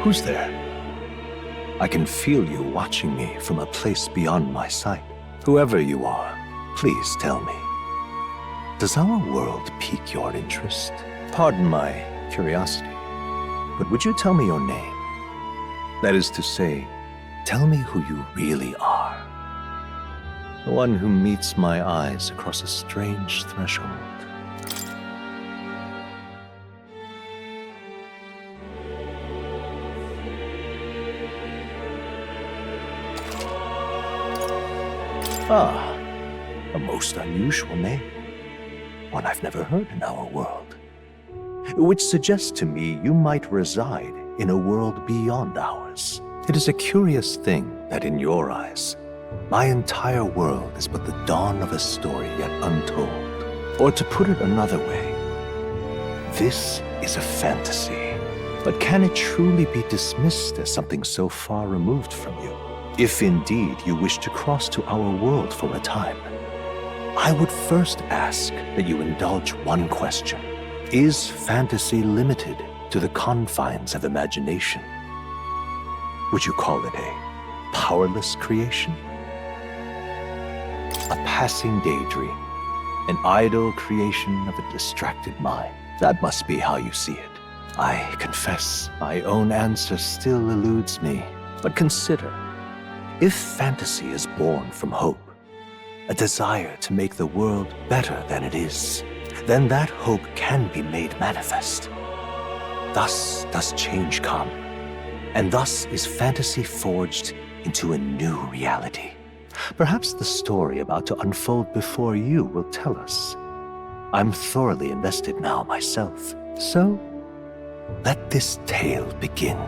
Who's there? I can feel you watching me from a place beyond my sight. Whoever you are, please tell me. Does our world pique your interest? Pardon my curiosity, but would you tell me your name? That is to say, tell me who you really are. The one who meets my eyes across a strange threshold. Ah, a most unusual name. One I've never heard in our world. Which suggests to me you might reside in a world beyond ours. It is a curious thing that in your eyes, my entire world is but the dawn of a story yet untold. Or to put it another way, this is a fantasy. But can it truly be dismissed as something so far removed from you? If indeed you wish to cross to our world for a time, I would first ask that you indulge one question. Is fantasy limited to the confines of imagination? Would you call it a powerless creation? A passing daydream, an idle creation of a distracted mind. That must be how you see it. I confess, my own answer still eludes me. But consider, if fantasy is born from hope, a desire to make the world better than it is, then that hope can be made manifest. Thus does change come, and thus is fantasy forged into a new reality. Perhaps the story about to unfold before you will tell us. I'm thoroughly invested now myself, so let this tale begin.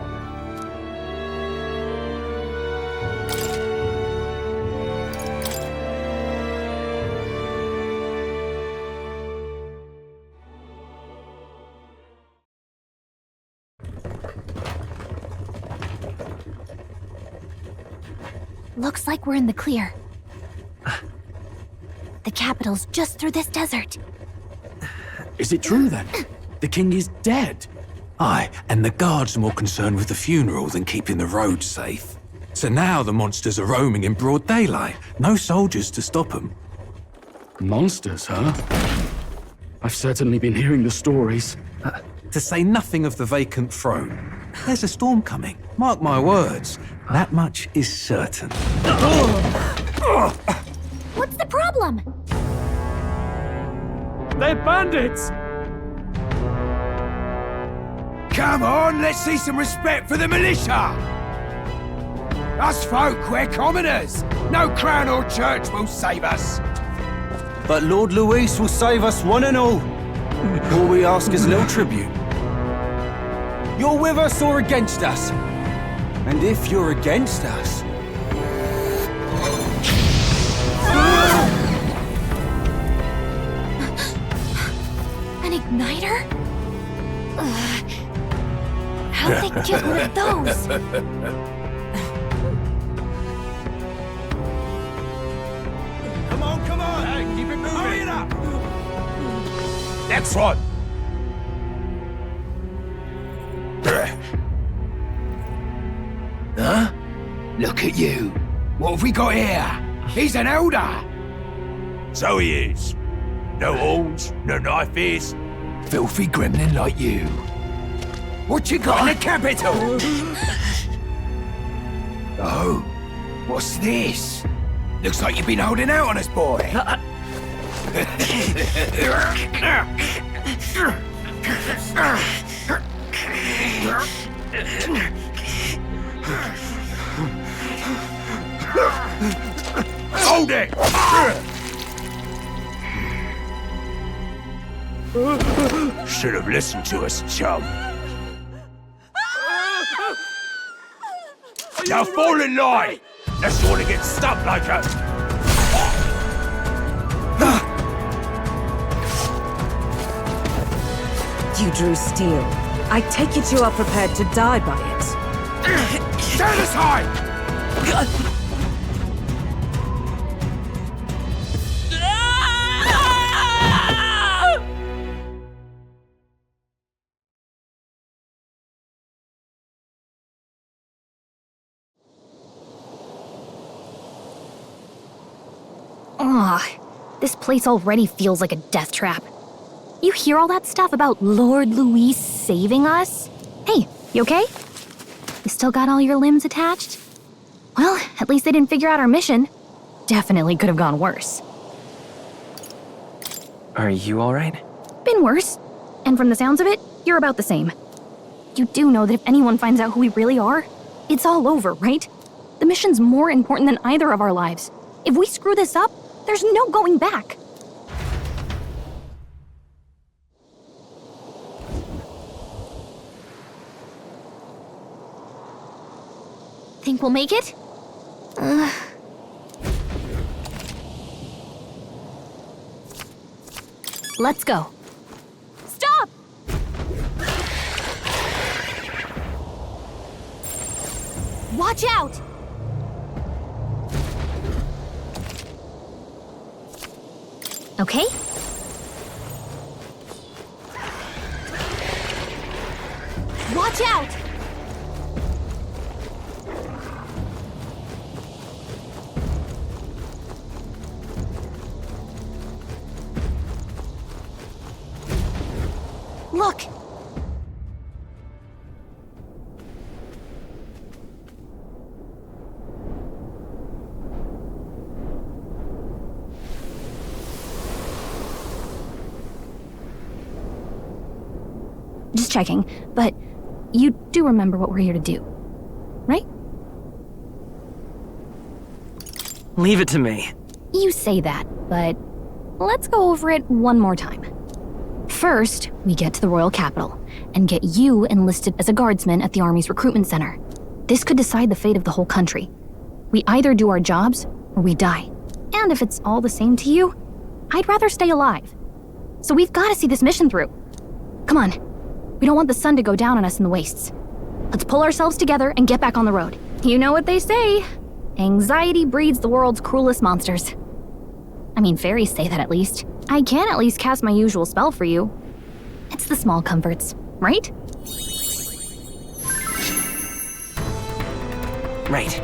Looks like we're in the clear. The capital's just through this desert. Is it true then? The king is dead? Aye, and the guards are more concerned with the funeral than keeping the roads safe. So now the monsters are roaming in broad daylight. No soldiers to stop them. Monsters, huh? I've certainly been hearing the stories. To say nothing of the vacant throne. There's a storm coming, mark my words. That much is certain. What's the problem? They're bandits! Come on, let's see some respect for the militia! Us folk, we're commoners. No crown or church will save us. But Lord Luis will save us one and all. All we ask is a little tribute. You're with us or against us? And if you're against us... An igniter? How'd they get one of those? Come on! Hey, keep it moving! Hurry it up! Next one! Huh? Look at you! What have we got here? He's an elder! So he is. No horns, no knife ears. Filthy gremlin like you. What you got in the capital? Oh, what's this? Looks like you've been holding out on us, boy. Hold it! Should have listened to us, chum. Now fall in line! Unless you want to get stuck like us. You drew steel. I take it you are prepared to die by it. Stand aside! This place already feels like a death trap. You hear all that stuff about Lord Luis saving us? Hey, you okay? You still got all your limbs attached? Well, at least they didn't figure out our mission. Definitely could have gone worse. Are you alright? Been worse. And from the sounds of it, you're about the same. You do know that if anyone finds out who we really are, it's all over, right? The mission's more important than either of our lives. If we screw this up, there's no going back. Think we'll make it? Let's go. Stop! Watch out! Okay? Watch out! Look! Just checking, but you do remember what we're here to do, right? Leave it to me. You say that, but let's go over it one more time. First, we get to the royal capital and get you enlisted as a guardsman at the army's recruitment center. This could decide the fate of the whole country. We either do our jobs or we die. And if it's all the same to you, I'd rather stay alive. So we've got to see this mission through. Come on. We don't want the sun to go down on us in the wastes. Let's pull ourselves together and get back on the road. You know what they say. Anxiety breeds the world's cruelest monsters. I mean, fairies say that at least. I can at least cast my usual spell for you. It's the small comforts, right? Right.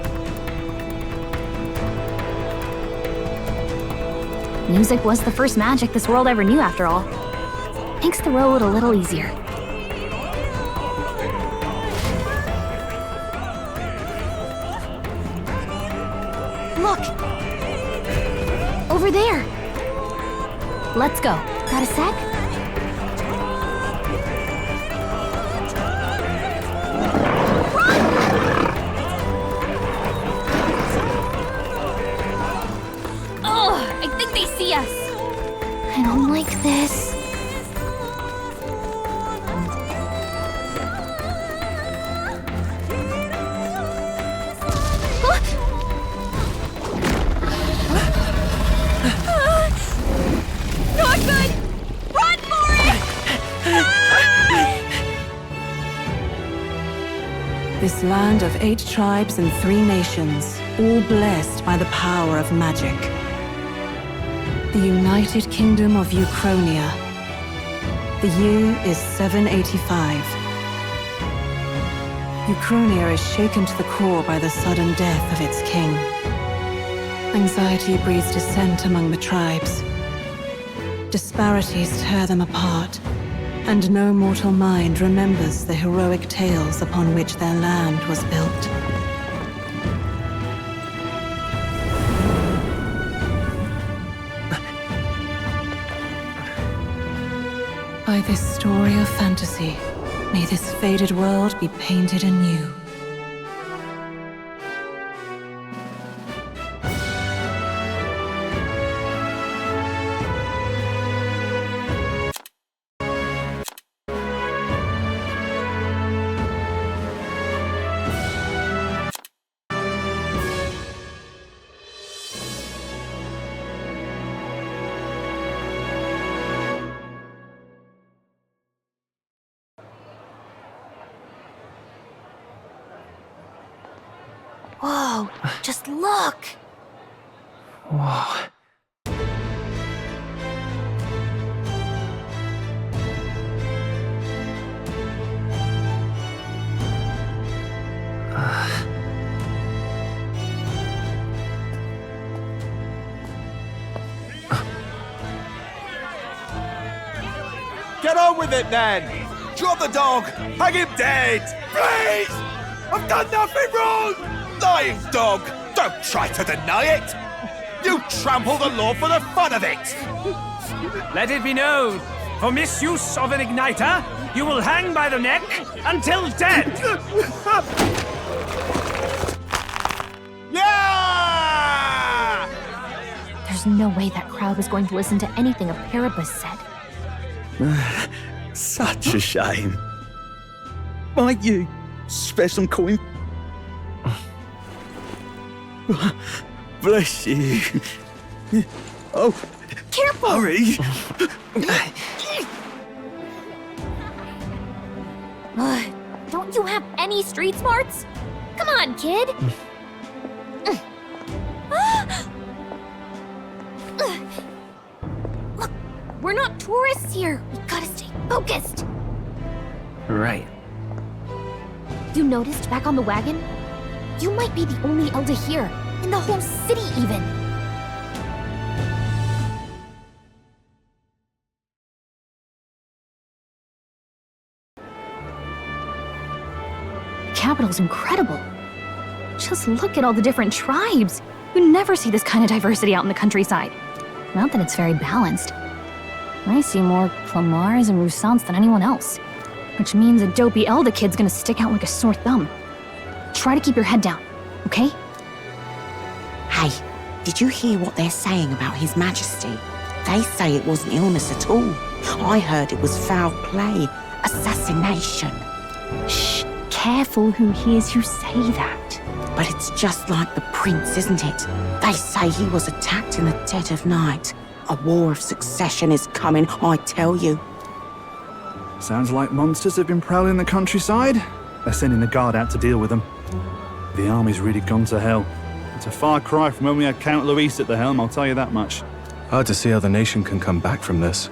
Music was the first magic this world ever knew, after all. Makes the road a little easier. Look! Over there! Let's go. Got a sec? Ugh! I think they see us! I don't like this. Not good! Run for it! This land of 8 tribes and 3 nations, all blessed by the power of magic. The United Kingdom of Uchronia. The year is 785. Uchronia is shaken to the core by the sudden death of its king. Anxiety breeds dissent among the tribes. Disparities tear them apart, and no mortal mind remembers the heroic tales upon which their land was built. By this story of fantasy, may this faded world be painted anew. Whoa, just look! Whoa. Get on with it then! Drop the dog! Hang him dead! Please! I've done nothing wrong! Lying dog! Don't try to deny it! You trample the law for the fun of it! Let it be known, for misuse of an igniter, you will hang by the neck until dead! Yeah! There's no way that crowd was going to listen to anything a Paribus said. Such a shame. Might you spare some coin? Bless you. Oh, Careful! hurry. Don't you have any street smarts? Come on, kid! Look, we're not tourists here. We gotta stay focused. Right. You noticed back on the wagon? You might be the only elder here, in the whole city even. The capital's incredible. Just look at all the different tribes. You never see this kind of diversity out in the countryside. Not that it's very balanced. I see more Clamars and Roussants than anyone else. Which means a dopey Elda kid's gonna stick out like a sore thumb. Try to keep your head down, okay? Hey, did you hear what they're saying about His Majesty? They say it wasn't illness at all. I heard it was foul play, assassination. Shh, careful who hears you say that. But it's just like the prince, isn't it? They say he was attacked in the dead of night. A war of succession is coming, I tell you. Sounds like monsters have been prowling the countryside. They're sending the guard out to deal with them. The army's really gone to hell. It's a far cry from when we had Count Luis at the helm, I'll tell you that much. Hard to see how the nation can come back from this.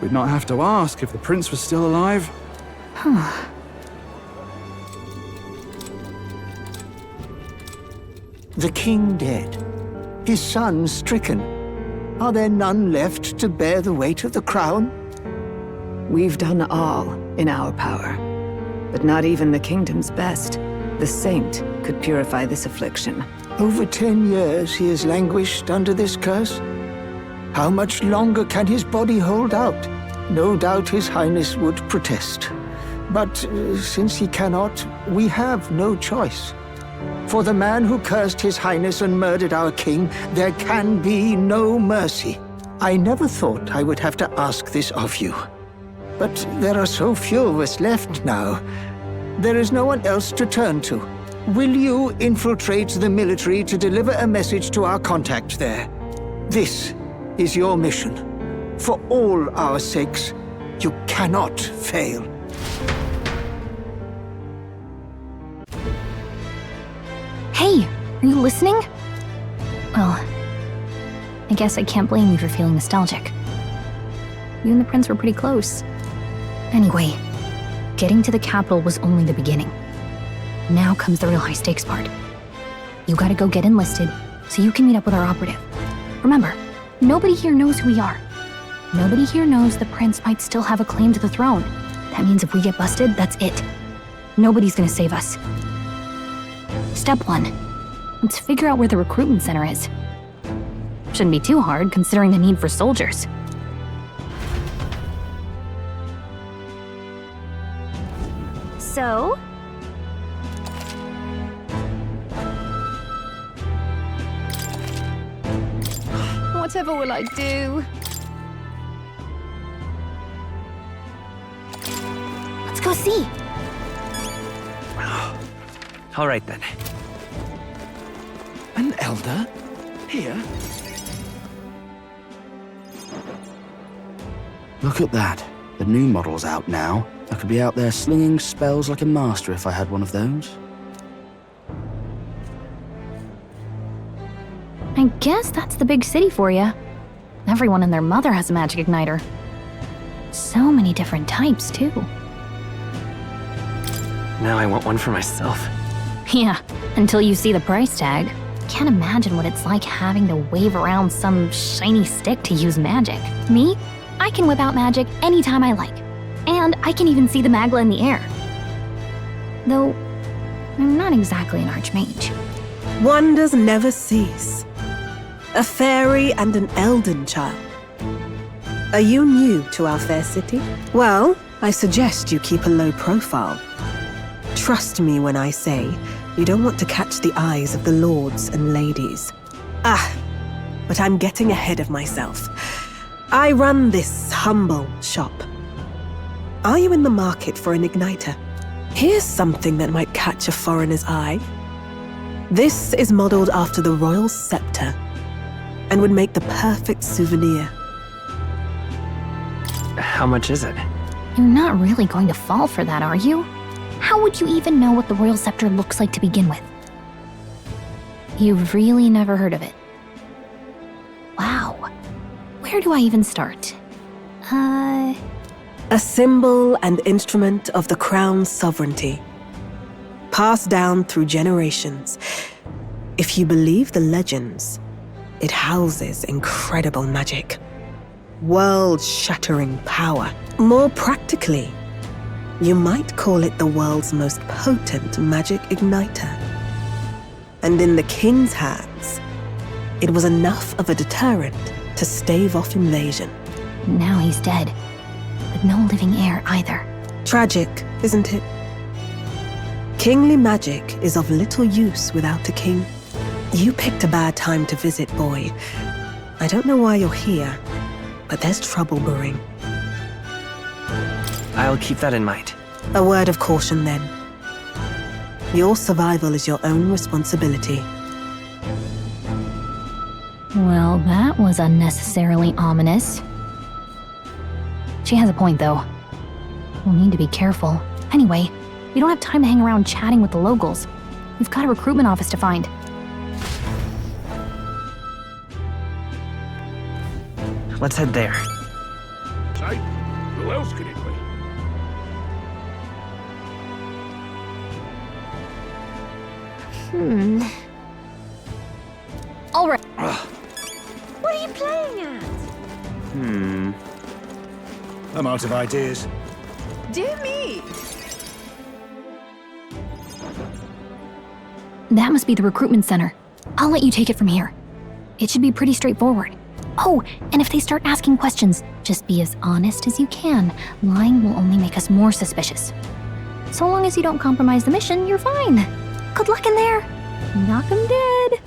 We'd not have to ask if the prince was still alive. The king dead, his son stricken. Are there none left to bear the weight of the crown? We've done all in our power, but not even the kingdom's best. The saint could purify this affliction. Over 10 years he has languished under this curse. How much longer can his body hold out? No doubt his highness would protest. But since he cannot, we have no choice. For the man who cursed his highness and murdered our king, there can be no mercy. I never thought I would have to ask this of you. But there are so few of us left now. There is no one else to turn to. Will you infiltrate the military to deliver a message to our contact there? This is your mission. For all our sakes, you cannot fail. Hey, are you listening? Well, I guess I can't blame you for feeling nostalgic. You and the prince were pretty close. Anyway, getting to the capital was only the beginning. Now comes the real high-stakes part. You gotta go get enlisted so you can meet up with our operative. Remember, nobody here knows who we are. Nobody here knows the prince might still have a claim to the throne. That means if we get busted, that's it. Nobody's gonna save us. Step 1. Let's figure out where the recruitment center is. Shouldn't be too hard, considering the need for soldiers. So? Whatever will I do? Let's go see. All right then. An elder? Here? Look at that. The new model's out now. I could be out there slinging spells like a master if I had one of those. I guess that's the big city for you. Everyone and their mother has a magic igniter. So many different types, too. Now I want one for myself. Yeah, until you see the price tag. Can't imagine what it's like having to wave around some shiny stick to use magic. Me? I can whip out magic anytime I like. And I can even see the Magla in the air. Though, I'm not exactly an archmage. Wonders never cease. A fairy and an elden child. Are you new to our fair city? Well, I suggest you keep a low profile. Trust me when I say you don't want to catch the eyes of the lords and ladies. But I'm getting ahead of myself. I run this humble shop. Are you in the market for an igniter? Here's something that might catch a foreigner's eye. This is modeled after the royal scepter and would make the perfect souvenir. How much is it? You're not really going to fall for that, are you? How would you even know what the royal scepter looks like to begin with? You've really never heard of it. Wow. Where do I even start? A symbol and instrument of the crown's sovereignty. Passed down through generations. If you believe the legends, it houses incredible magic. World-shattering power. More practically, you might call it the world's most potent magic igniter. And in the king's hands, it was enough of a deterrent to stave off invasion. Now he's dead. But no living heir either. Tragic, isn't it? Kingly magic is of little use without a king. You picked a bad time to visit, boy. I don't know why you're here, but there's trouble brewing. I'll keep that in mind. A word of caution, then. Your survival is your own responsibility. Well, that was unnecessarily ominous. She has a point, though. We'll need to be careful. Anyway, we don't have time to hang around chatting with the locals. We've got a recruitment office to find. Let's head there. Say, who else could it be? All right. What are you playing at? I'm out of ideas. Dear me. That must be the recruitment center. I'll let you take it from here. It should be pretty straightforward. Oh, and if they start asking questions, just be as honest as you can. Lying will only make us more suspicious. So long as you don't compromise the mission, you're fine. Good luck in there. Knock 'em dead.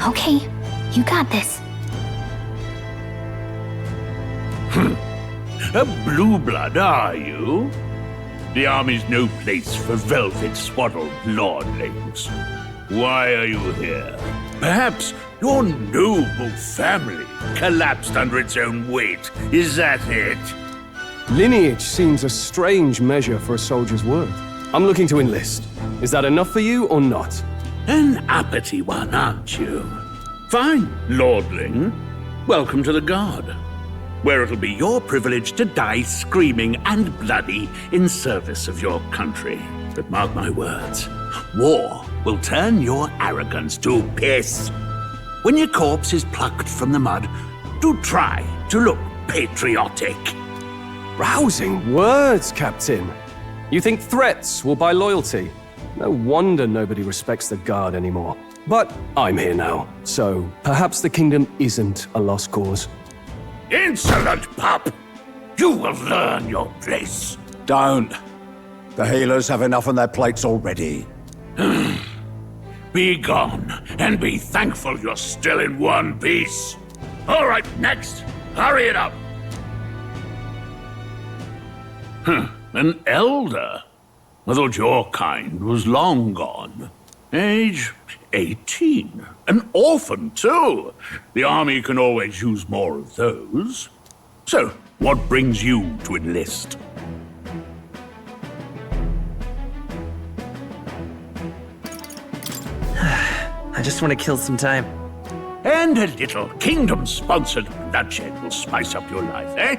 Okay, you got this. A blue blood, are you? The army's no place for velvet-swaddled lordlings. Why are you here? Perhaps your noble family collapsed under its own weight. Is that it? Lineage seems a strange measure for a soldier's worth. I'm looking to enlist. Is that enough for you or not? An uppity one, aren't you? Fine, lordling. Welcome to the Guard, where it'll be your privilege to die screaming and bloody in service of your country. But mark my words, war will turn your arrogance to piss. When your corpse is plucked from the mud, do try to look patriotic. Rousing words, Captain. You think threats will buy loyalty? No wonder nobody respects the Guard anymore. But I'm here now, so perhaps the kingdom isn't a lost cause. Insolent pup! You will learn your place. Don't. The healers have enough on their plates already. Be gone, and be thankful you're still in one piece. All right, next. Hurry it up. An elder? I thought your kind was long gone. Age 18. An orphan, too. The army can always use more of those. So, what brings you to enlist? I just want to kill some time. And a little kingdom-sponsored bloodshed will spice up your life, eh?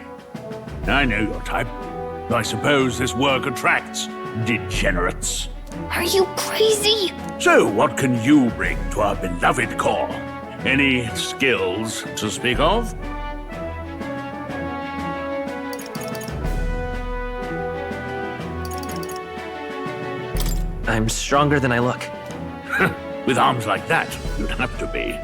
I know your type. I suppose this work attracts degenerates. Are you crazy? So what can you bring to our beloved corps? Any skills to speak of? I'm stronger than I look. With arms like that, you'd have to be.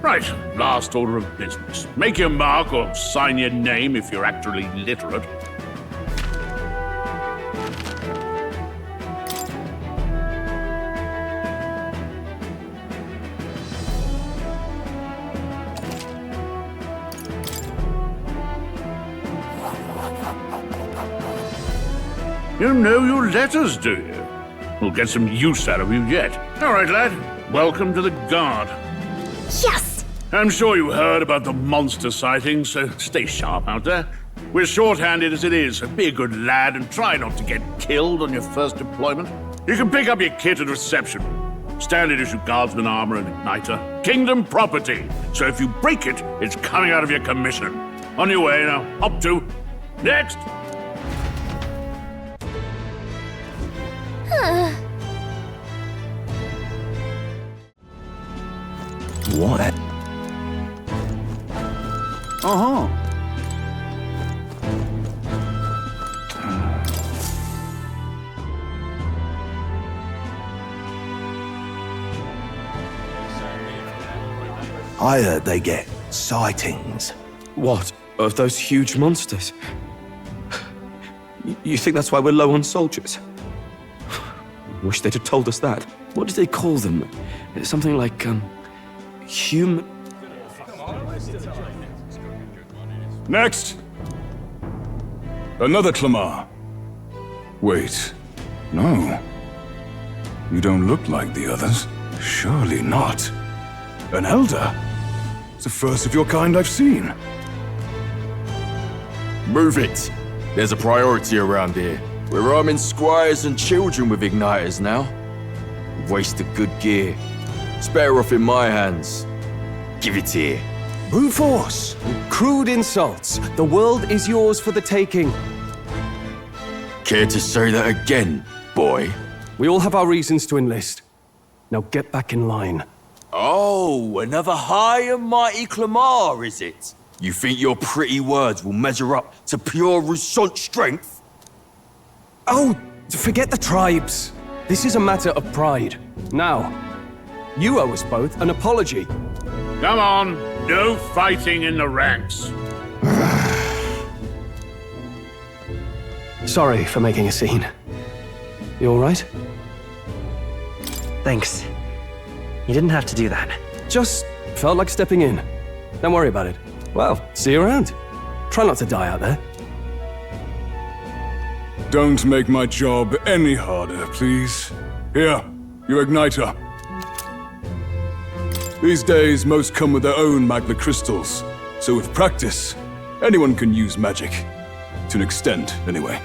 Right, last order of business. Make your mark or sign your name if you're actually literate. You know your letters, do you? We'll get some use out of you yet. All right, lad. Welcome to the Guard. Yes! I'm sure you heard about the monster sightings, so stay sharp out there. We're short-handed as it is, so be a good lad and try not to get killed on your first deployment. You can pick up your kit at reception. Standard issue guardsman armor and igniter. Kingdom property, so if you break it, it's coming out of your commission. On your way now. Up to. Next! What? Uh-huh. I heard they get sightings. What? Of those huge monsters? You think that's why we're low on soldiers? Wish they'd have told us that. What did they call them? Something like, human... Next! Another Clamar. Wait. No. You don't look like the others. Surely not. An elder? It's the first of your kind I've seen. Move it. There's a priority around here. We're arming squires and children with igniters now. Waste of good gear. It's better off in my hands. Give it here. Brute force, crude insults. The world is yours for the taking. Care to say that again, boy? We all have our reasons to enlist. Now get back in line. Oh, another high and mighty Clamar, is it? You think your pretty words will measure up to pure Rousant strength? Oh, forget the tribes. This is a matter of pride. Now, you owe us both an apology. Come on, no fighting in the ranks. Sorry for making a scene. You all right? Thanks. You didn't have to do that. Just felt like stepping in. Don't worry about it. Well, see you around. Try not to die out there. Don't make my job any harder, please. Here, your igniter. These days, most come with their own magna crystals. So with practice, anyone can use magic. To an extent, anyway.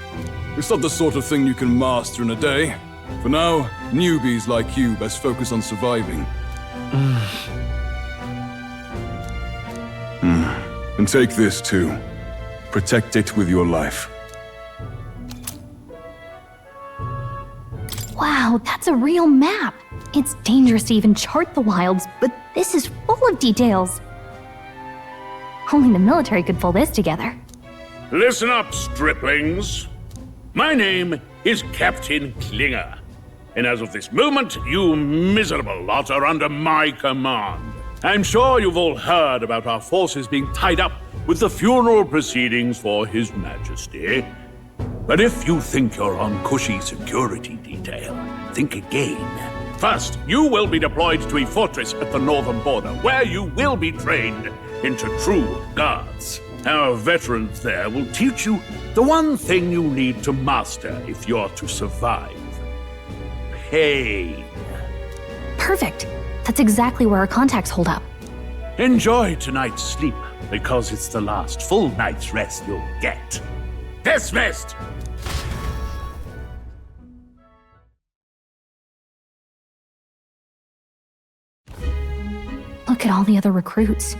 It's not the sort of thing you can master in a day. For now, newbies like you best focus on surviving. And take this too. Protect it with your life. Wow, that's a real map. It's dangerous to even chart the wilds, but this is full of details. Only the military could pull this together. Listen up, striplings. My name is Captain Klinger, and as of this moment, you miserable lot are under my command. I'm sure you've all heard about our forces being tied up with the funeral proceedings for His Majesty. But if you think you're on cushy security detail, think again. First, you will be deployed to a fortress at the northern border, where you will be trained into true guards. Our veterans there will teach you the one thing you need to master if you're to survive. Pain. Perfect. That's exactly where our contacts hold up. Enjoy tonight's sleep, because it's the last full night's rest you'll get. Dismissed! Look at all the other recruits.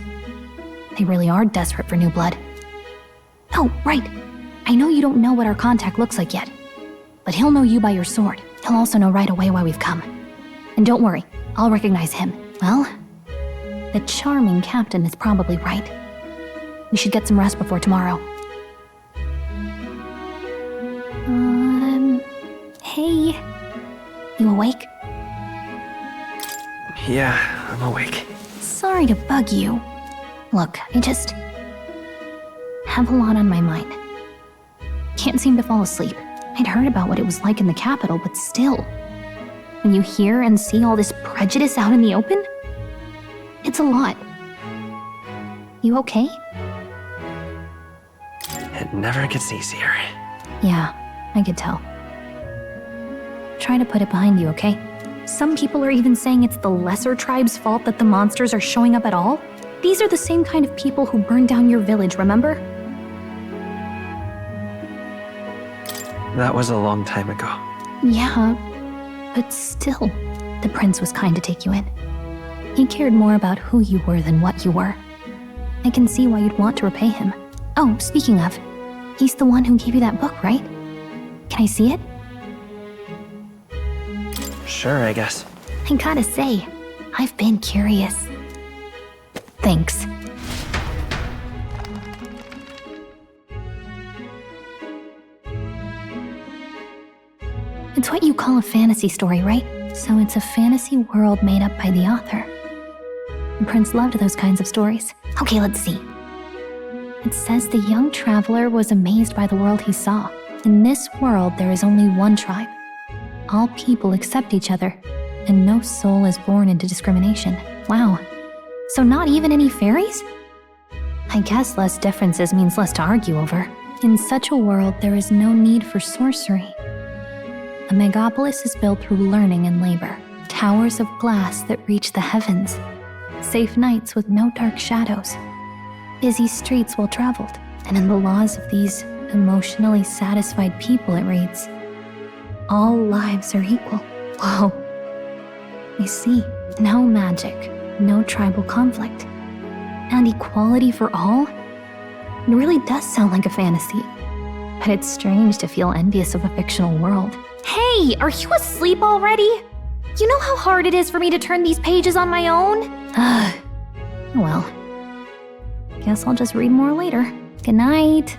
They really are desperate for new blood. Oh, right. I know you don't know what our contact looks like yet, but he'll know you by your sword. He'll also know right away why we've come. And don't worry, I'll recognize him. Well, The charming captain is probably right. We should get some rest before tomorrow. Hey. You awake? Yeah, I'm awake. Sorry to bug you. Look, I just have a lot on my mind. Can't seem to fall asleep. I'd heard about what it was like in the capital, but still. When you hear and see all this prejudice out in the open, it's a lot. You okay? It never gets easier. Yeah, I could tell. Try to put it behind you, okay? Some people are even saying it's the lesser tribe's fault that the monsters are showing up at all. These are the same kind of people who burned down your village, remember? That was a long time ago. Yeah, but still, the prince was kind to take you in. He cared more about who you were than what you were. I can see why you'd want to repay him. Oh, speaking of, he's the one who gave you that book, right? Can I see it? Sure, I guess. I gotta say, I've been curious. Thanks. It's what you call a fantasy story, right? So it's a fantasy world made up by the author. The prince loved those kinds of stories. Okay, let's see. It says the young traveler was amazed by the world he saw. In this world, there is only one tribe. All people accept each other, and no soul is born into discrimination. Wow. So not even any fairies? I guess less differences means less to argue over. In such a world, there is no need for sorcery. A megapolis is built through learning and labor. Towers of glass that reach the heavens. Safe nights with no dark shadows. Busy streets well traveled. And in the laws of these emotionally satisfied people, it reads, all lives are equal. Whoa. I see. No magic, no tribal conflict, and equality for all? It really does sound like a fantasy. But it's strange to feel envious of a fictional world. Hey, are you asleep already? You know how hard it is for me to turn these pages on my own? Well, guess I'll just read more later. Good night.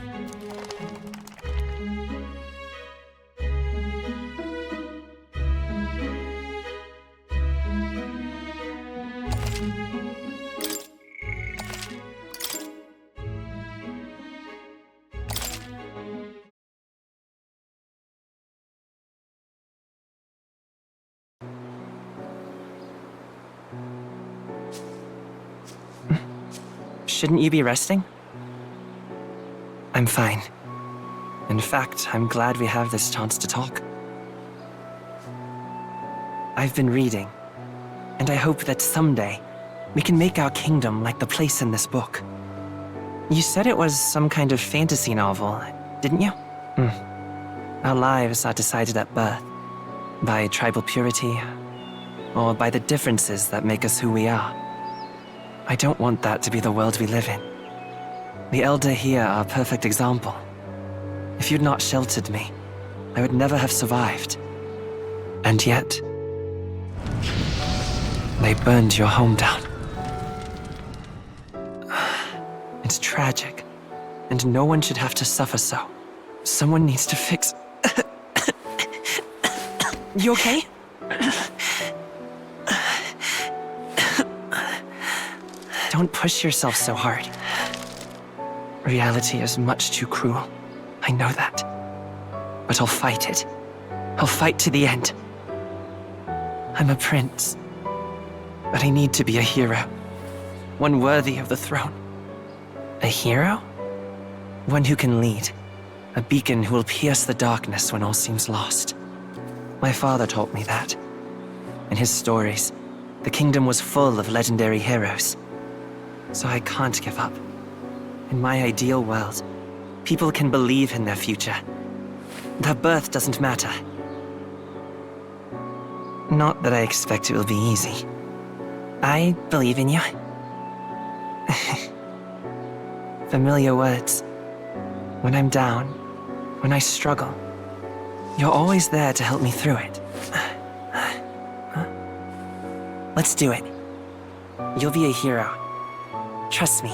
Shouldn't you be resting? I'm fine. In fact, I'm glad we have this chance to talk. I've been reading, and I hope that someday we can make our kingdom like the place in this book. You said it was some kind of fantasy novel, didn't you? Our lives are decided at birth, by tribal purity, or by the differences that make us who we are. I don't want that to be the world we live in. The Elder here are a perfect example. If you'd not sheltered me, I would never have survived. And yet, they burned your home down. It's tragic, and no one should have to suffer so. Someone needs to fix... You okay? Don't push yourself so hard. Reality is much too cruel. I know that. But I'll fight it. I'll fight to the end. I'm a prince. But I need to be a hero. One worthy of the throne. A hero? One who can lead. A beacon who will pierce the darkness when all seems lost. My father taught me that. In his stories, the kingdom was full of legendary heroes. So I can't give up. In my ideal world, people can believe in their future. Their birth doesn't matter. Not that I expect it will be easy. I believe in you. Familiar words. When I'm down, when I struggle, you're always there to help me through it. Let's do it. You'll be a hero. Trust me.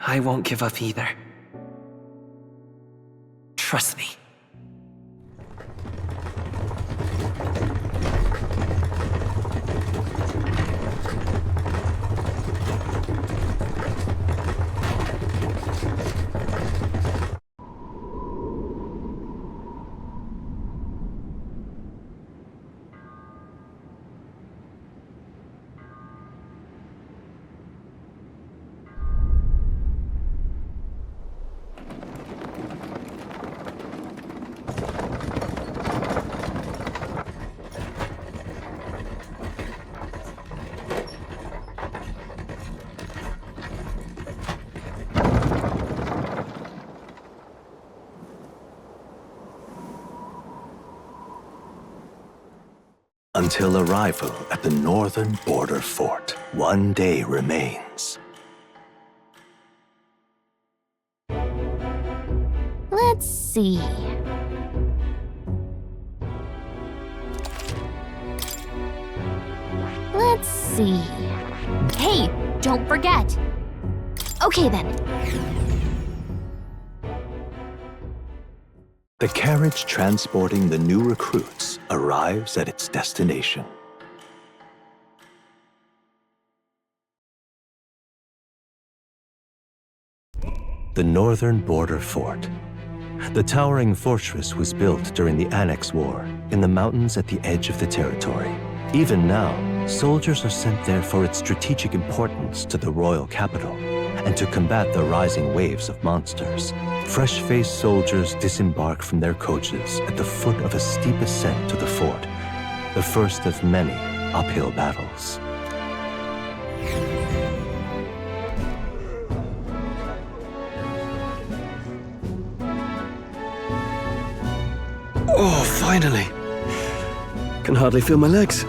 I won't give up either. Trust me. Until arrival at the northern border fort, one day remains. Let's see. Let's see. Hey, don't forget. Okay then. The carriage transporting the new recruits arrives at its destination. The northern border fort. The towering fortress was built during the Annex War in the mountains at the edge of the territory. Even now, soldiers are sent there for its strategic importance to the royal capital and to combat the rising waves of monsters. Fresh-faced soldiers disembark from their coaches at the foot of a steep ascent to the fort, the first of many uphill battles. Oh, finally. Can hardly feel my legs.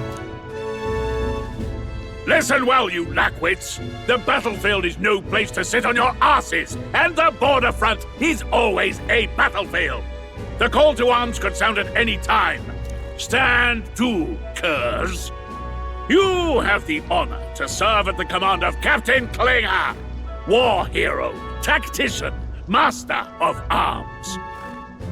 Listen well, you lackwits. The battlefield is no place to sit on your asses, and the border front is always a battlefield. The call to arms could sound at any time. Stand to, curs. You have the honor to serve at the command of Captain Klinger, war hero, tactician, master of arms.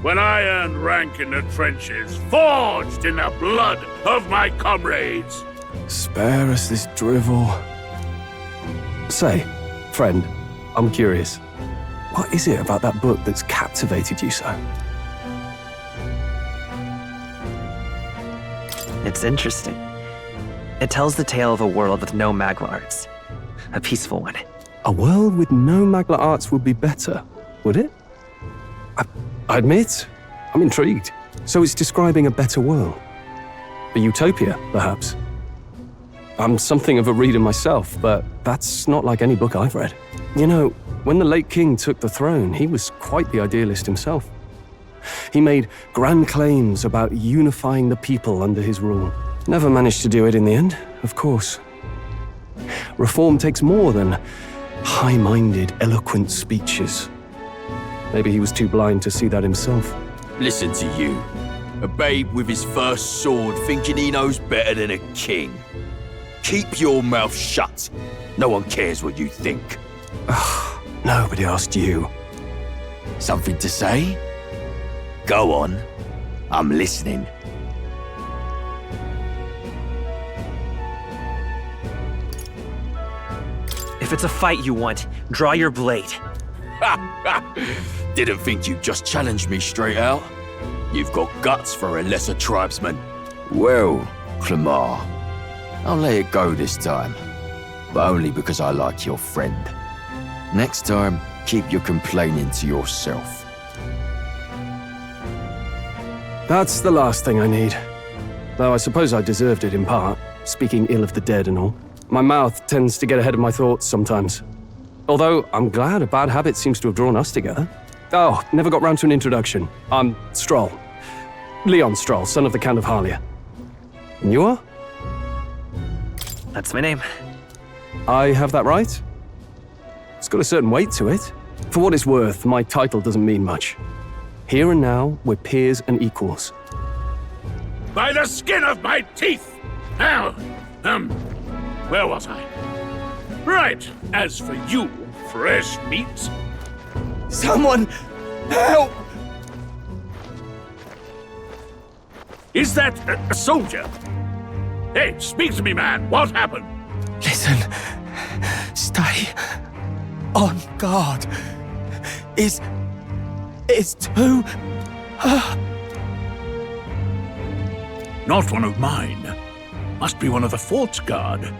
When I earned rank in the trenches, forged in the blood of my comrades. Spare us this drivel. Say, friend, I'm curious. What is it about that book that's captivated you so? It's interesting. It tells the tale of a world with no Magla arts. A peaceful one. A world with no Magla arts would be better, would it? I admit, I'm intrigued. So it's describing a better world. A utopia, perhaps. I'm something of a reader myself, but that's not like any book I've read. You know, when the late king took the throne, he was quite the idealist himself. He made grand claims about unifying the people under his rule. Never managed to do it in the end, of course. Reform takes more than high-minded, eloquent speeches. Maybe he was too blind to see that himself. Listen to you. A babe with his first sword thinking he knows better than a king. Keep your mouth shut. No one cares what you think. Nobody asked you. Something to say? Go on. I'm listening. If it's a fight you want, draw your blade. Didn't think you'd just challenge me straight out. You've got guts for a lesser tribesman. Well, Clemar, I'll let it go this time, but only because I like your friend. Next time, keep your complaining to yourself. That's the last thing I need. though I suppose I deserved it in part, speaking ill of the dead and all. My mouth tends to get ahead of my thoughts sometimes. Although, I'm glad a bad habit seems to have drawn us together. Oh, never got round to an introduction. I'm Stroll. Leon Stroll, son of the Count of Harlia. And you are? That's my name. I have that right? It's got a certain weight to it. For what it's worth, my title doesn't mean much. Here and now, we're peers and equals. By the skin of my teeth! Now, where was I? Right, as for you, fresh meat. Someone help! Is that a soldier? Hey, speak to me, man. What happened? Listen. Stay on guard. It's too... Not one of mine. Must be one of the fort's guard.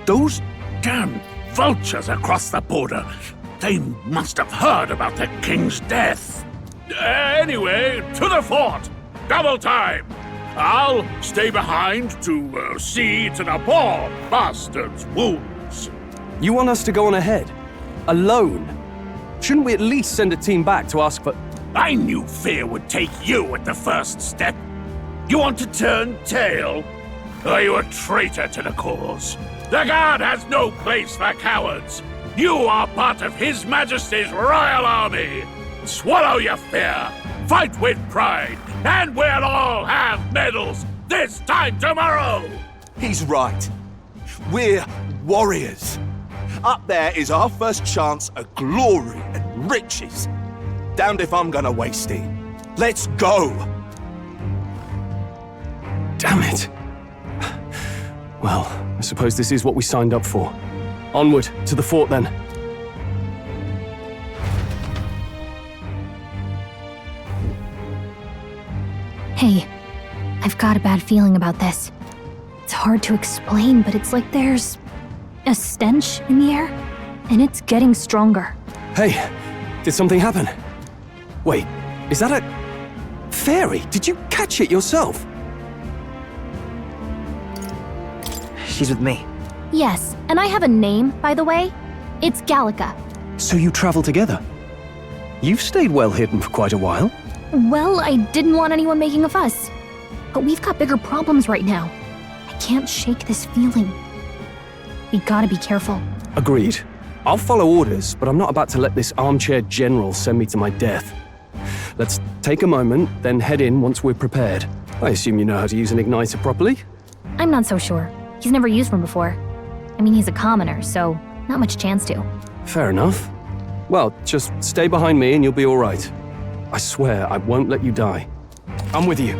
Those damn vultures across the border. They must have heard about the king's death. Anyway, to the fort. Double time. I'll stay behind to see to the poor bastard's wounds. You want us to go on ahead? Alone? Shouldn't we at least send a team back to ask for... I knew fear would take you at the first step. You want to turn tail? Are you a traitor to the cause? The Guard has no place for cowards. You are part of His Majesty's Royal Army. Swallow your fear. Fight with pride. And we'll all have medals this time tomorrow. He's right. We're warriors. Up there is our first chance at glory and riches. Damned if I'm gonna waste it. Let's go! Damn it. Well, I suppose this is what we signed up for. Onward, to the fort then. Hey, I've got a bad feeling about this. It's hard to explain, but it's like there's a stench in the air, and it's getting stronger. Hey, did something happen? Wait, is that a fairy? Did you catch it yourself? She's with me. Yes, and I have a name, by the way. It's Gallica. So you travel together? You've stayed well hidden for quite a while. Well, I didn't want anyone making a fuss. But we've got bigger problems right now. I can't shake this feeling. We gotta be careful. Agreed. I'll follow orders, but I'm not about to let this armchair general send me to my death. Let's take a moment, then head in once we're prepared. I assume you know how to use an igniter properly? I'm not so sure. He's never used one before. I mean, he's a commoner, so not much chance to. Fair enough. Well, just stay behind me and you'll be all right. I swear I won't let you die. I'm with you.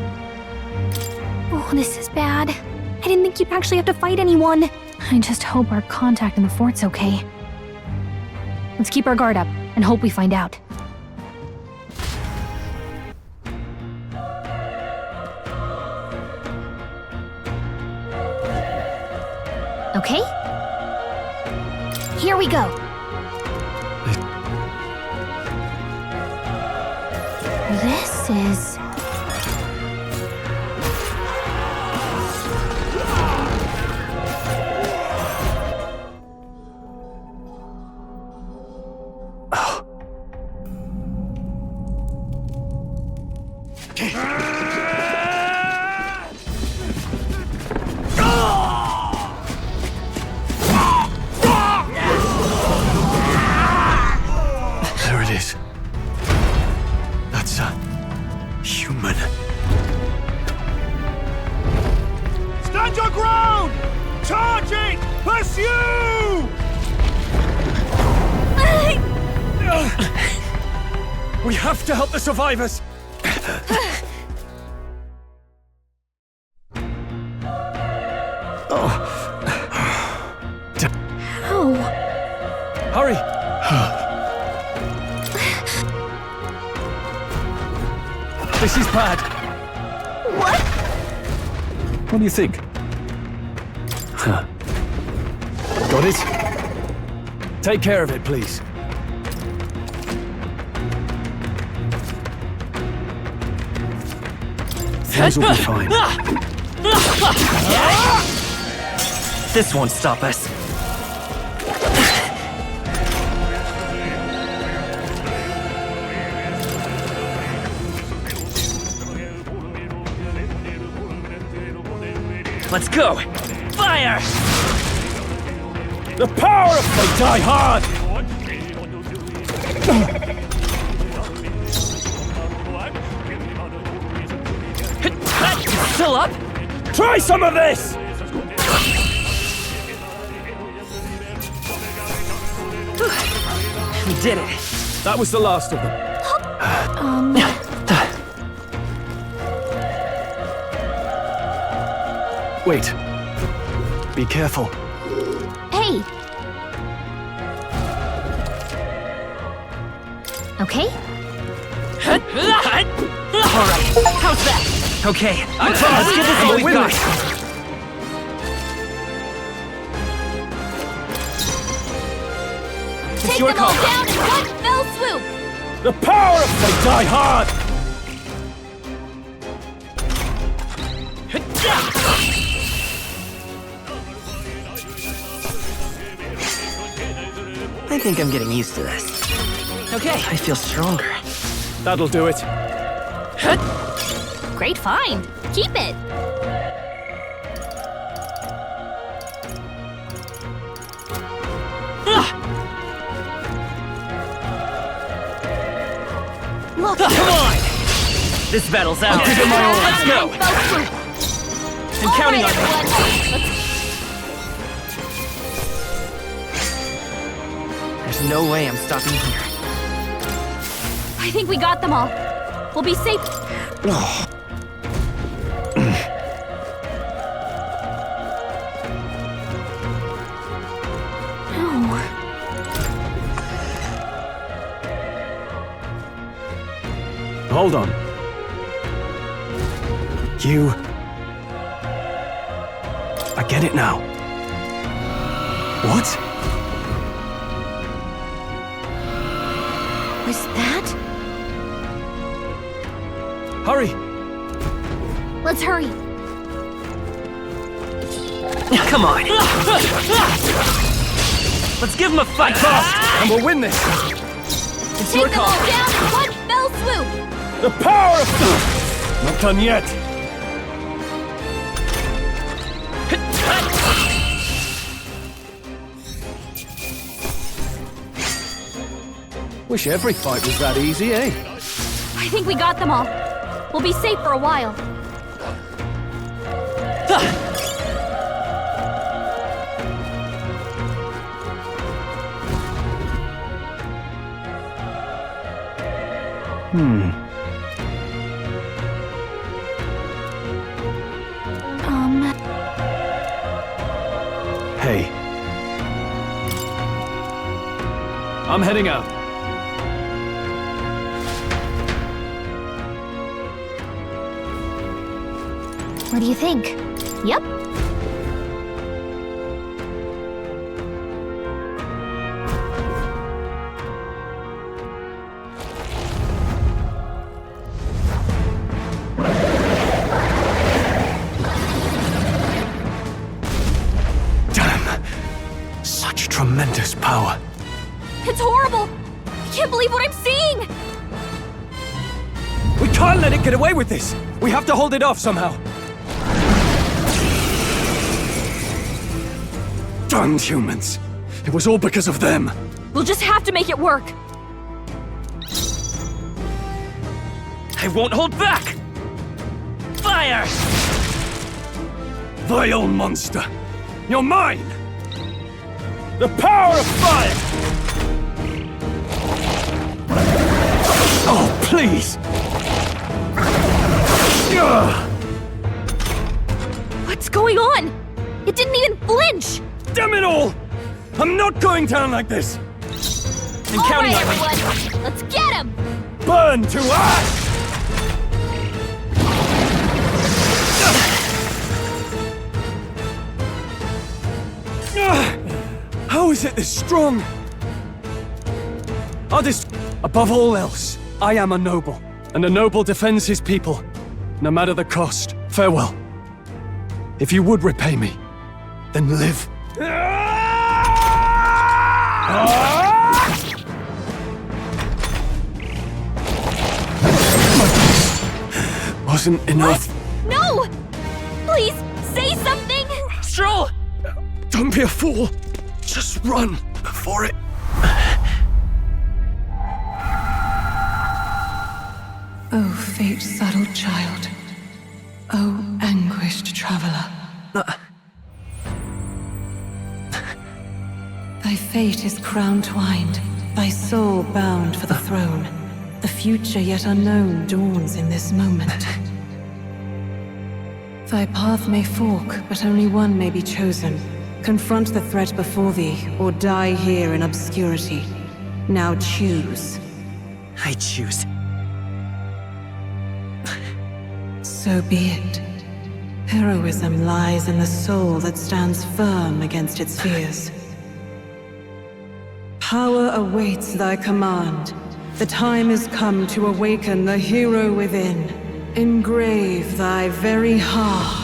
Oh, this is bad. I didn't think you'd actually have to fight anyone. I just hope our contact in the fort's okay. Let's keep our guard up and hope we find out. Okay? Here we go. This is... There it is. That's a human. Stand your ground! Charging! Pursue! We have to help the survivors! How? Hurry! This is bad. What? What do you think? Huh. Got it? Take care of it, please. Things will be fine. This won't stop us. Let's go! Fire! The power of they die hard! Still up? Try some of this! We did it. That was the last of them. Wait. Be careful. Hey! Okay? Alright, how's that? Okay, let's give this all we've got. Take them all down in one fell swoop! The power of they die hard! I think I'm getting used to this. Okay, I feel stronger. That'll do it. Great find. Keep it. Look. Come on! This battle's out. Give it my all. Let's go. I'm counting on you. There's no way I'm stopping here. I think we got them all. We'll be safe. Hold on. You... I get it now. What? Was that? Hurry! Let's hurry. Come on. Let's give him a fight. And we'll win this! It's Take your them call. all down in one fell swoop! The power of... Not done yet. Wish every fight was that easy, eh? I think we got them all. We'll be safe for a while. Hey. I'm heading out. What do you think? Yep. Damn. Such tremendous power. It's horrible! I can't believe what I'm seeing! We can't let it get away with this! We have to hold it off somehow! Damned humans. It was all because of them. We'll just have to make it work. I won't hold back! Fire! Vile monster! You're mine! The power of fire! Oh, please! What's going on? It didn't even flinch! Damn it all! I'm not going down like this! I'm All counting right, on you. everyone! Let's get him! Burn to ash! How is it this strong? Above all else, I am a noble, and a noble defends his people, no matter the cost. Farewell. If you would repay me, then live. Wasn't enough. No! Please, say something! Stroll! Don't be a fool. Just run before it. Oh, fate-saddled child. Oh, anguished traveler. Thy fate is crown-twined, thy soul bound for the throne. The future yet unknown dawns in this moment. Thy path may fork, but only one may be chosen. Confront the threat before thee, or die here in obscurity. Now choose. I choose. So be it. Heroism lies in the soul that stands firm against its fears. Power awaits thy command. The time is come to awaken the hero within. Engrave thy very heart.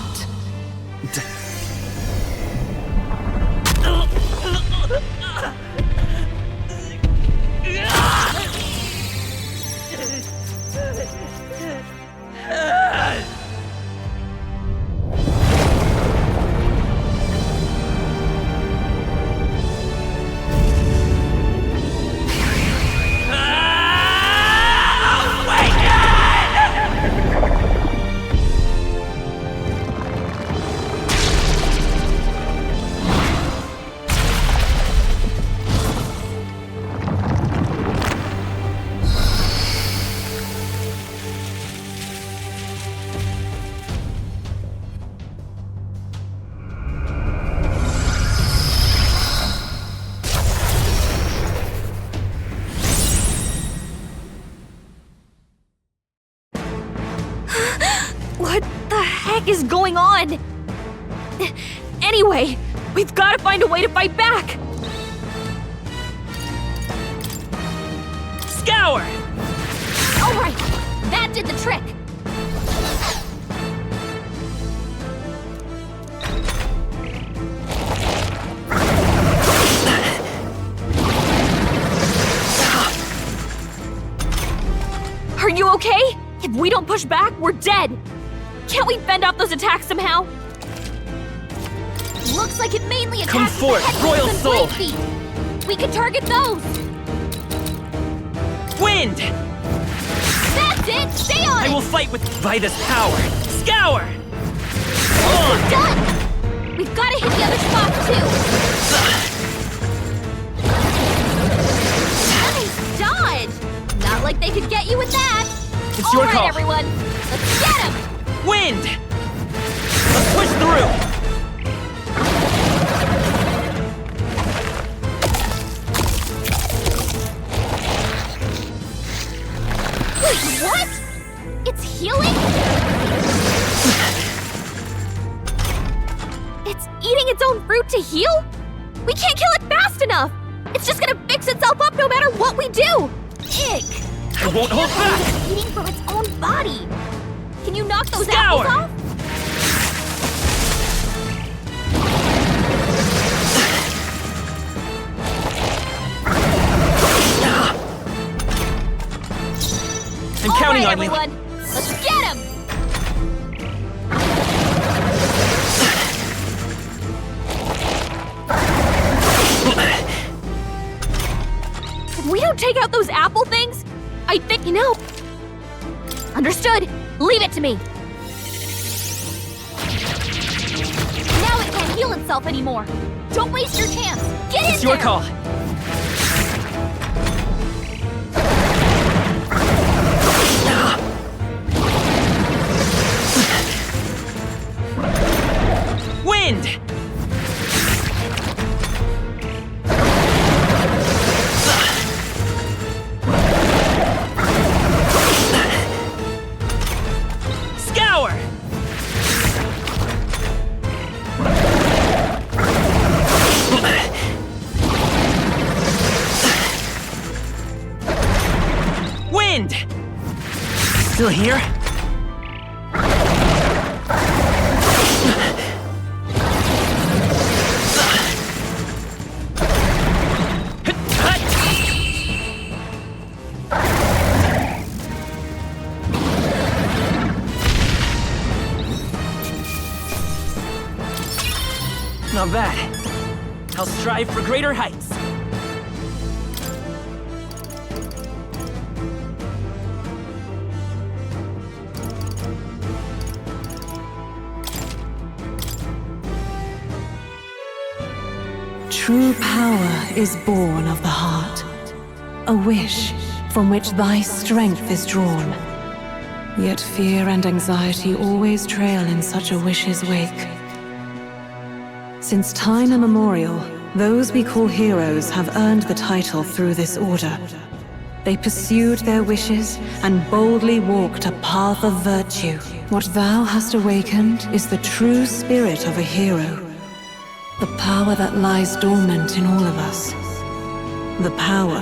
What the heck is going on? Anyway, we've got to find a way to fight back! Scour! Alright, that did the trick! Are you okay? If we don't push back, we're dead! Can't we fend off those attacks somehow? Looks like it mainly attacks Come forth, the headless Royal and Soul! blade feet. We can target those! Wind! That's it! Stay on it! I will fight with Vida's power! Scour! We're done! We've got to hit the other spots too! Nice dodge! Not like they could get you with that! It's your call! All right, everyone! Let's get him! Wind! Let's push through! Wait, what? It's healing? It's eating its own fruit to heal? We can't kill it fast enough! It's just gonna fix itself up no matter what we do! Ick! I won't hold back! It's eating from its own body! Can you knock those Scour! apples off? I'm counting on you! Everyone! Let's get him! If we don't take out those apple things, I think, Understood. Leave it to me. Now it can't heal itself anymore. Don't waste your chance. Get in there! It's your call. Wind! Scour! Wind! Still here? Not bad. I'll strive for greater heights. True power is born of the heart, a wish from which thy strength is drawn. Yet fear and anxiety always trail in such a wish's wake. Since time immemorial, those we call heroes have earned the title through this order. They pursued their wishes and boldly walked a path of virtue. What thou hast awakened is the true spirit of a hero. The power that lies dormant in all of us. The power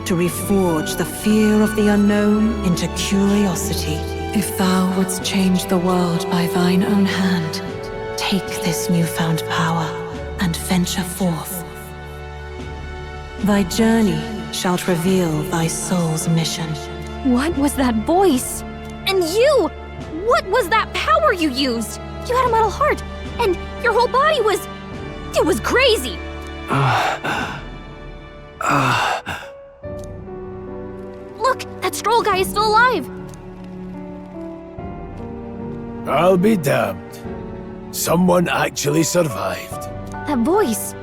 to reforge the fear of the unknown into curiosity. If thou wouldst change the world by thine own hand, take this newfound power and venture forth. Thy journey shalt reveal thy soul's mission. What was that voice? And you! What was that power you used? You had a metal heart, and your whole body was... It was crazy! Look, that Stroll guy is still alive! I'll be damned. Someone actually survived. That voice...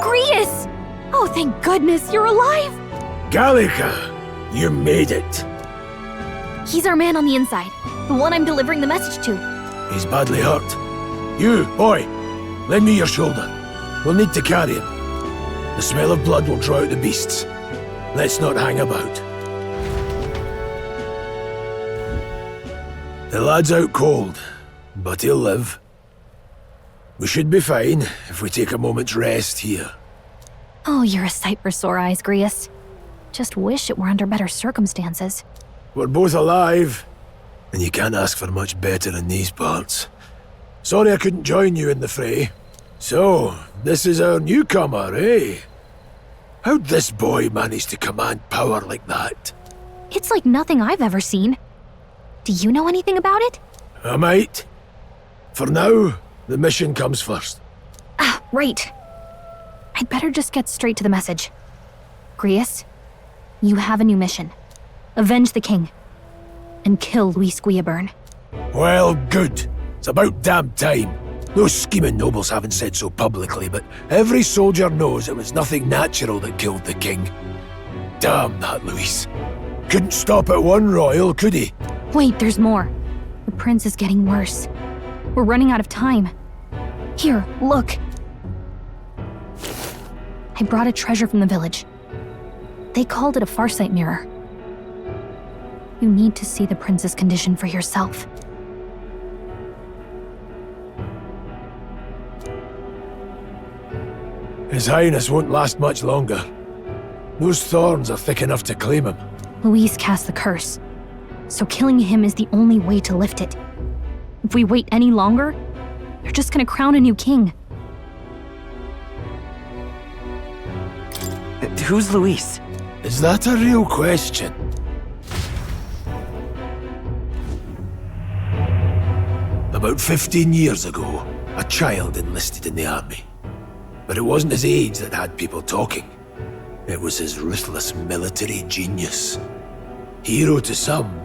Grius! Oh, thank goodness, you're alive! Gallica, you made it. He's our man on the inside, the one I'm delivering the message to. He's badly hurt. You, boy, lend me your shoulder. We'll need to carry him. The smell of blood will draw out the beasts. Let's not hang about. The lad's out cold, but he'll live. We should be fine if we take a moment's rest here. Oh, you're a sight for sore eyes, Grius. Just wish it were under better circumstances. We're both alive, and you can't ask for much better in these parts. Sorry I couldn't join you in the fray. So, this is our newcomer, eh? How'd this boy manage to command power like that? It's like nothing I've ever seen. Do you know anything about it? I might. For now, the mission comes first. Ah, right. I'd better just get straight to the message. Grius, you have a new mission. Avenge the king. And kill Luis Guillaburn. Well, good. It's about damn time. Those scheming nobles haven't said so publicly, but every soldier knows it was nothing natural that killed the king. Damn that Luis. Couldn't stop at one royal, could he? Wait, there's more. The prince is getting worse. We're running out of time. Here, look. I brought a treasure from the village. They called it a farsight mirror. You need to see the prince's condition for yourself. His Highness won't last much longer. Those thorns are thick enough to claim him. Luis cast the curse, so killing him is the only way to lift it. If we wait any longer, they're just gonna crown a new king. Who's Luis? Is that a real question? About 15 years ago, a child enlisted in the army. But it wasn't his age that had people talking. It was his ruthless military genius. Hero to some,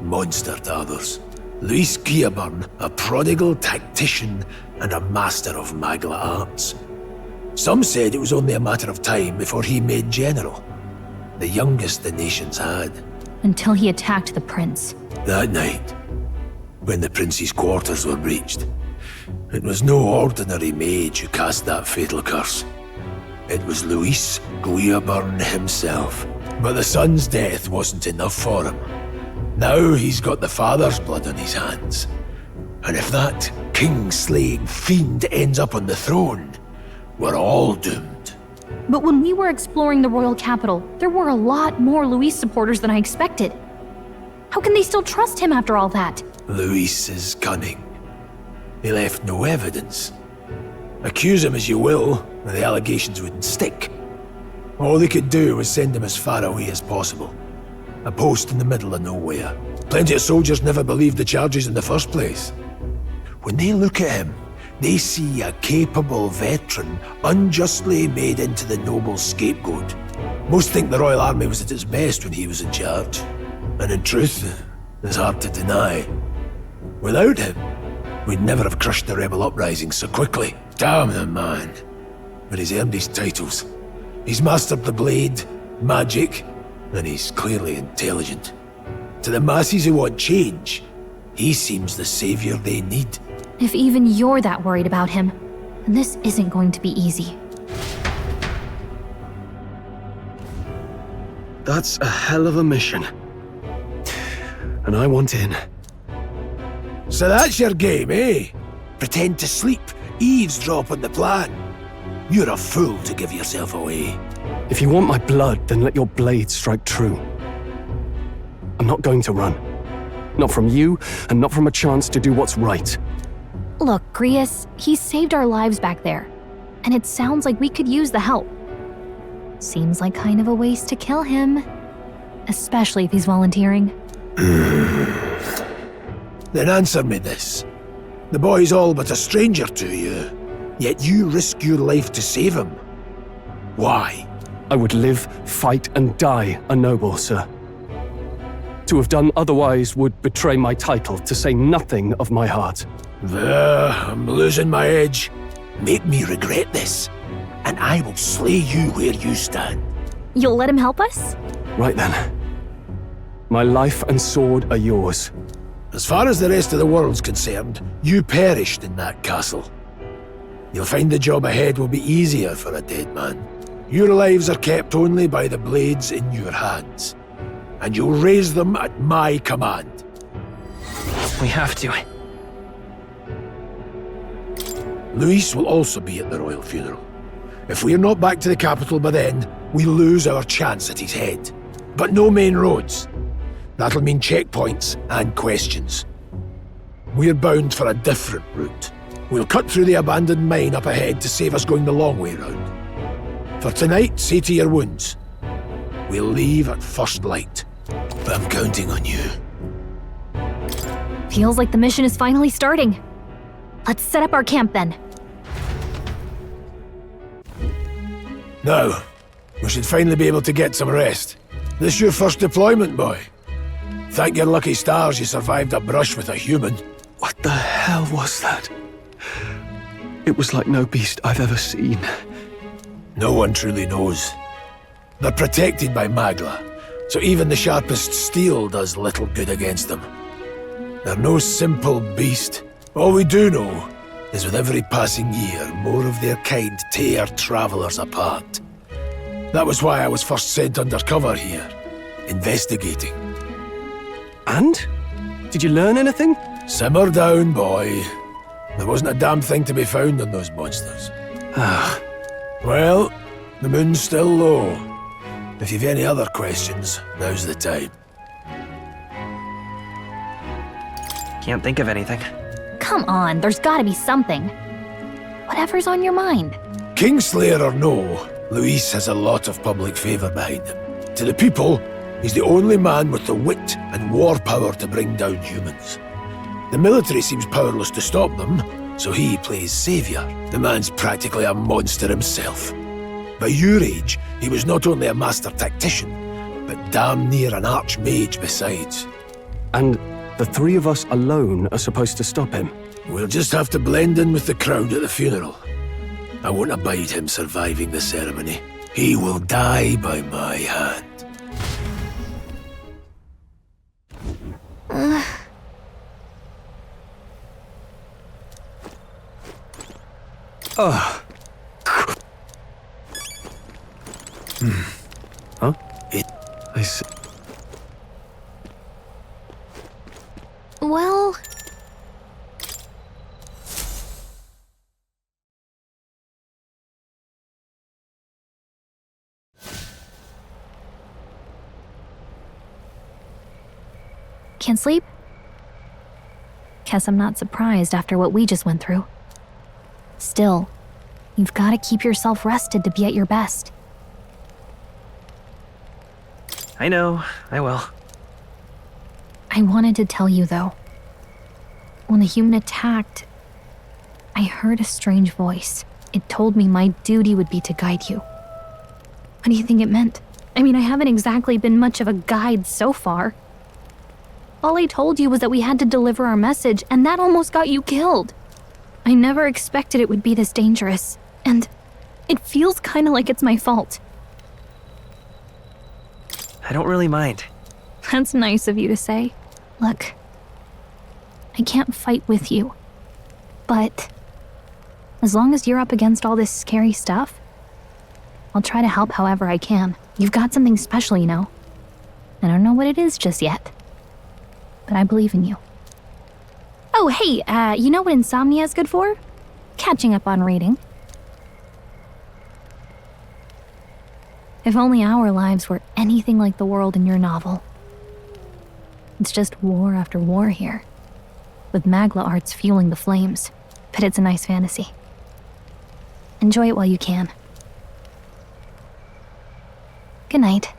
monster to others. Luis Guillaburn, a prodigal tactician and a master of magla arts. Some said it was only a matter of time before he made general. The youngest the nation's had. Until he attacked the prince. That night, when the prince's quarters were breached, it was no ordinary mage who cast that fatal curse. It was Luis Guillaburn himself. But the son's death wasn't enough for him. Now he's got the father's blood on his hands. And if that king-slaying fiend ends up on the throne, we're all doomed. But when we were exploring the royal capital, there were a lot more Luis supporters than I expected. How can they still trust him after all that? Luis is cunning. He left no evidence. Accuse him as you will, and the allegations wouldn't stick. All they could do was send him as far away as possible. A post in the middle of nowhere. Plenty of soldiers never believed the charges in the first place. When they look at him, They see a capable veteran unjustly made into the noble scapegoat. Most think the Royal Army was at its best when he was in charge. And in truth, it's hard to deny. Without him, we'd never have crushed the rebel uprising so quickly. Damn the man. But he's earned his titles. He's mastered the blade, magic, and he's clearly intelligent. To the masses who want change, he seems the savior they need. If even you're that worried about him, then this isn't going to be easy. That's a hell of a mission. And I want in. So that's your game, eh? Pretend to sleep, eavesdrop on the plan. You're a fool to give yourself away. If you want my blood, then let your blade strike true. I'm not going to run. Not from you, and not from a chance to do what's right. Look, Grius, he saved our lives back there, and it sounds like we could use the help. Seems like kind of a waste to kill him, especially if he's volunteering. Then answer me this. The boy's all but a stranger to you, yet you risk your life to save him. Why? I would live, fight, and die a noble, sir. To have done otherwise would betray my title, to say nothing of my heart. I'm losing my edge. Make me regret this, and I will slay you where you stand. You'll let him help us? Right then. My life and sword are yours. As far as the rest of the world's concerned, you perished in that castle. You'll find the job ahead will be easier for a dead man. Your lives are kept only by the blades in your hands, and you'll raise them at my command. We have to. Luis will also be at the royal funeral. If we're not back to the capital by then, we lose our chance at his head. But no main roads. That'll mean checkpoints and questions. We're bound for a different route. We'll cut through the abandoned mine up ahead to save us going the long way round. For tonight, see to your wounds. We'll leave at first light. I'm counting on you. Feels like the mission is finally starting. Let's set up our camp then. Now, we should finally be able to get some rest. This your first deployment, boy. Thank your lucky stars you survived a brush with a human. What the hell was that? It was like no beast I've ever seen. No one truly knows. They're protected by Magla, so even the sharpest steel does little good against them. They're no simple beast. All we do know is with every passing year, more of their kind tear travelers apart. That was why I was first sent undercover here, investigating. And? Did you learn anything? Simmer down, boy. There wasn't a damn thing to be found on those monsters. Well, the moon's still low. If you've any other questions, now's the time. Can't think of anything. Come on, there's gotta be something. Whatever's on your mind. Kingslayer or no, Luis has a lot of public favour behind him. To the people, he's the only man with the wit and war power to bring down humans. The military seems powerless to stop them, so he plays saviour. The man's practically a monster himself. By your age, he was not only a master tactician, but damn near an archmage besides. And the three of us alone are supposed to stop him? We'll just have to blend in with the crowd at the funeral. I won't abide him surviving the ceremony. He will die by my hand. Huh? I see. Well... Can't sleep? Guess I'm not surprised after what we just went through. Still, you've got to keep yourself rested to be at your best. I know, I will. I wanted to tell you, though. When the human attacked, I heard a strange voice. It told me my duty would be to guide you. What do you think it meant? I mean, I haven't exactly been much of a guide so far. All I told you was that we had to deliver our message, and that almost got you killed. I never expected it would be this dangerous, and it feels kind of like it's my fault. I don't really mind. That's nice of you to say. Look, I can't fight with you, but as long as you're up against all this scary stuff, I'll try to help however I can. You've got something special, you know. I don't know what it is just yet, but I believe in you. Oh, hey, you know what insomnia is good for? Catching up on reading. If only our lives were anything like the world in your novel. It's just war after war here, with Magla arts fueling the flames, but it's a nice fantasy. Enjoy it while you can. Good night.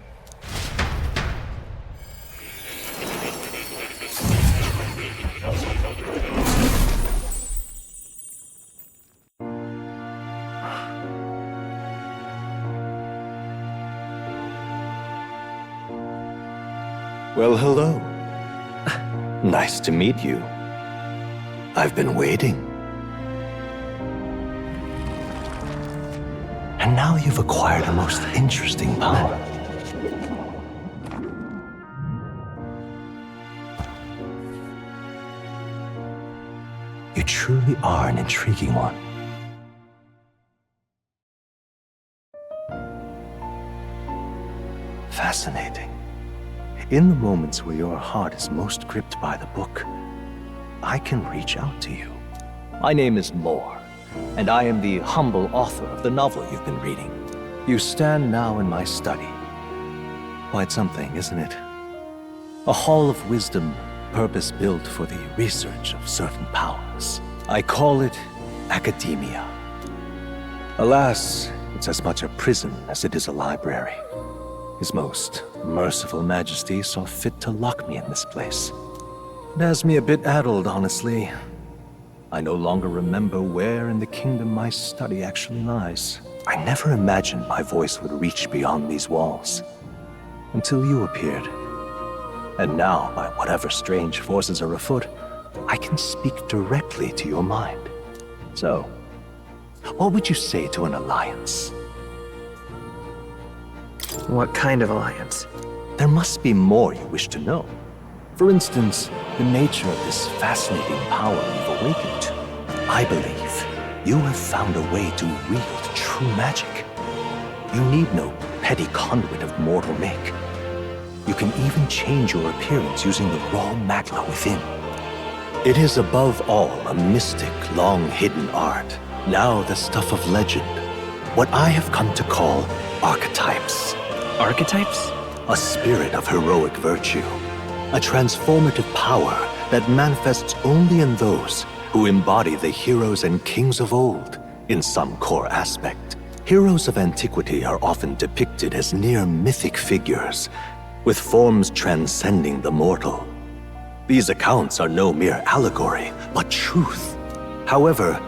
Well, hello. Nice to meet you. I've been waiting. And now you've acquired a most interesting power. You truly are an intriguing one. Fascinating. In the moments where your heart is most gripped by the book, I can reach out to you. My name is Moore, and I am the humble author of the novel you've been reading. You stand now in my study. Quite something, isn't it? A hall of wisdom, purpose-built for the research of certain powers. I call it akademia. Alas, it's as much a prison as it is a library. His most merciful majesty saw fit to lock me in this place. It has me a bit addled, honestly. I no longer remember where in the kingdom my study actually lies. I never imagined my voice would reach beyond these walls, until you appeared. And now, by whatever strange forces are afoot, I can speak directly to your mind. So, what would you say to an alliance? What kind of alliance? There must be more you wish to know. For instance, the nature of this fascinating power you've awakened to. I believe you have found a way to wield true magic. You need no petty conduit of mortal make. You can even change your appearance using the raw magna within. It is above all a mystic, long-hidden art, now the stuff of legend. What I have come to call archetypes. Archetypes? A spirit of heroic virtue. A transformative power that manifests only in those who embody the heroes and kings of old in some core aspect. Heroes of antiquity are often depicted as near mythic figures, with forms transcending the mortal. These accounts are no mere allegory, but truth. However,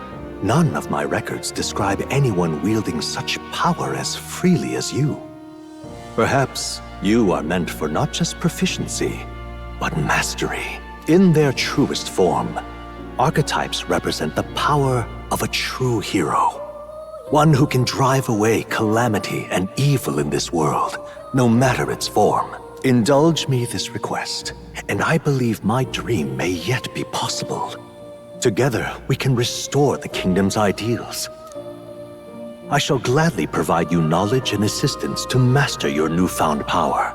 none of my records describe anyone wielding such power as freely as you. Perhaps you are meant for not just proficiency, but mastery. In their truest form, archetypes represent the power of a true hero. One who can drive away calamity and evil in this world, no matter its form. Indulge me this request, and I believe my dream may yet be possible. Together, we can restore the kingdom's ideals. I shall gladly provide you knowledge and assistance to master your newfound power.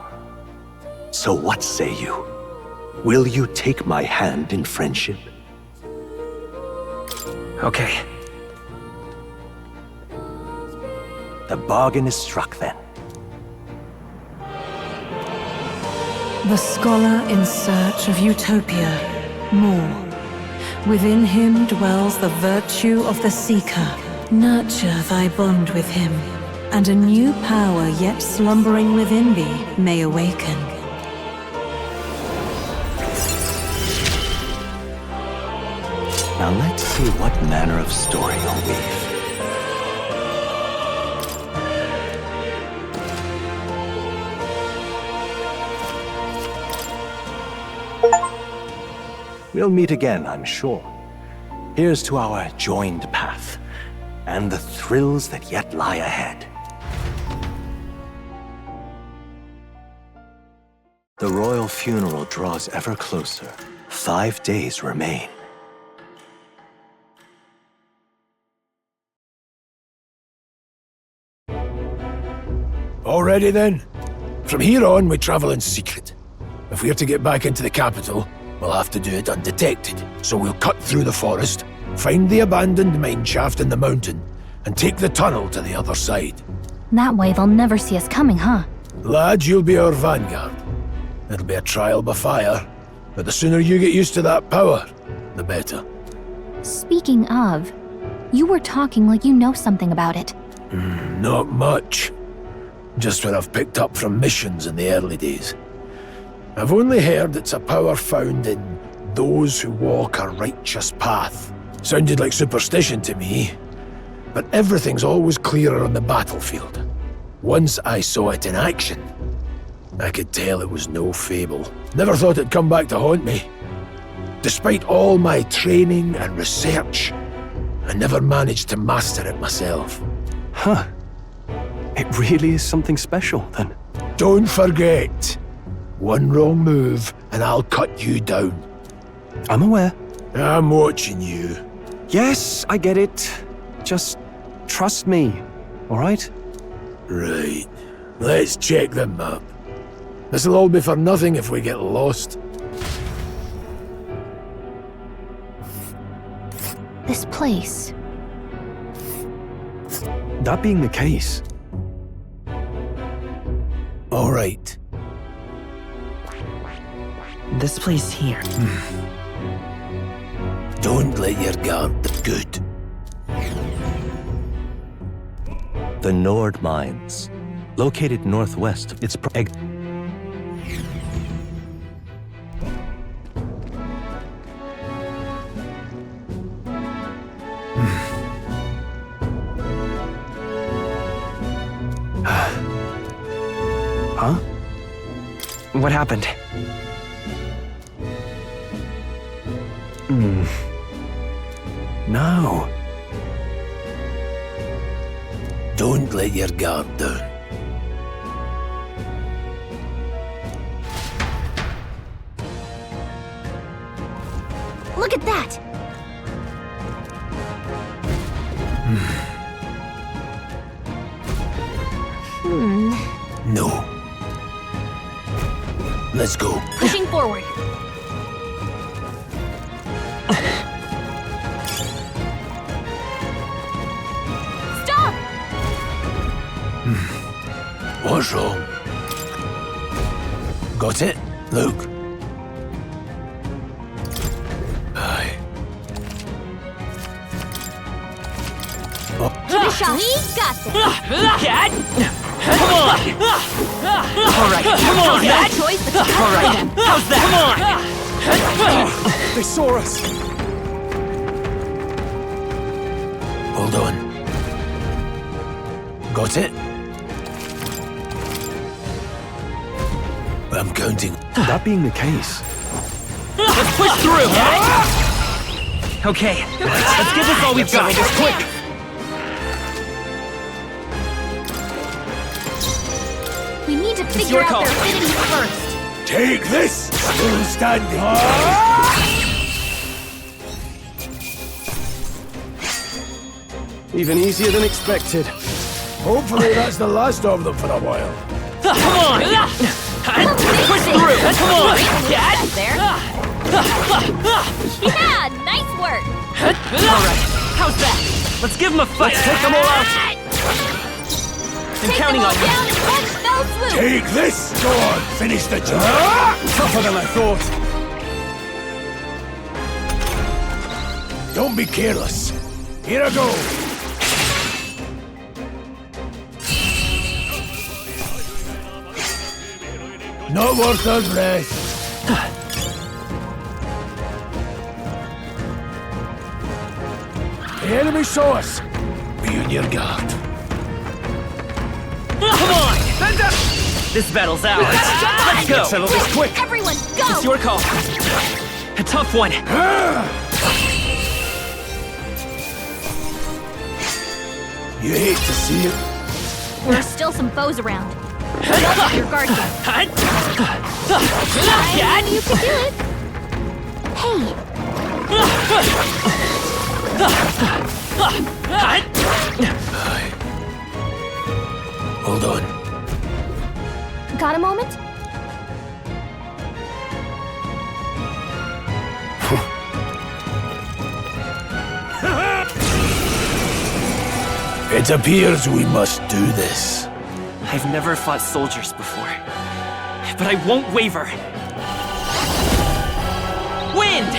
So what say you? Will you take my hand in friendship? Okay. The bargain is struck then. The scholar in search of utopia, more. Within him dwells the virtue of the seeker. Nurture thy bond with him, and a new power yet slumbering within thee may awaken. Now let's see what manner of story you'll weave. We'll meet again, I'm sure. Here's to our joined path, and the thrills that yet lie ahead. The royal funeral draws ever closer. 5 days remain. Already then? From here on, we travel in secret. If we're to get back into the capital, we'll have to do it undetected. So we'll cut through the forest, find the abandoned mine shaft in the mountain, and take the tunnel to the other side. That way they'll never see us coming, huh? Lad, you'll be our vanguard. It'll be a trial by fire, but the sooner you get used to that power, the better. Speaking of, you were talking like you know something about it. Not much. Just what I've picked up from missions in the early days. I've only heard it's a power found in those who walk a righteous path. Sounded like superstition to me, but everything's always clearer on the battlefield. Once I saw it in action, I could tell it was no fable. Never thought it'd come back to haunt me. Despite all my training and research, I never managed to master it myself. Huh. It really is something special, then. Don't forget. One wrong move, and I'll cut you down. I'm aware. I'm watching you. Yes, I get it. Just trust me, all right? Right. Let's check the map. This'll all be for nothing if we get lost. This place. That being the case. All right. This place here. Don't let your guard down. Good. The Nord Mines, located northwest of its Huh? What happened? No. Don't let your guard down. Look at that! No. Let's go. Pushing forward. Stop! What's wrong? Got it? Look. Aye. Give it a shot. We got this. Come on! Alright, come on! No choice but to All right, how's that? Come on! They saw us! Hold on. Got it? I'm counting. That being the case. Let's push through! Okay, let's give this all we've got. Just quick! We need to figure out their affinity first. Take this! Still standing. Even easier than expected. Hopefully that's the last of them for a while. Come on! Push through! Come on! There. Yeah, nice work. Alright, how's that? Let's give them a fight! Let's take them all out! I'm counting on you! Take this! Go on, finish the job! Tougher than I thought. Don't be careless. Here I go. Not worth our breath. The enemy saw us. Be on your guard. Come on! This battle's ours. Let's go! Settle this quick! Everyone, go! It's your call. A tough one. You hate to see it. There's still some foes around. Get off your guard here. You can do it. Hey. Hold on. Got a moment? It appears we must do this. I've never fought soldiers before, but I won't waver. Wind!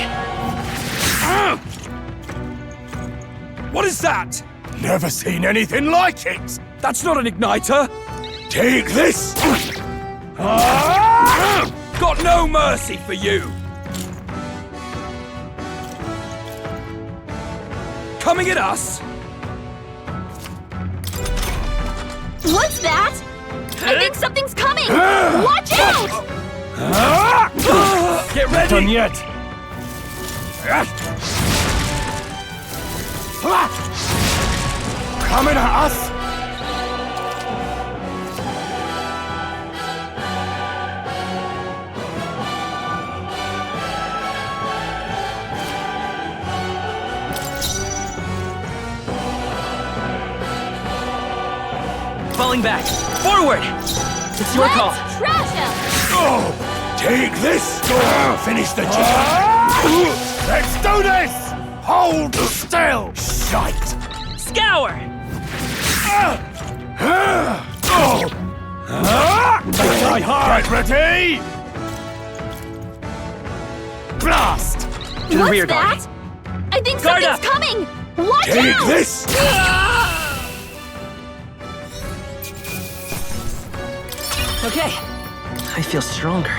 What is that? Never seen anything like it. That's not an igniter! Take this! Got no mercy for you! Coming at us? What's that? I think something's coming! Watch out! Get ready! Not done yet. Coming at us! Falling back. Forward! It's your call. Trash him! Oh, take this! Finish the job! Let's do this! Hold still! Shite! Scour! Die hard! Get ready! Blast! To the What's rear that? guard. I think Guard something's up. coming! Watch Take out! this! Okay. I feel stronger.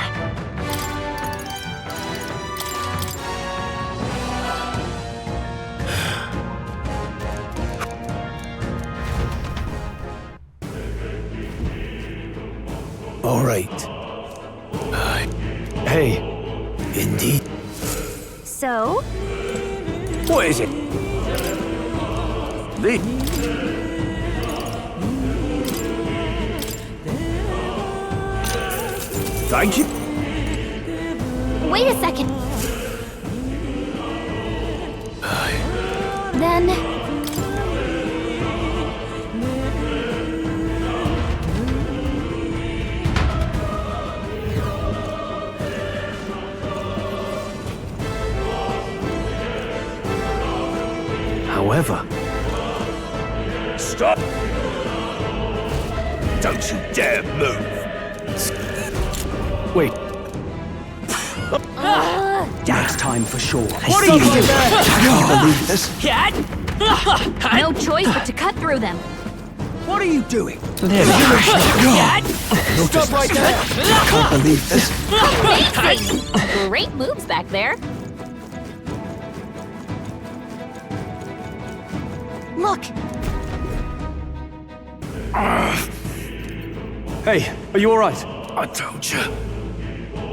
All right. Hey. Indeed. So? What is it? Thank you. Wait a second. Then... However... Stop! Don't you dare move! Wait. Next time for sure. What are you doing? Can you believe this? No choice but to cut through them. What are you doing? Stop right there! I can't believe this. Amazing! Great moves back there. Look! Hey, are you alright? I told you.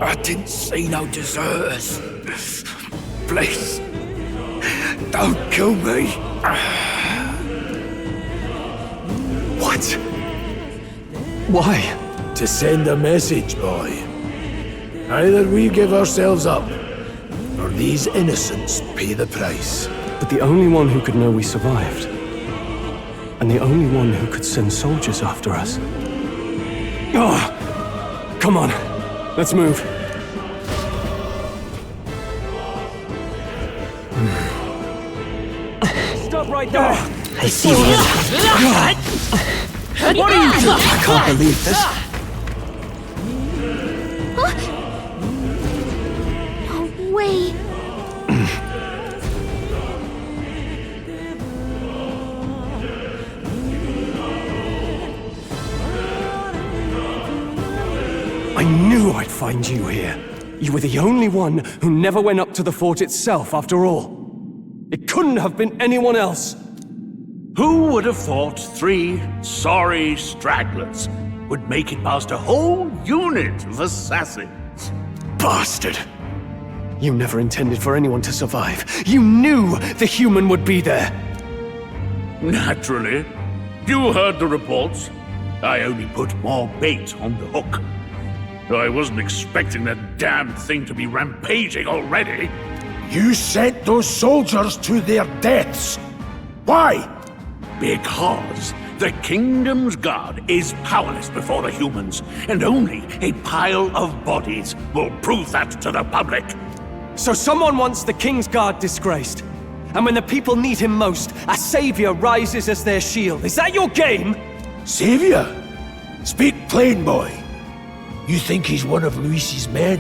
I didn't see no deserters. Please. Don't kill me. What? Why? To send a message, boy. Either we give ourselves up, or these innocents pay the price. But the only one who could know we survived, and the only one who could send soldiers after us. Oh, come on, let's move. Stop right there! I see you. What are you doing? I can't believe this. No way! I knew I'd find you here. You were the only one who never went up to the fort itself, after all. It couldn't have been anyone else. Who would have thought 3 sorry stragglers would make it past a whole unit of assassins? Bastard! You never intended for anyone to survive. You knew the human would be there. Naturally. You heard the reports. I only put more bait on the hook. I wasn't expecting that damn thing to be rampaging already. You sent those soldiers to their deaths. Why? Because the Kingdom's Guard is powerless before the humans, and only a pile of bodies will prove that to the public. So someone wants the King's Guard disgraced. And when the people need him most, a savior rises as their shield. Is that your game? Savior? Speak plain, boy. You think he's one of Luis's men?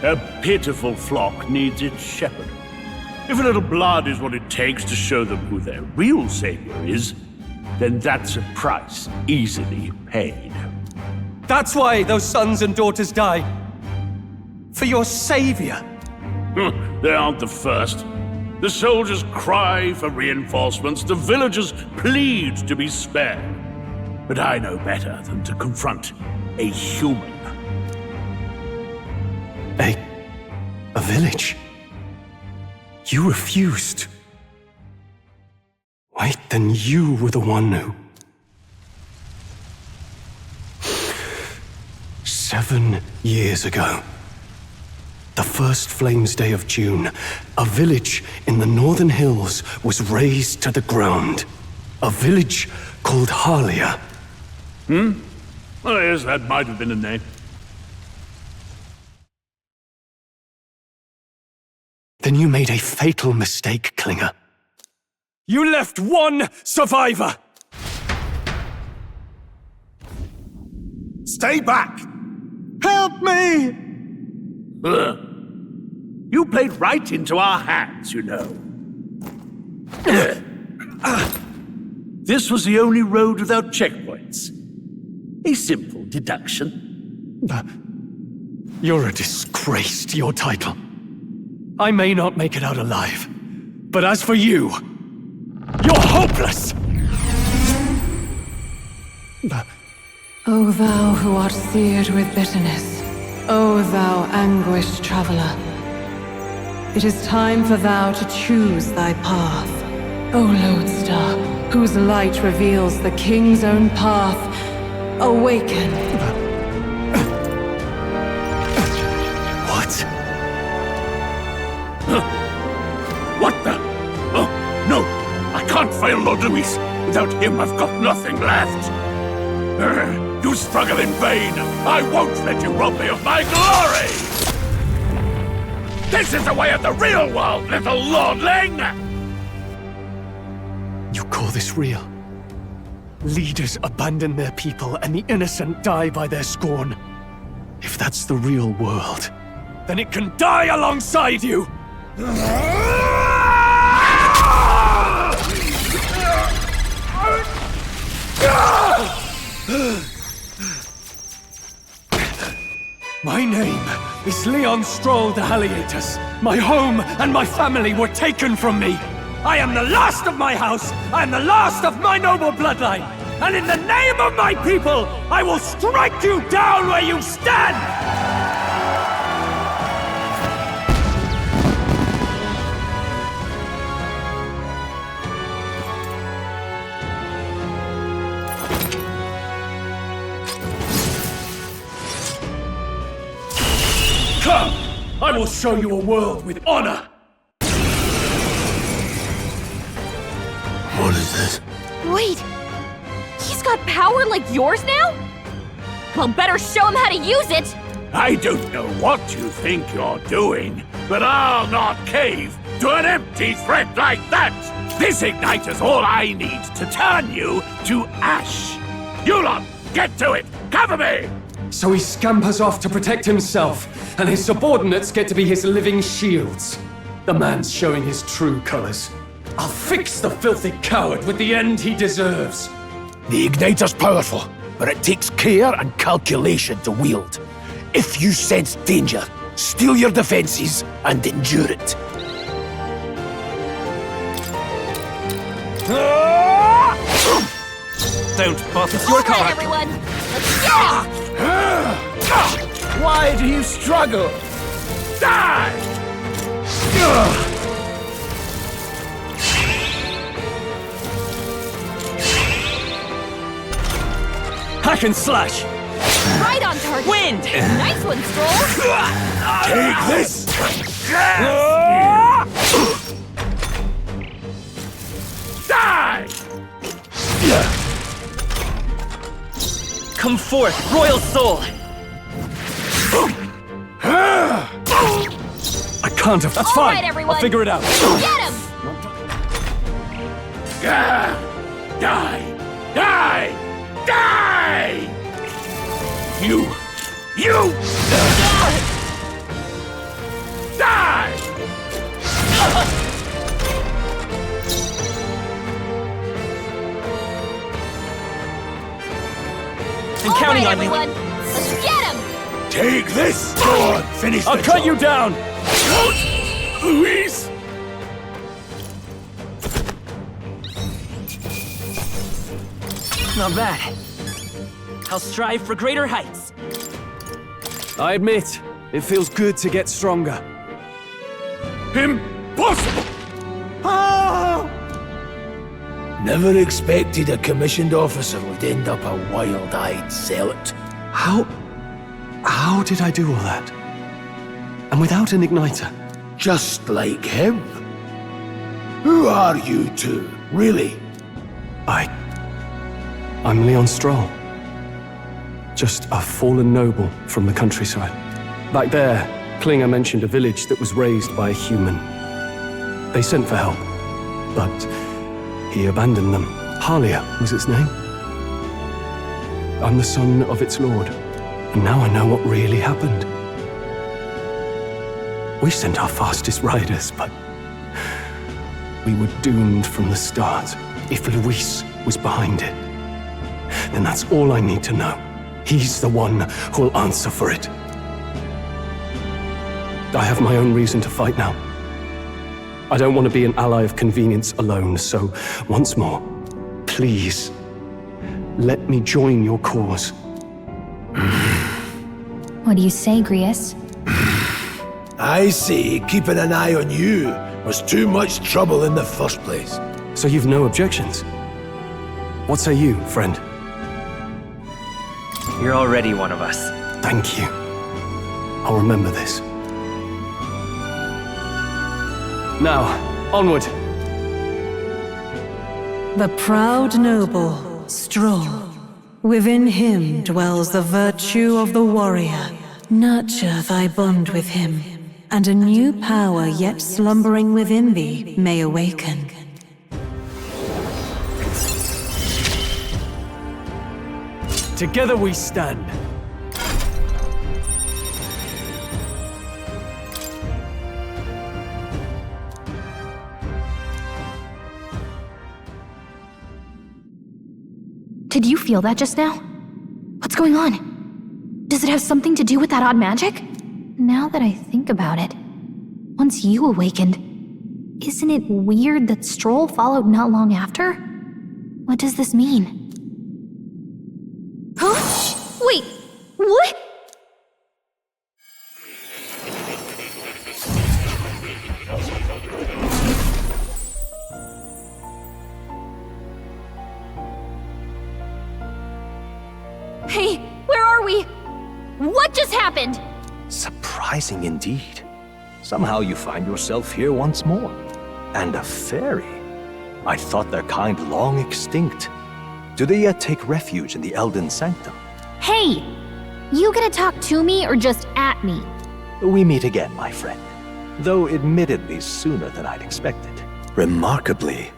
A pitiful flock needs its shepherd. If a little blood is what it takes to show them who their real savior is, then that's a price easily paid. That's why those sons and daughters die. For your savior. They aren't the first. The soldiers cry for reinforcements, the villagers plead to be spared. But I know better than to confront a human. A village? You refused. Wait, then you were the one who... 7 years ago. The first Flames Day of June, a village in the northern hills was razed to the ground. A village called Harlia. Well, yes, that might have been a name. Then you made a fatal mistake, Klinger. You left one survivor! Stay back! Help me! You played right into our hands, you know. This was the only road without checkpoints. A simple deduction. You're a disgrace to your title. I may not make it out alive, but as for you, you're hopeless! O thou who art seared with bitterness, O thou anguished traveler, it is time for thou to choose thy path. O lodestar, whose light reveals the king's own path, awaken. What? What the? Oh, no! I can't fail Lord Luis. Without him, I've got nothing left. You struggle in vain. I won't let you rob me of my glory! This is the way of the real world, little lordling! You call this real? Leaders abandon their people and the innocent die by their scorn. If that's the real world, then it can die alongside you! My name is Leon Stroll de Haliatus. My home and my family were taken from me. I am the last of my house. I am the last of my noble bloodline. And in the name of my people, I will strike you down where you stand! Come! I will show you a world with honor! What is this? Wait! He's got power like yours now? Well, better show him how to use it! I don't know what you think you're doing, but I'll not cave to an empty threat like that! This igniter's all I need to turn you to ash! You lot, get to it! Cover me! So he scampers off to protect himself, and his subordinates get to be his living shields. The man's showing his true colors. I'll fix the filthy coward with the end he deserves. The igniter's powerful, but it takes care and calculation to wield. If you sense danger, steel your defenses and endure it. Don't bother. It's your All right, card. everyone. Let's get Why do you struggle? Die! Hack and slash. right on target. Wind! Nice one, Stroll. Take this! Die! Come forth, royal soul! I can't have. That's All fine. right, everyone. I'll figure it out. Get him! Die! Die! Die! You! Die! I'm counting on everyone. Let's get him! Take this! Go on, finish I'll the cut job. you down. Louise! Not bad. I'll strive for greater heights. I admit, it feels good to get stronger. Impossible! Never expected a commissioned officer would end up a wild-eyed zealot. How did I do all that? And without an igniter? Just like him. Who are you two, really? I'm Leon Stroll. Just a fallen noble from the countryside. Back there, Klinger mentioned a village that was raised by a human. They sent for help, but he abandoned them. Halia was its name. I'm the son of its lord, and now I know what really happened. We sent our fastest riders, but we were doomed from the start. If Luis was behind it, then that's all I need to know. He's the one who'll answer for it. I have my own reason to fight now. I don't want to be an ally of convenience alone, so once more, please, let me join your cause. What do you say, Grius? I say keeping an eye on you was too much trouble in the first place. So you've no objections? What say you, friend? You're already one of us. Thank you. I'll remember this. Now, onward. The proud noble, Stroll. Within him dwells the virtue of the warrior. Nurture thy bond with him, and a new power yet slumbering within thee may awaken. Together we stand. Did you feel that just now? What's going on? Does it have something to do with that odd magic? Now that I think about it, once you awakened, isn't it weird that Stroll followed not long after? What does this mean? Huh? Wait, what? Hey, where are we? What just happened? Surprising indeed. Somehow you find yourself here once more. And a fairy. I thought their kind long extinct. Do they yet take refuge in the Elden Sanctum? Hey! You gonna talk to me or just at me? We meet again, my friend. Though admittedly sooner than I'd expected. Remarkably,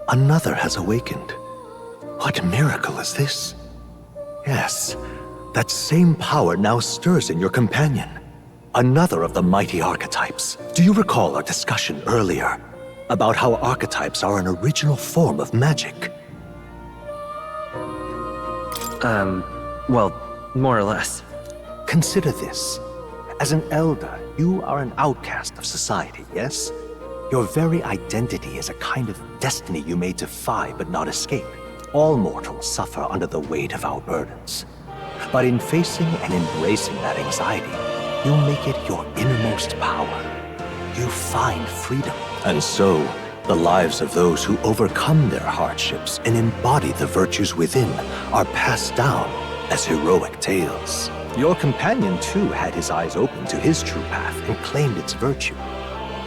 another has awakened. What miracle is this? Yes, that same power now stirs in your companion. Another of the mighty archetypes. Do you recall our discussion earlier about how archetypes are an original form of magic? Well, more or less. Consider this. As an elder, you are an outcast of society, yes? Your very identity is a kind of destiny you may defy but not escape. All mortals suffer under the weight of our burdens. But in facing and embracing that anxiety, you make it your innermost power. You find freedom. And so, the lives of those who overcome their hardships and embody the virtues within are passed down as heroic tales. Your companion, too, had his eyes open to his true path and claimed its virtue.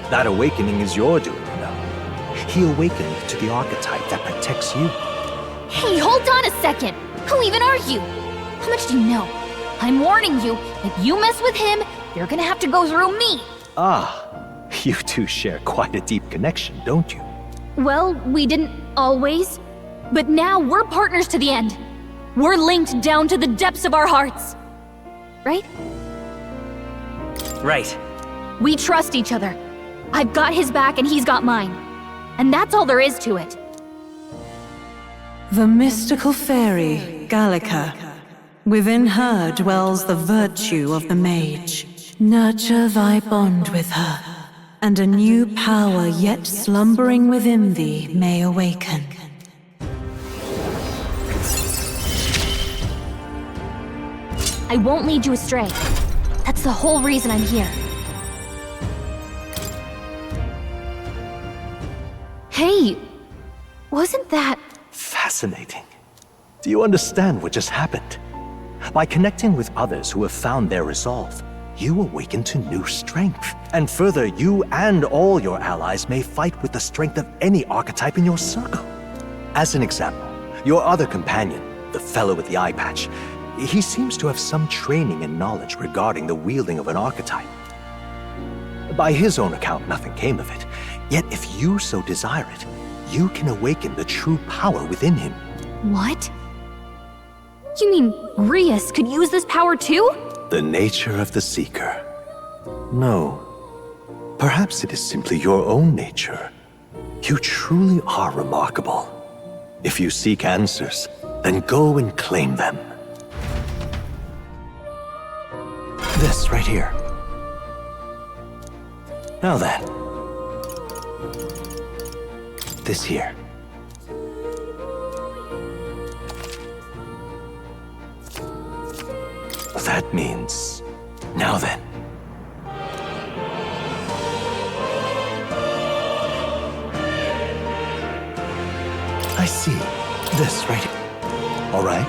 That awakening is your doing, you know. He awakened to the archetype that protects you. Hey, hold on a second! Who even are you? How much do you know? I'm warning you, if you mess with him, you're gonna have to go through me! Ah, you two share quite a deep connection, don't you? Well, we didn't always. But now we're partners to the end. We're linked down to the depths of our hearts. Right? Right. We trust each other. I've got his back and he's got mine. And that's all there is to it. The mystical fairy, Gallica. Within her dwells the virtue of the mage. Nurture thy bond with her, and a new power yet slumbering within thee may awaken. I won't lead you astray. That's the whole reason I'm here. Hey, wasn't that... Fascinating. Do you understand what just happened? By connecting with others who have found their resolve, you awaken to new strength. And further, you and all your allies may fight with the strength of any archetype in your circle. As an example, your other companion, the fellow with the eye patch, he seems to have some training and knowledge regarding the wielding of an archetype. By his own account, nothing came of it. Yet if you so desire it, you can awaken the true power within him. What? You mean Grius could use this power too? The nature of the Seeker. No. Perhaps it is simply your own nature. You truly are remarkable. If you seek answers, then go and claim them. This right here. Now then. This here. That means... Now then. I see. This right here. All right.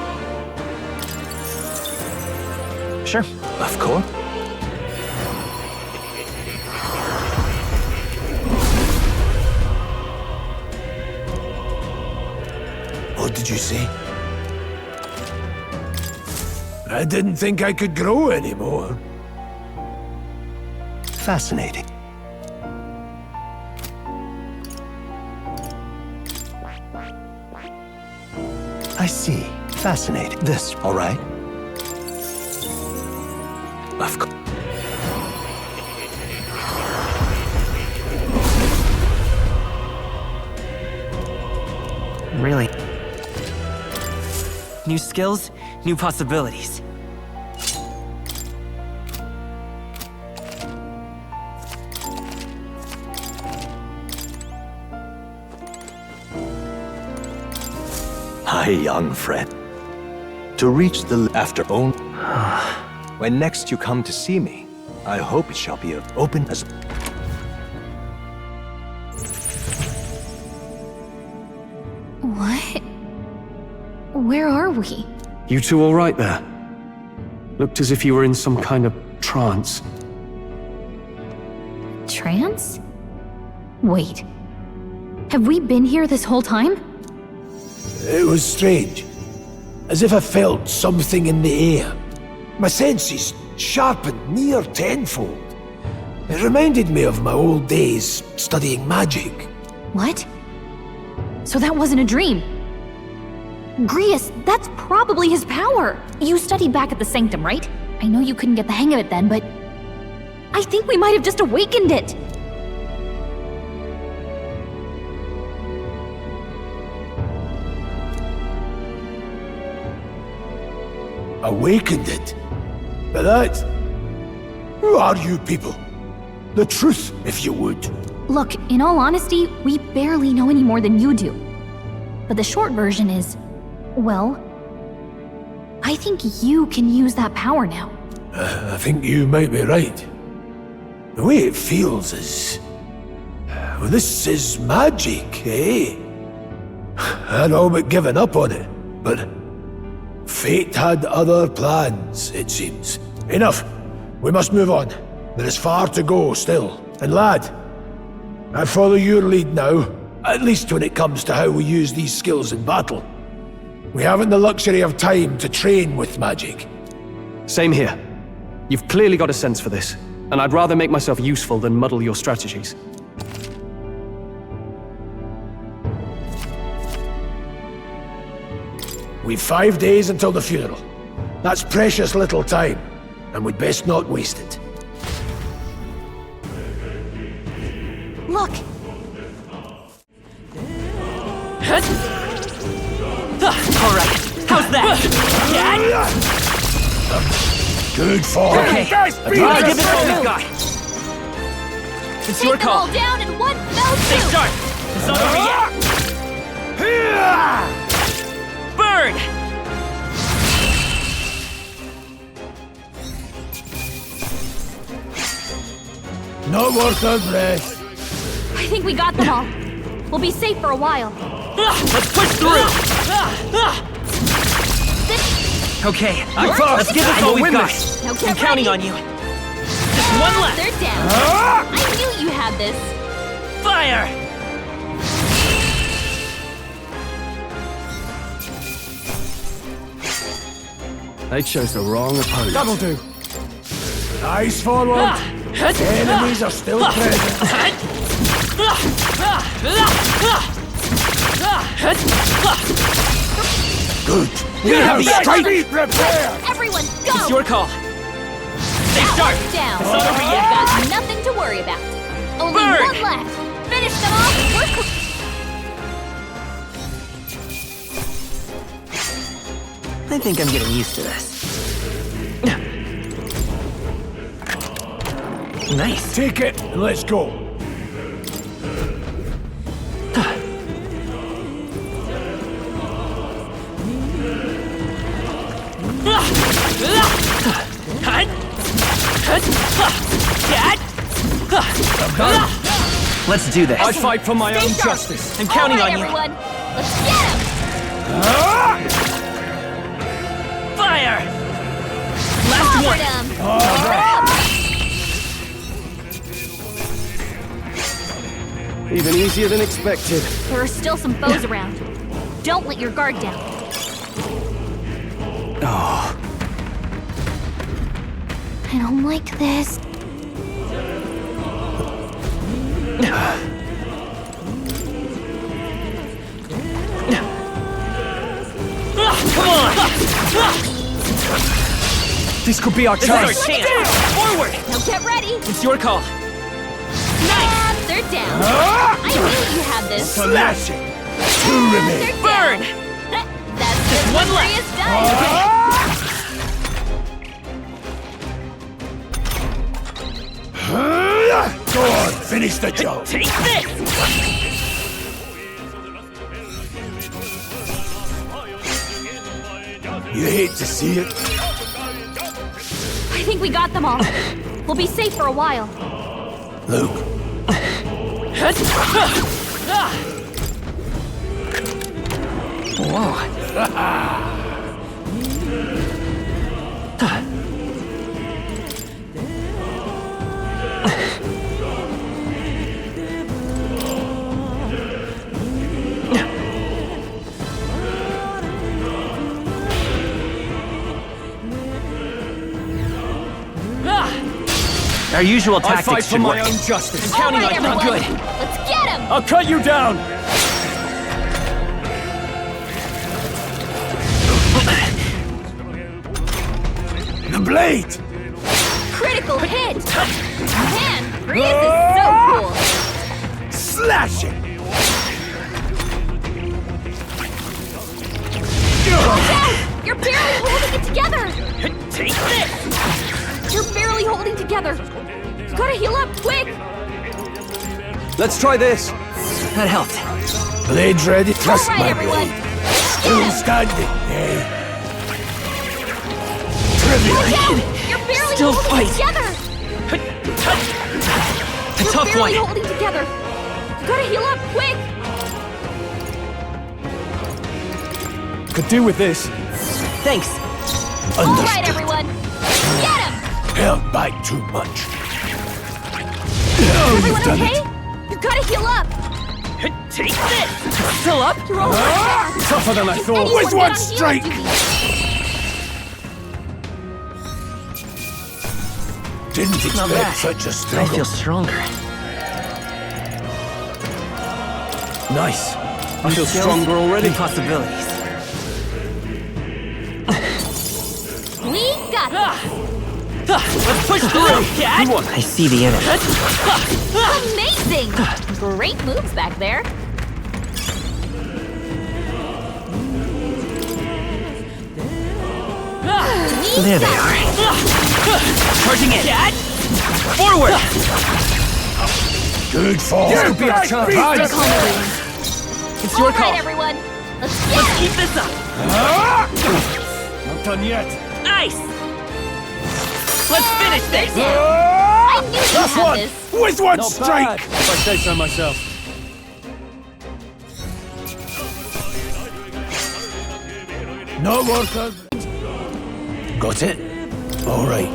Sure. Of course. What did you say? I didn't think I could grow anymore. Fascinating. I see. Fascinating. This, all right? Of course. Really? New skills, new possibilities. Hi, young friend. To reach the after own. When next you come to see me, I hope it shall be as open as. What? Where are we? You two all right there? Looked as if you were in some kind of trance. Trance? Wait. Have we been here this whole time? It was strange. As if I felt something in the air. My senses sharpened near tenfold. It reminded me of my old days studying magic. What? So that wasn't a dream. Grius, that's probably his power. You studied back at the Sanctum, right? I know you couldn't get the hang of it then, but I think we might have just awakened it. Awakened it? But that... Who are you people? The truth, if you would. Look, in all honesty, we barely know any more than you do. But the short version is, Well, I think you can use that power now. I think you might be right. The way it feels is... Well, this is magic, eh? I'd all but given up on it, but... Fate had other plans, it seems. Enough! We must move on. There is far to go still. And lad, I follow your lead now, at least when it comes to how we use these skills in battle. We haven't the luxury of time to train with magic. Same here. You've clearly got a sense for this, and I'd rather make myself useful than muddle your strategies. We've 5 days until the funeral. That's precious little time, and we'd best not waste it. Look! Alright, how's that? Good fall. Okay, I'll give it all we've got. It's your call. All down in one fell Stay swoop. sharp. It's not over yet. Burn! Not worth our breath. I think we got them all. We'll be safe for a while. Let's push through! Okay, let's give this all we've got. Now get I'm counting ready. on you. Just one left. They're down. I knew you had this. Fire! They chose the wrong opponent. That'll do. Eyes forward. Enemies are still present. Good. You have the Strike. edge. Be prepared. Everyone, go! It's your call. Stay That sharp. one's down. It's not over You've yet. got nothing to worry about. Only Burn. one left. Finish them off. I think I'm getting used to this. Nice. Take it and let's go. Let's do this. I fight for my Stay own sharp. justice. I'm counting All right, on you. everyone. Let's get him. Fire! Last Forward one. him. Even easier than expected. There are still some foes around. Don't let your guard down. Oh, I don't like this. Come on! This could be our This is our chance. chance. Forward! Now get ready. It's your call. Nice. They're down. I knew you had this. Slash it. Two remain. They're Burn! down. That's just one one left. is done. Go on, finish the job. Take this! You hate to see it. I think we got them all. We'll be safe for a while. Luke, Our usual I fight tactics for should my work. own justice. All Counting right, on you. everyone. Good. Let's get him. I'll cut you down. the blade. Critical hit. Man, Breeze is so cool. Slash it. Watch out! You're barely holding it together. Take this! You're barely holding together. You gotta heal up quick. let's try this. That helped. Blade's ready. All Trust right, my everyone. blade. Let's Still standing, eh? You're barely Still holding fight. together! A tough You're barely one. holding together! You gotta heal up, quick! Could do with this. Thanks. Alright, everyone! Get him! Held back too much. Everyone okay? You gotta heal up! Take this! Still up? You're all right there! Tougher than I thought. Anyone With get one on strike! healing duty? Didn't Not expect bad. such a I struggle. feel stronger. Nice. I feel Skills, stronger already. new possibilities. We got Let's push through! Cat! I see the enemy. Amazing! Great moves back there. There they are. Charging in. Cat! Forward! Good fall. This could be our chance. It's your call. Alright, everyone! Let's get Let's him! keep this up. Not done yet. Nice! Let's finish this! I knew you That's had one! this! With one Not strike! bad, if I say so myself. No worker. Got it? All right.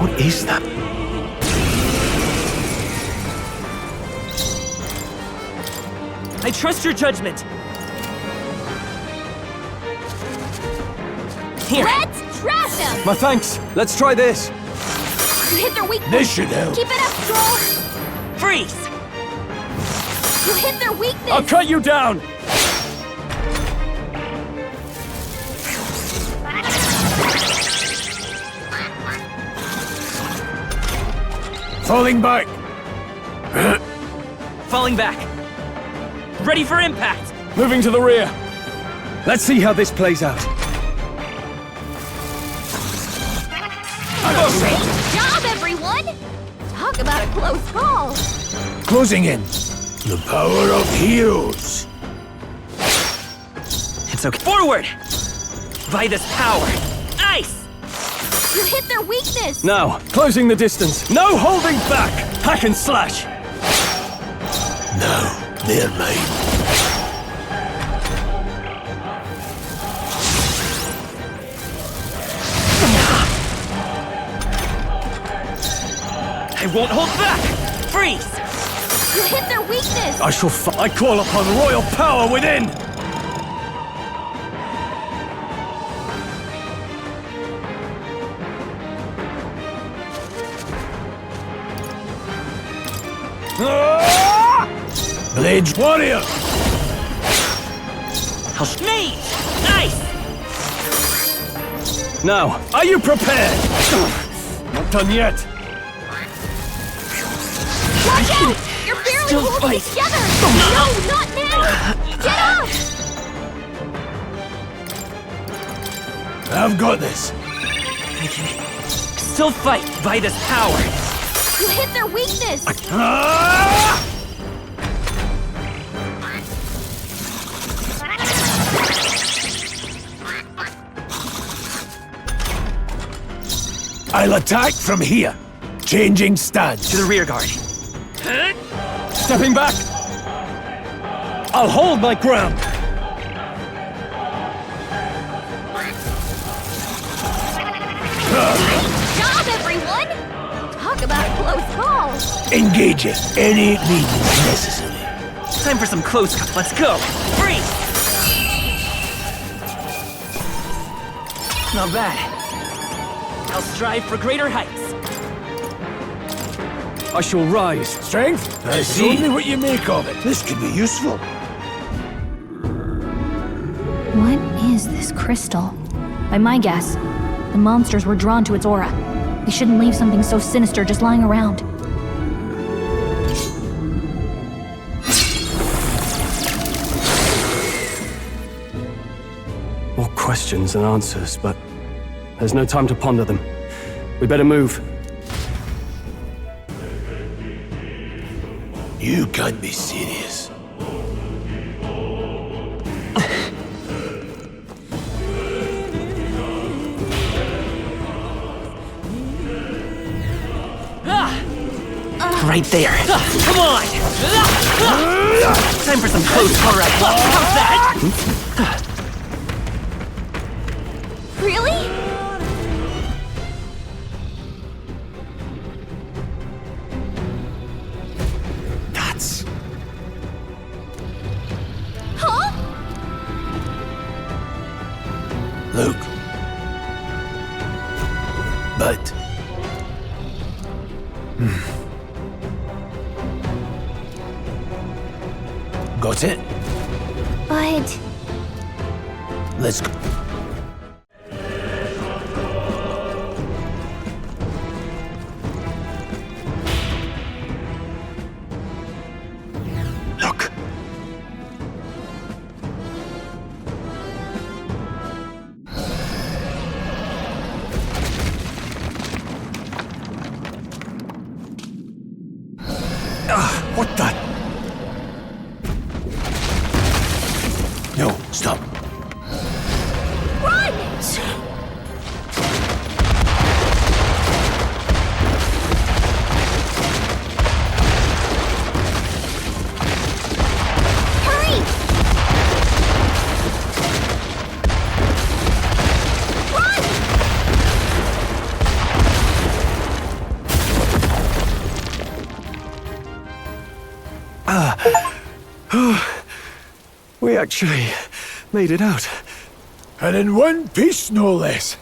What is that? I trust your judgment. Here. Let's trash him! My thanks. Let's try this. You hit their weakness! This should help. Keep it up, Stroll! Freeze! You hit their weakness! I'll cut you down. Falling back. Falling back. Ready for impact. Moving to the rear. Let's see how this plays out. Great job, everyone! Talk about a close call! Closing in. The power of heroes. It's okay. Forward! By this power. Ice! You hit their weakness! Now, closing the distance. No holding back. Hack and slash. No, they're mine. I won't hold back! Freeze! You hit their weakness! I shall I call upon royal power within. Blades warrior. Mage! Ice! Now, are you prepared? Not done yet. Watch out! You're barely Still holding fight. together! No, not now! Get off! I've got this. Still fight by this power. You hit their weakness! I'll attack from here. Changing stance. To the rear guard. Stepping back. I'll hold my ground. Job, everyone! Talk about a close call! Engage it. Any means necessary. Time for some close cup. Let's go. Freeze! Not bad. I'll strive for greater heights. I shall rise. Strength? I see. Only what you make of it. This could be useful. What is this crystal? By my guess, the monsters were drawn to its aura. They shouldn't leave something so sinister just lying around. More questions than answers, but there's no time to ponder them. We better move. You can't be serious. Right there. Come on! Time for some close horror. How's that? Really? That's... Huh? Luke. But... Got it? But... Let's go. Look. What the? No, stop. Run! Hurry! Run! We actually made it out. And in one piece, no less.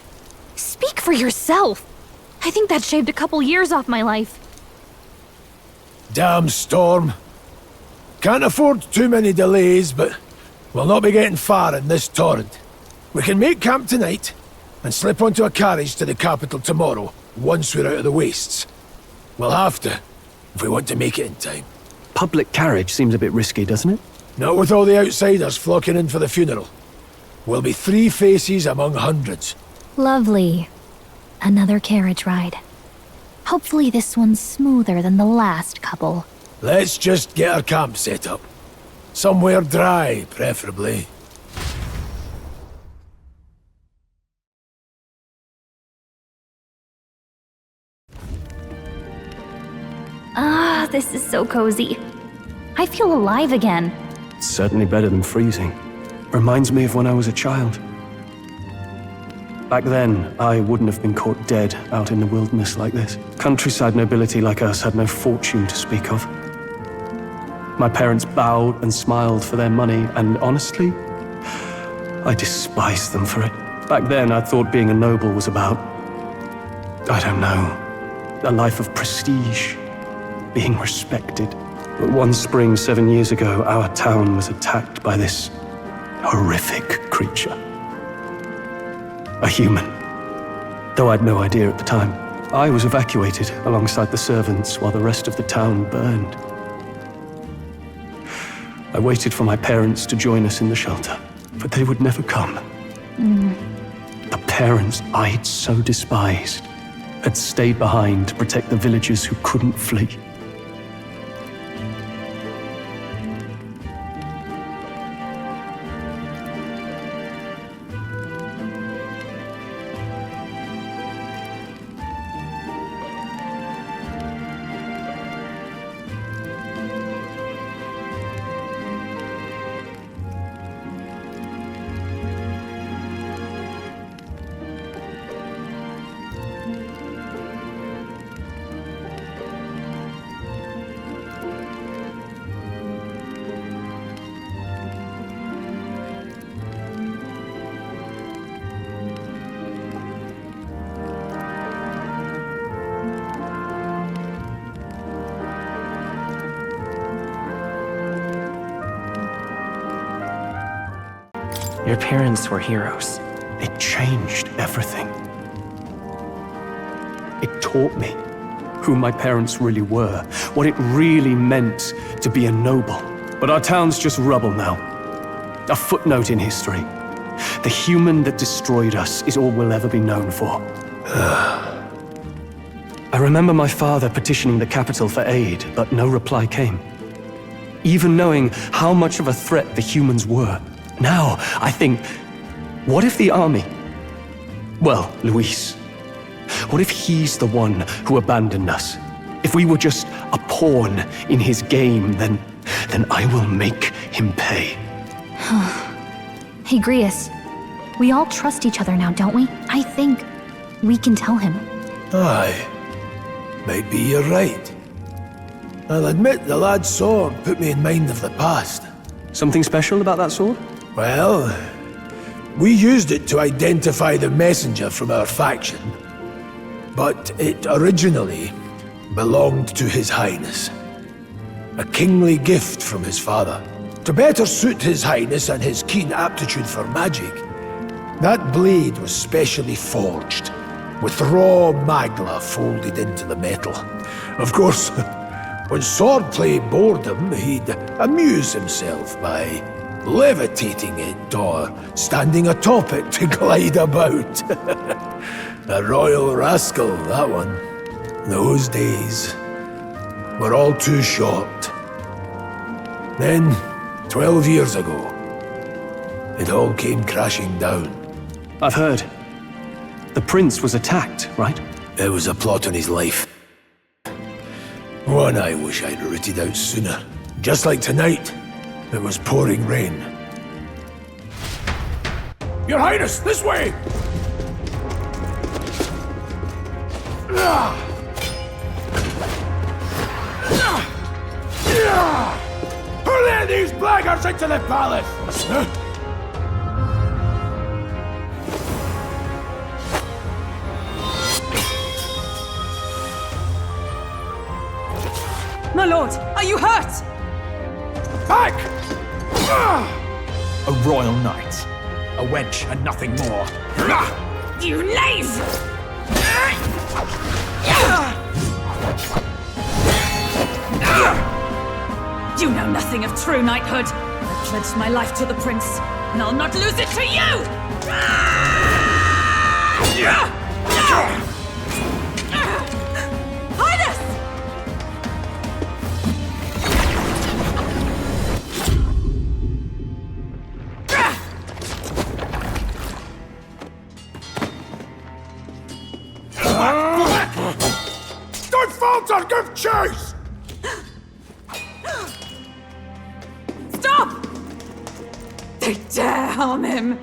Speak for yourself. I think that shaved a couple years off my life. Damn storm. Can't afford too many delays, but we'll not be getting far in this torrent. We can make camp tonight and slip onto a carriage to the capital tomorrow, once we're out of the wastes. We'll have to, if we want to make it in time. Public carriage seems a bit risky, doesn't it? Not with all the outsiders flocking in for the funeral. We'll be 3 faces among hundreds. Lovely. Another carriage ride. Hopefully this one's smoother than the last couple. Let's just get our camp set up. Somewhere dry, preferably. Ah, this is so cozy. I feel alive again. Certainly better than freezing. Reminds me of when I was a child. Back then, I wouldn't have been caught dead out in the wilderness like this. Countryside nobility like us had no fortune to speak of. My parents bowed and smiled for their money, and honestly, I despised them for it. Back then, I thought being a noble was about, I don't know, a life of prestige, being respected. But one spring 7 years ago, our town was attacked by this horrific creature. A human. Though I'd no idea at the time. I was evacuated alongside the servants while the rest of the town burned. I waited for my parents to join us in the shelter, but they would never come. The parents I'd so despised had stayed behind to protect the villagers who couldn't flee. Your parents were heroes. It changed everything. It taught me who my parents really were, what it really meant to be a noble. But our town's just rubble now. A footnote in history. The human that destroyed us is all we'll ever be known for. I remember my father petitioning the capital for aid, but no reply came. even knowing how much of a threat the humans were. Now, I think, what if the army... Well, Luis, what if he's the one who abandoned us? If we were just a pawn in his game, then I will make him pay. Hey, Grius. We all trust each other now, don't we? I think we can tell him. Aye. Might be you're right. I'll admit the lad's sword put me in mind of the past. Something special about that sword? Well, we used it to identify the messenger from our faction. But it originally belonged to His Highness. A kingly gift from his father. To better suit His Highness and his keen aptitude for magic, that blade was specially forged, with raw magla folded into the metal. Of course, when swordplay bored him, he'd amuse himself by levitating it or standing atop it to glide about. A royal rascal, that one. Those days were all too short. Then, 12 years ago, it all came crashing down. I've heard. The prince was attacked, right? There was a plot on his life. One I wish I'd rooted out sooner. Just like tonight, it was pouring rain. Your Highness, this way! Hurl these blackguards into the palace! My lord, are you hurt? Back! A royal knight. A wench and nothing more. You knave! You know nothing of true knighthood. I pledged my life to the prince, and I'll not lose it to you! Highness! Don't falter! Give chase! Stop! They dare harm him!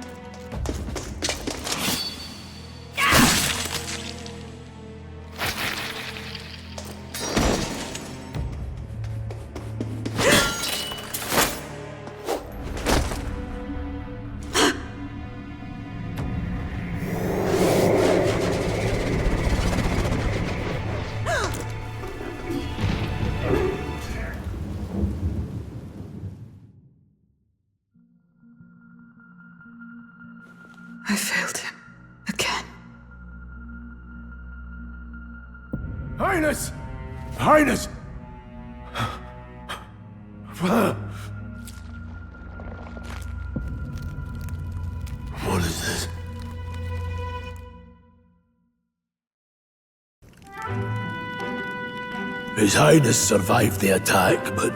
I failed him. Again. Highness! Highness! What is this? His Highness survived the attack, but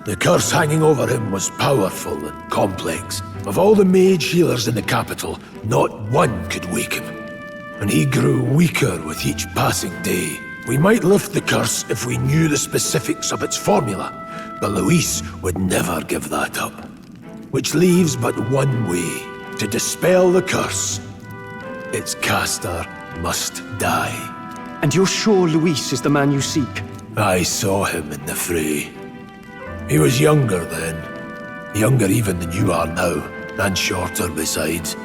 the curse hanging over him was powerful and complex. Of all the mage healers in the capital, not one could wake him. And he grew weaker with each passing day. We might lift the curse if we knew the specifics of its formula, but Luis would never give that up. Which leaves but one way to dispel the curse. Its caster must die. And you're sure Luis is the man you seek? I saw him in the fray. He was younger then. Younger even than you are now, and shorter besides.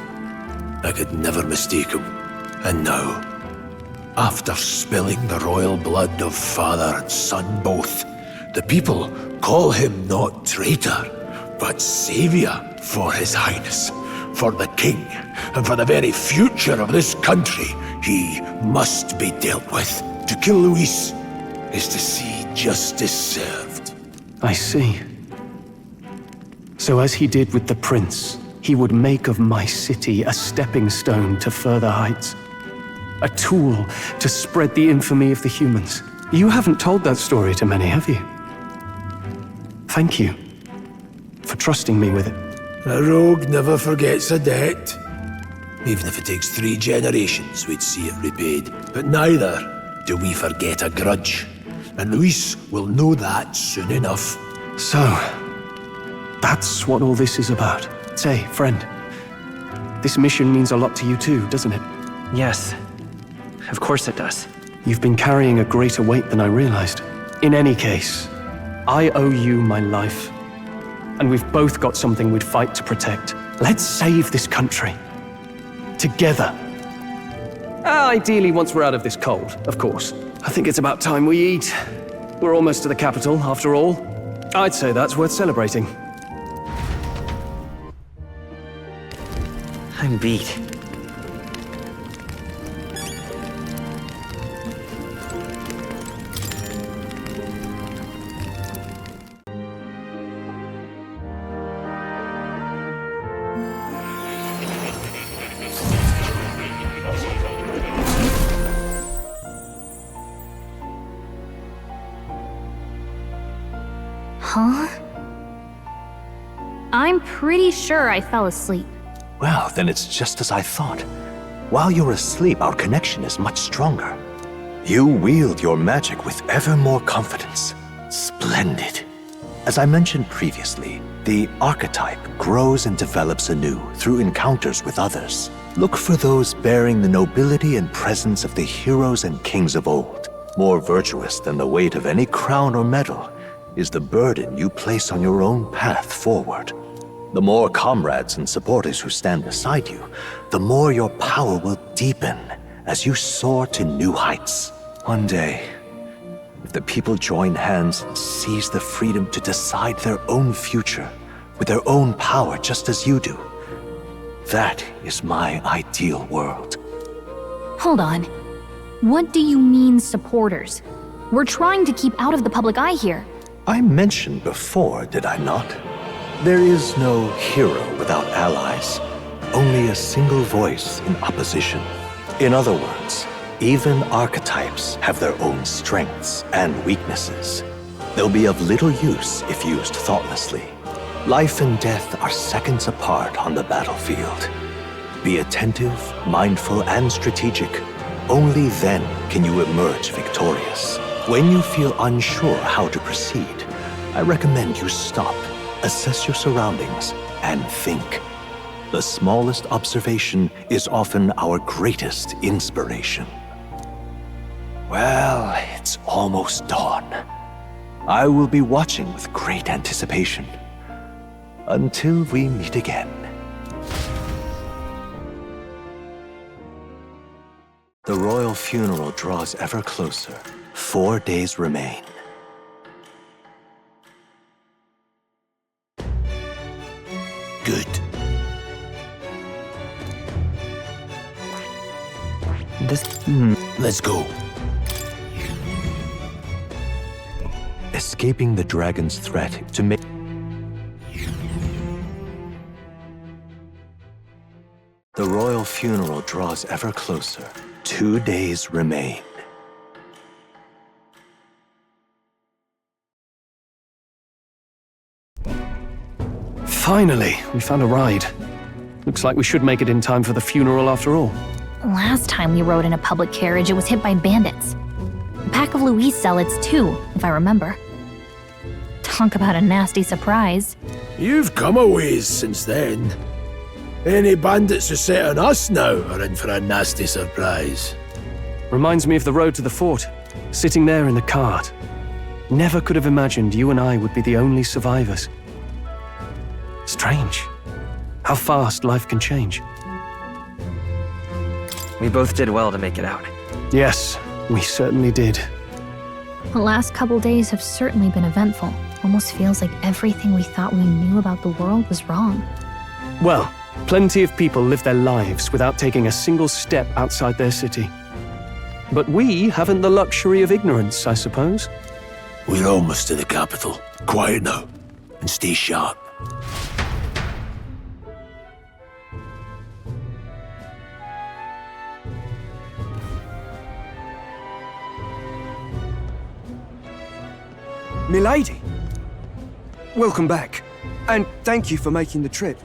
I could never mistake him. And now, after spilling the royal blood of father and son both, the people call him not traitor, but savior for His Highness, for the king, and for the very future of this country. He must be dealt with. To kill Luis is to see justice served. I see. So as he did with the prince, he would make of my city a stepping stone to further heights. A tool to spread the infamy of the humans. You haven't told that story to many, have you? Thank you for trusting me with it. A rogue never forgets a debt. Even if it takes 3 generations, we'd see it repaid. But neither do we forget a grudge. And Luis will know that soon enough. So, that's what all this is about. Say, friend, this mission means a lot to you too, doesn't it? Yes, of course it does. You've been carrying a greater weight than I realized. In any case, I owe you my life. And we've both got something we'd fight to protect. Let's save this country. Together. Ideally, once we're out of this cold, of course. I think it's about time we eat. We're almost to the capital, after all. I'd say that's worth celebrating. I'm beat. Huh? I'm pretty sure I fell asleep. Well, then it's just as I thought. While you're asleep, our connection is much stronger. You wield your magic with ever more confidence. Splendid. As I mentioned previously, the archetype grows and develops anew through encounters with others. Look for those bearing the nobility and presence of the heroes and kings of old. More virtuous than the weight of any crown or medal is the burden you place on your own path forward. The more comrades and supporters who stand beside you, the more your power will deepen as you soar to new heights. One day, if the people join hands and seize the freedom to decide their own future with their own power just as you do, that is my ideal world. Hold on. What do you mean, supporters? We're trying to keep out of the public eye here. I mentioned before, did I not? There is no hero without allies, only a single voice in opposition. In other words, even archetypes have their own strengths and weaknesses. They'll be of little use if used thoughtlessly. Life and death are seconds apart on the battlefield. Be attentive, mindful, and strategic. Only then can you emerge victorious. When you feel unsure how to proceed, I recommend you stop, assess your surroundings, and think. The smallest observation is often our greatest inspiration. Well, it's almost dawn. I will be watching with great anticipation. Until we meet again. The royal funeral draws ever closer. 4 days remain. Good. Let's go. Escaping the dragon's threat to make... The royal funeral draws ever closer. 2 days remain. Finally, we found a ride. Looks like we should make it in time for the funeral after all. Last time we rode in a public carriage, it was hit by bandits. A pack of Luis zealots too, if I remember. Talk about a nasty surprise. You've come a ways since then. Any bandits who set on us now are in for a nasty surprise. Reminds me of the road to the fort, sitting there in the cart. Never could have imagined you and I would be the only survivors. Strange. How fast life can change. We both did well to make it out. Yes, we certainly did. The last couple days have certainly been eventful. Almost feels like everything we thought we knew about the world was wrong. Well, plenty of people live their lives without taking a single step outside their city. But we haven't the luxury of ignorance, I suppose. We're almost to the capital. Quiet now, and stay sharp. Milady! welcome back. And thank you for making the trip.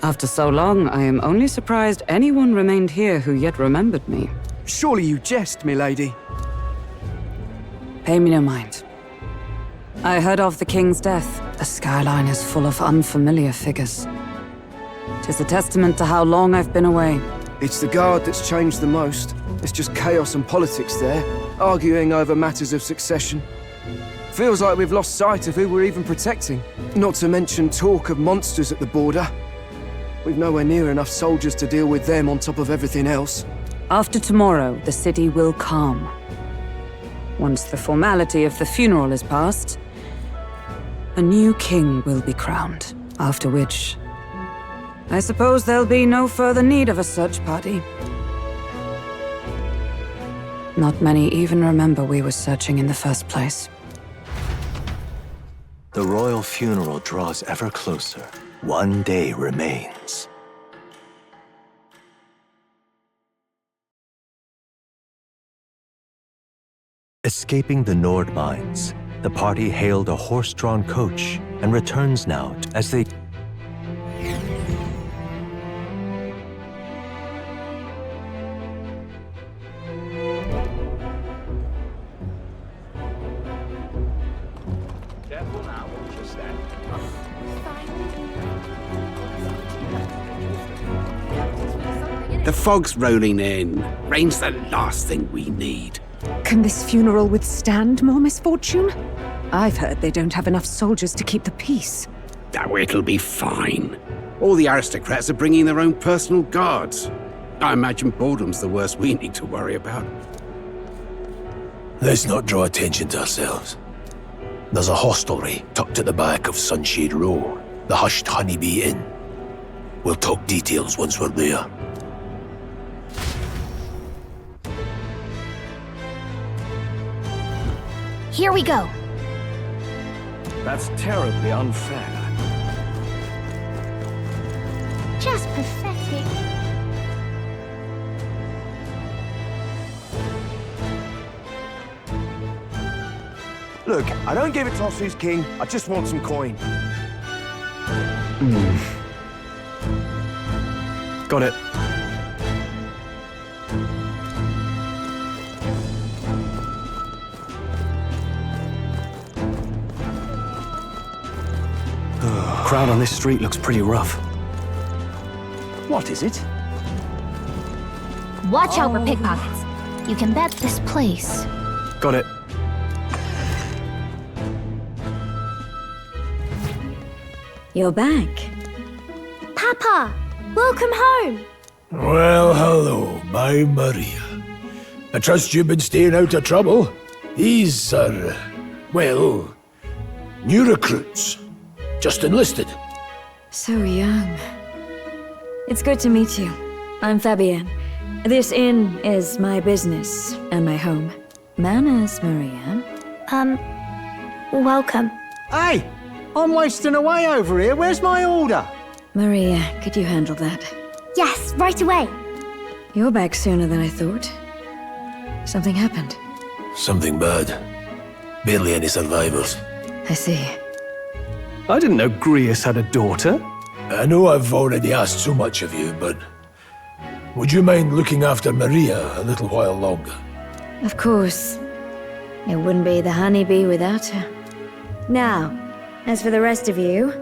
After so long, I am only surprised anyone remained here who yet remembered me. Surely you jest, milady. Pay me no mind. I heard of the king's death. The skyline is full of unfamiliar figures. 'Tis a testament to how long I've been away. It's the guard that's changed the most. It's just chaos and politics there, arguing over matters of succession. Feels like we've lost sight of who we're even protecting. Not to mention talk of monsters at the border. We've nowhere near enough soldiers to deal with them on top of everything else. After tomorrow, the city will calm. Once the formality of the funeral is past, a new king will be crowned, after which I suppose there'll be no further need of a search party. Not many even remember we were searching in the first place. The royal funeral draws ever closer. One day remains. Escaping the Nord mines, the party hailed a horse-drawn coach and returns now as they... The fog's rolling in. Rain's the last thing we need. Can this funeral withstand more misfortune? I've heard they don't have enough soldiers to keep the peace. Oh, it'll be fine. All the aristocrats are bringing their own personal guards. I imagine boredom's the worst we need to worry about. Let's not draw attention to ourselves. There's a hostelry tucked at the back of Sunshade Row, the Hushed Honeybee Inn. We'll talk details once we're there. Here we go. That's terribly unfair. Just pathetic. Look, I don't give it to us who's king. I just want some coin. Got it. Crowd on this street looks pretty rough. What is it? Watch out for pickpockets. You can bet this place. Got it. You're back. Papa, welcome home. Well, hello, my Maria. I trust you've been staying out of trouble. These are, well, new recruits. Just enlisted. So young. It's good to meet you. I'm Fabienne. This inn is my business and my home. Manners, Maria. Welcome. Hey, I'm wasting away over here. Where's my order? Maria, could you handle that? Yes, right away. You're back sooner than I thought. Something happened. Something bad. Barely any survivors. I see. I didn't know Grius had a daughter. I know I've already asked so much of you, but would you mind looking after Maria a little while longer? Of course. It wouldn't be the honeybee without her. Now, as for the rest of you,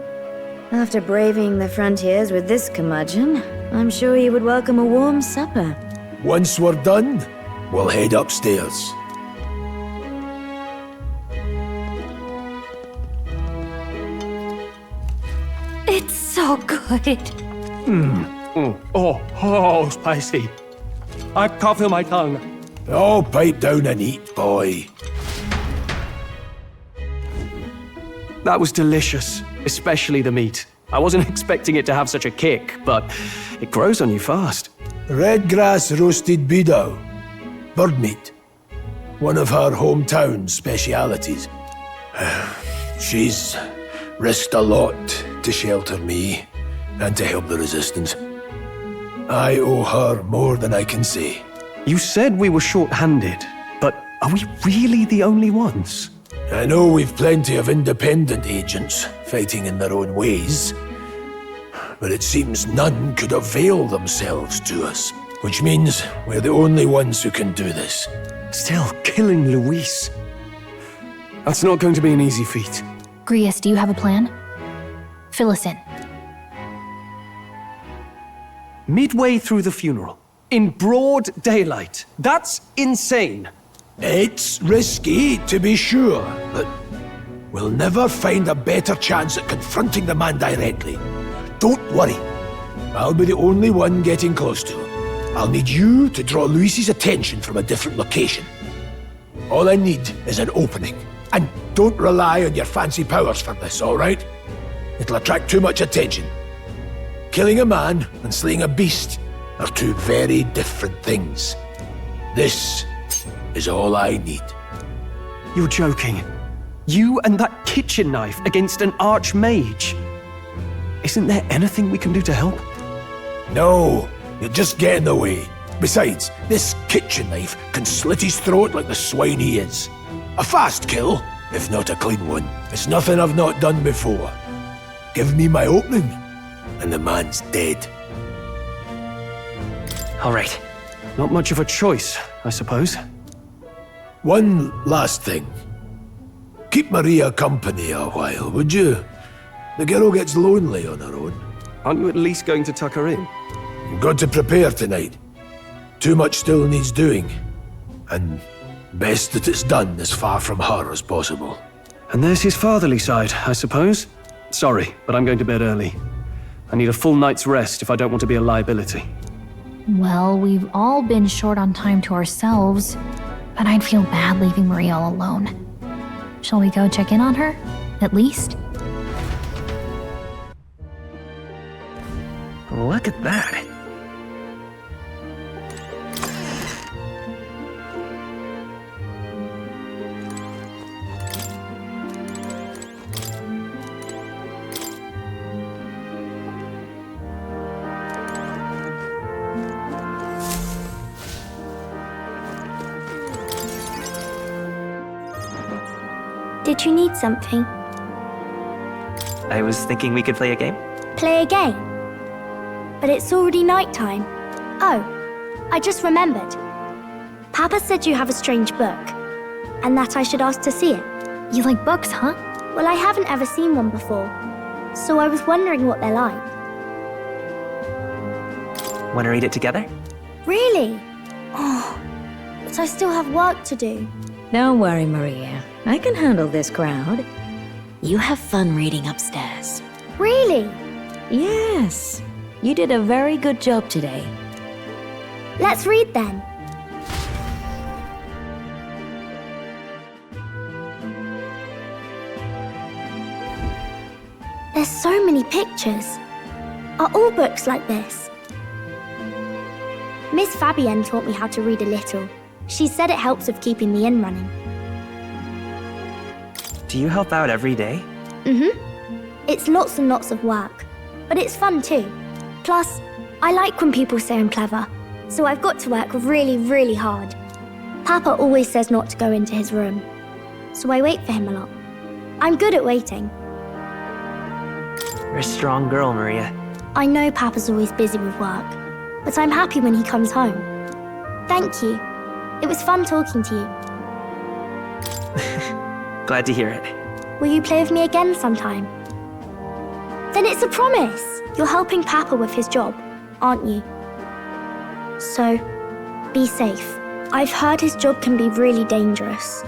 after braving the frontiers with this curmudgeon, I'm sure you would welcome a warm supper. Once we're done, we'll head upstairs. It's so good. Oh, spicy. I can't feel my tongue. Oh, pipe down and eat, boy. That was delicious, especially the meat. I wasn't expecting it to have such a kick, but it grows on you fast. Red grass roasted beedou. Bird meat. One of her hometown specialities. She's risked a lot to shelter me and to help the resistance. I owe her more than I can say. You said we were short-handed, but are we really the only ones? I know we've plenty of independent agents fighting in their own ways, but it seems none could avail themselves to us, which means we're the only ones who can do this. Still, killing Luis. That's not going to be an easy feat. Grius, do you have a plan? Fill us in. Midway through the funeral, in broad daylight. That's insane. It's risky, to be sure, but we'll never find a better chance at confronting the man directly. Don't worry. I'll be the only one getting close to him. I'll need you to draw Luis's attention from a different location. All I need is an opening. And don't rely on your fancy powers for this, all right? It'll attract too much attention. Killing a man and slaying a beast are two very different things. This is all I need. You're joking. You and that kitchen knife against an archmage. Isn't there anything we can do to help? No, you'll just get in the way. Besides, this kitchen knife can slit his throat like the swine he is. A fast kill, if not a clean one. It's nothing I've not done before. Give me my opening, and the man's dead. All right. Not much of a choice, I suppose. One last thing. Keep Maria company a while, would you? The girl gets lonely on her own. Aren't you at least going to tuck her in? You've got to prepare tonight. Too much still needs doing. And best that it's done as far from her as possible. And there's his fatherly side, I suppose. Sorry, but I'm going to bed early. I need a full night's rest if I don't want to be a liability. Well, we've all been short on time to ourselves, but I'd feel bad leaving Maria all alone. Shall we go check in on her, at least? Look at that. Did you need something? I was thinking we could play a game. Play a game? But it's already nighttime. Oh, I just remembered. Papa said you have a strange book, and that I should ask to see it. You like books, huh? Well, I haven't ever seen one before, so I was wondering what they're like. Want to read it together? Really? Oh, but I still have work to do. Don't worry, Maria. I can handle this crowd. You have fun reading upstairs. Really? Yes. You did a very good job today. Let's read then. There's so many pictures. Are all books like this? Miss Fabienne taught me how to read a little. She said it helps with keeping the inn running. Do you help out every day? It's lots and lots of work, but it's fun too. Plus, I like when people say I'm clever, so I've got to work really, really hard. Papa always says not to go into his room, so I wait for him a lot. I'm good at waiting. You're a strong girl, Maria. I know Papa's always busy with work, but I'm happy when he comes home. Thank you. It was fun talking to you. Glad to hear it. Will you play with me again sometime? Then it's a promise. You're helping Papa with his job, aren't you? So, be safe. I've heard his job can be really dangerous.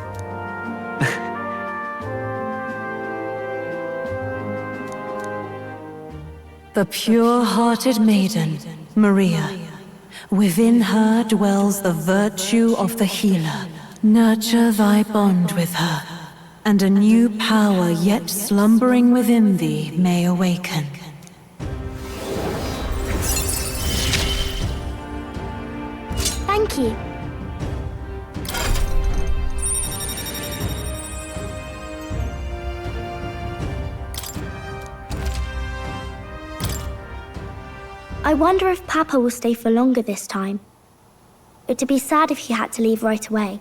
The pure-hearted maiden, Maria. Within her dwells the virtue of the healer. Nurture thy bond with her, and a new power yet slumbering within thee may awaken. Thank you. I wonder if Papa will stay for longer this time. It'd be sad if he had to leave right away.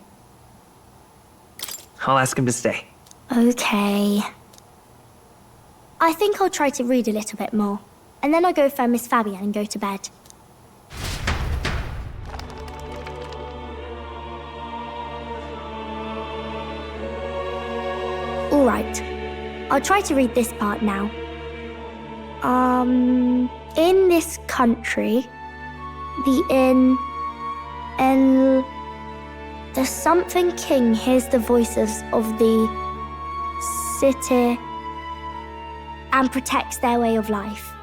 I'll ask him to stay. Okay. I think I'll try to read a little bit more, and then I'll go find Miss Fabienne and go to bed. All right. I'll try to read this part now. In this country, the something king hears the voices of the city and protects their way of life.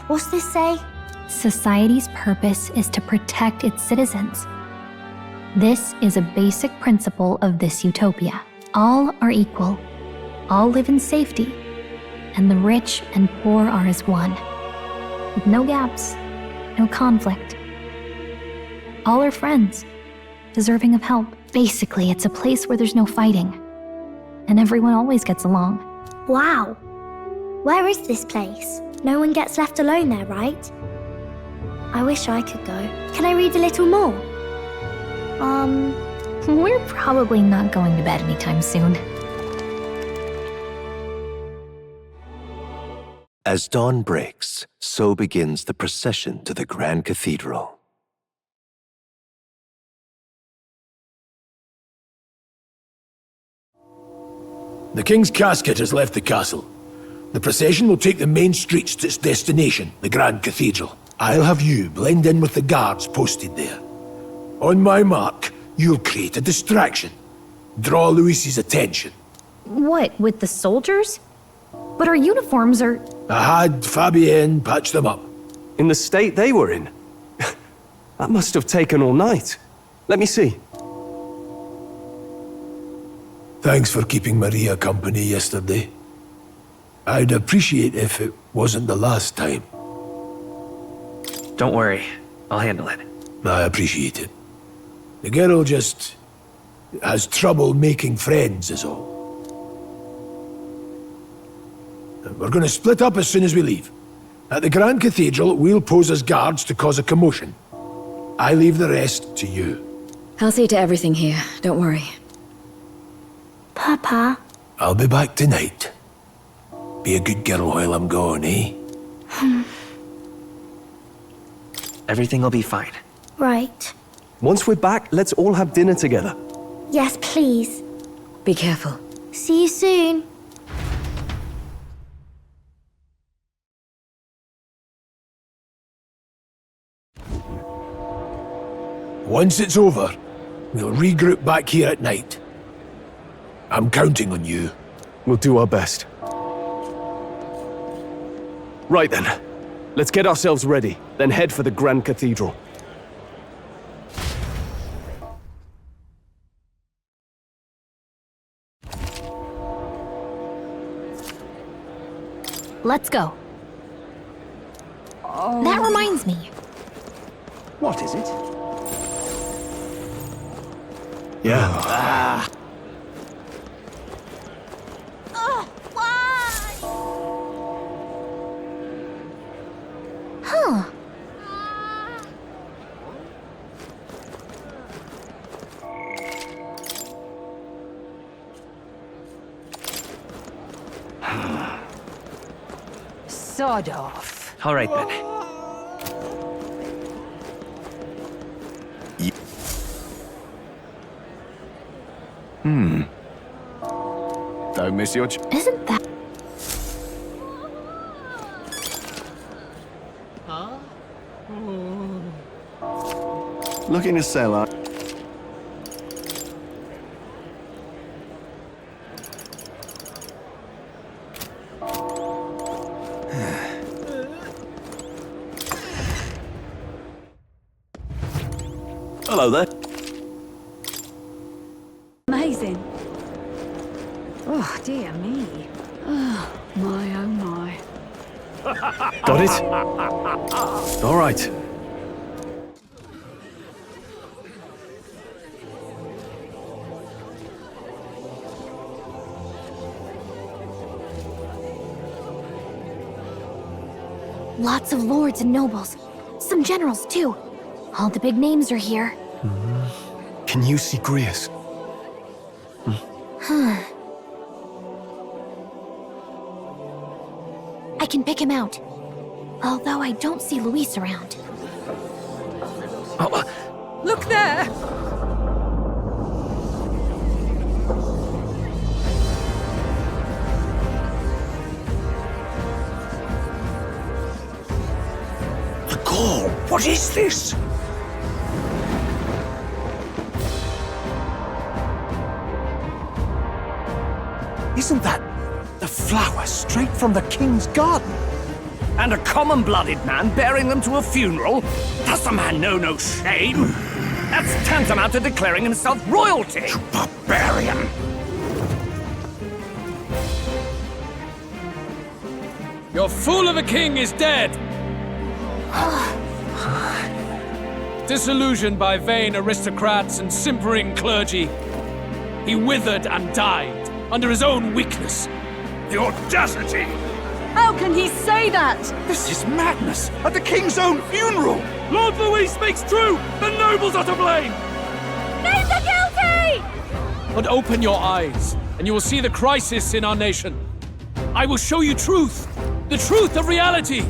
What's this say? Society's purpose is to protect its citizens. This is a basic principle of this utopia. All are equal. All live in safety. And the rich and poor are as one. With no gaps, no conflict. All are friends, deserving of help. Basically, it's a place where there's no fighting. And everyone always gets along. Wow. Where is this place? No one gets left alone there, right? I wish I could go. Can I read a little more? We're probably not going to bed anytime soon. As dawn breaks, so begins the procession to the Grand Cathedral. The king's casket has left the castle. The procession will take the main streets to its destination, the Grand Cathedral. I'll have you blend in with the guards posted there. On my mark, you'll create a distraction. Draw Louis's attention. What, with the soldiers? But our uniforms are... I had Fabienne patch them up. In the state they were in? That must have taken all night. Let me see. Thanks for keeping Maria company yesterday. I'd appreciate if it wasn't the last time. Don't worry, I'll handle it. I appreciate it. The girl just has trouble making friends is all. We're going to split up as soon as we leave. At the Grand Cathedral, we'll pose as guards to cause a commotion. I leave the rest to you. I'll see to everything here, don't worry. Papa? I'll be back tonight. Be a good girl while I'm gone, eh? Everything will be fine. Right. Once we're back, let's all have dinner together. Yes, please. Be careful. See you soon. Once it's over, we'll regroup back here at night. I'm counting on you. We'll do our best. Right then. Let's get ourselves ready, then head for the Grand Cathedral. Let's go. That reminds me. What is it? Yeah. Huh. Sod off. All right then. Don't miss your Isn't that... Looking to sell, huh? Hello there. Amazing. Oh, dear me. Oh, my, oh, my. Got it? All right. Lots of lords and nobles. Some generals, too. All the big names are here. Can you see Grius? can pick him out. Although I don't see Luis around. Look there! The gall! What is this? Isn't that the flower straight from the king's garden? And a common-blooded man bearing them to a funeral? Does the man know no shame? That's tantamount to declaring himself royalty! You barbarian! Your fool of a king is dead! Disillusioned by vain aristocrats and simpering clergy, he withered and died under his own weakness. The audacity! How can he say that? This is madness! At the king's own funeral! Lord Louis speaks true! The nobles are to blame! Name the guilty! But open your eyes, and you will see the crisis in our nation. I will show you truth, the truth of reality.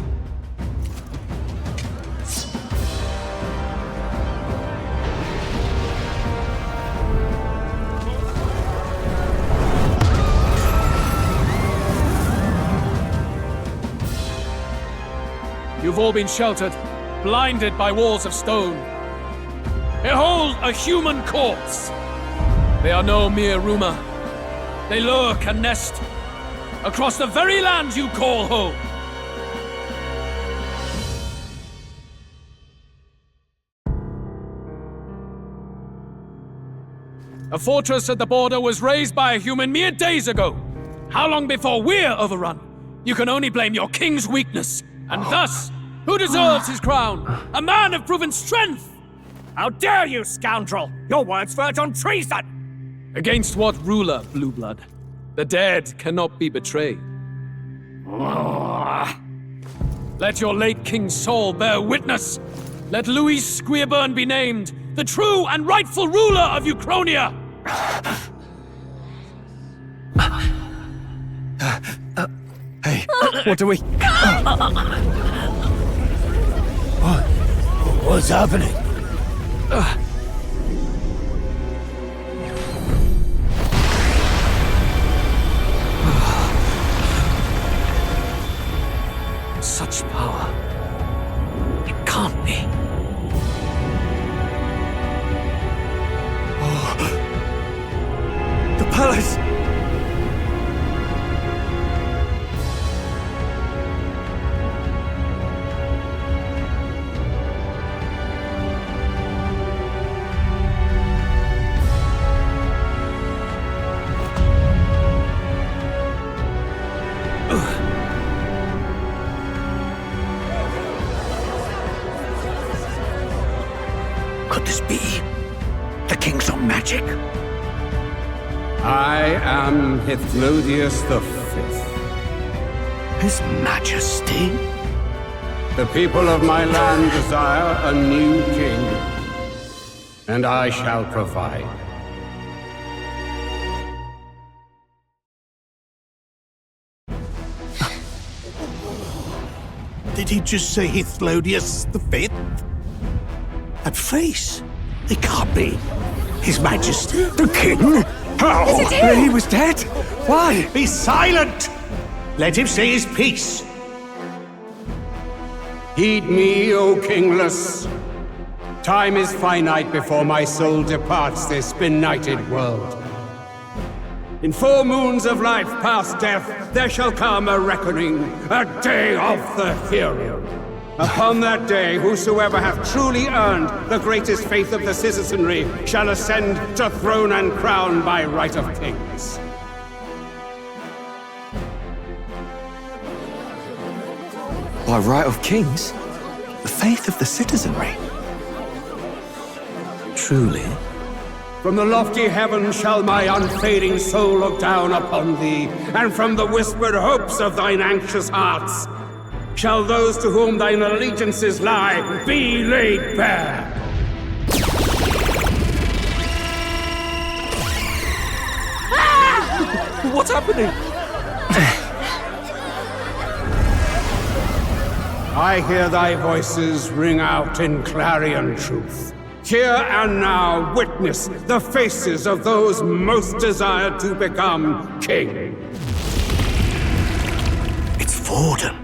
You've all been sheltered, blinded by walls of stone. Behold a human corpse! They are no mere rumor. They lurk and nest across the very land you call home. A fortress at the border was raised by a human mere days ago. How long before we're overrun? You can only blame your king's weakness. And thus, who deserves his crown? A man of proven strength! How dare you, scoundrel! Your words verge on treason! Against what ruler, Blueblood? The dead cannot be betrayed. Let your late king's soul bear witness. Let Louis Squeerburn be named the true and rightful ruler of Ukronia! Hey, what do we... What's happening? Such power. It can't be. The palace! Could this be the king's own magic? I am Hithlodius V. His Majesty? The people of my land desire a new king, and I shall provide. Did he just say Hithlodius V? That face? It can't be. His Majesty, the King? How? Is it him? He was dead? Why? Be silent! Let him say his piece. Heed me, O kingless. Time is finite before my soul departs this benighted world. In 4 moons of life past death, there shall come a reckoning, a day of the hero. Upon that day, whosoever hath truly earned the greatest faith of the citizenry shall ascend to throne and crown by right of kings. By right of kings? The faith of the citizenry? Truly? From the lofty heavens shall my unfading soul look down upon thee, and from the whispered hopes of thine anxious hearts shall those to whom thine allegiances lie be laid bare. What's happening? I hear thy voices ring out in clarion truth. Here and now witness the faces of those most desired to become king. It's Vorden.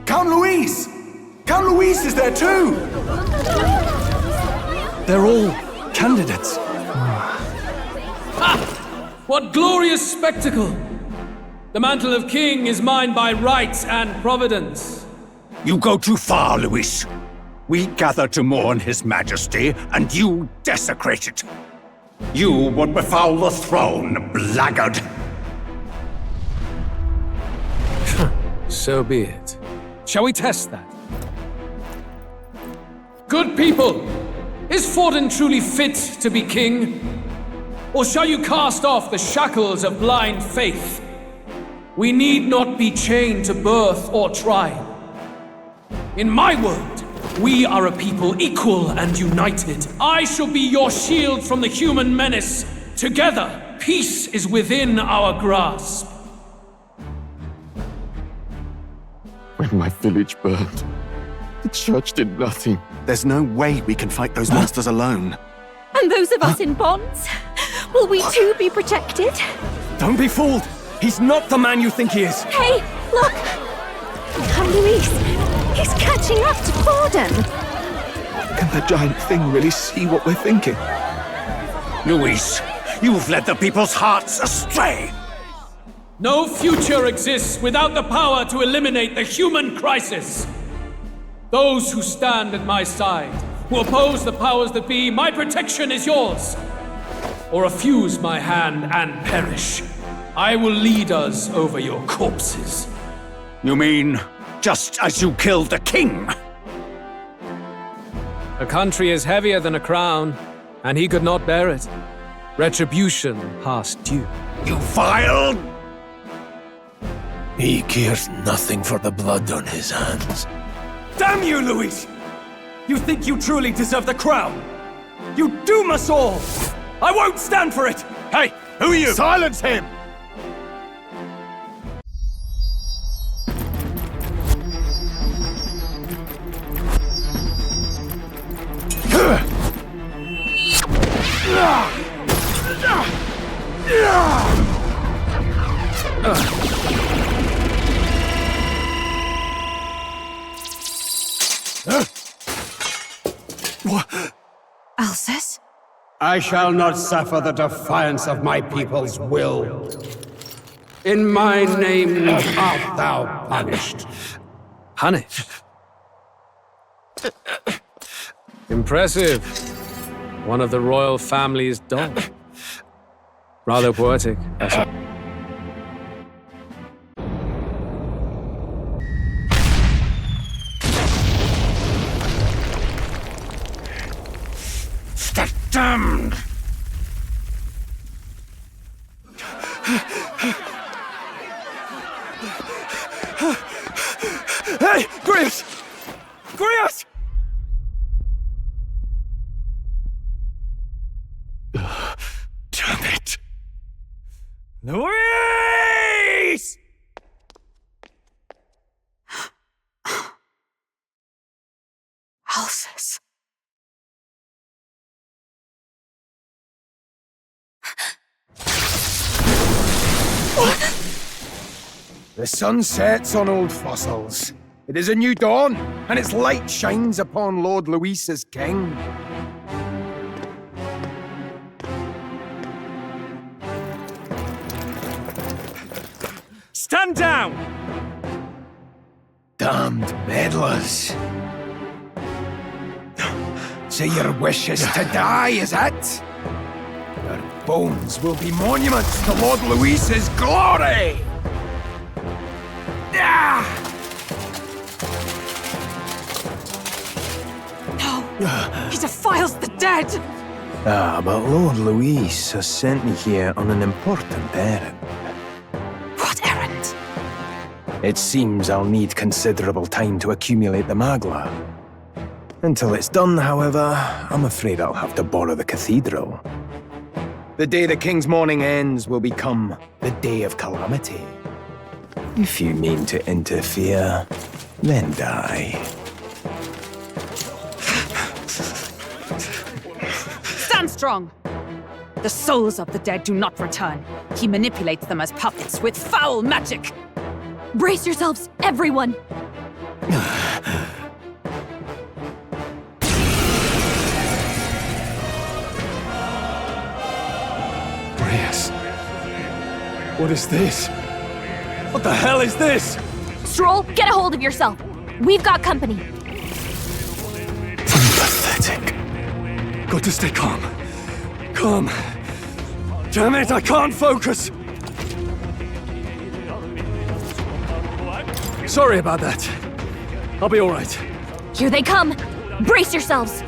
Count Louise! Count Louise is there too! They're all candidates. Ha! What glorious spectacle! The mantle of king is mine by right and providence. You go too far, Louis. We gather to mourn his majesty, and you desecrate it. You would befoul the throne, blackguard. So be it. Shall we test that? Good people, is Vorden truly fit to be king? Or shall you cast off the shackles of blind faith? We need not be chained to birth or tribe. In my world, we are a people equal and united. I shall be your shield from the human menace. Together, peace is within our grasp. When my village burned, the church did nothing. There's no way we can fight those monsters alone. And those of us in bonds? Will we too be protected? Don't be fooled! He's not the man you think he is! Hey, look! Come, Louise! He's catching up to Vorden! Can the giant thing really see what we're thinking? Louis, you've led the people's hearts astray! No future exists without the power to eliminate the human crisis! Those who stand at my side, who oppose the powers that be, my protection is yours! Or refuse my hand and perish. I will lead us over your corpses. You mean, just as you killed the king? A country is heavier than a crown, and he could not bear it. Retribution past due. You vile! He cares nothing for the blood on his hands. Damn you, Louis! You think you truly deserve the crown? You doom us all! I won't stand for it! Hey, who are you? Silence him! Alsace? I shall not suffer the defiance of my people's will. In my name art thou punished. Punished? Impressive. One of the royal family's dog. Rather poetic. Damned! Hey, Grius! Grius! Damn it! Louise! Alsace. The sun sets on old fossils. It is a new dawn, and its light shines upon Lord Louis as king. Stand down! Damned meddlers. So your wish is to die, is it? Your bones will be monuments to Lord Louis's glory! No! He defiles the dead! Ah, but Lord Louis has sent me here on an important errand. What errand? It seems I'll need considerable time to accumulate the Magla. Until it's done, however, I'm afraid I'll have to borrow the cathedral. The day the king's mourning ends will become the day of calamity. If you mean to interfere, then die. Stand strong! The souls of the dead do not return. He manipulates them as puppets with foul magic! Brace yourselves, everyone! Reyes. What is this? What the hell is this? Stroll, get a hold of yourself. We've got company. Pathetic. Got to stay calm. Calm. Damn it, I can't focus! Sorry about that. I'll be alright. Here they come! Brace yourselves!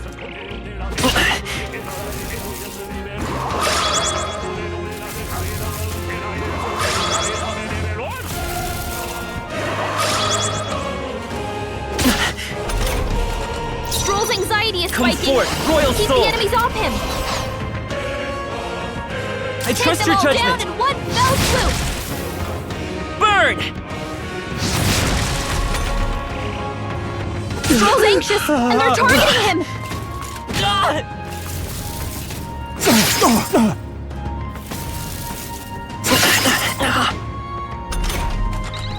Stroll's anxiety is Come spiking! forth, Royal Keep Soul! the enemies off him! I trust your Take them all judgment! down in one fell swoop! Burn! Stroll's anxious, and they're targeting him!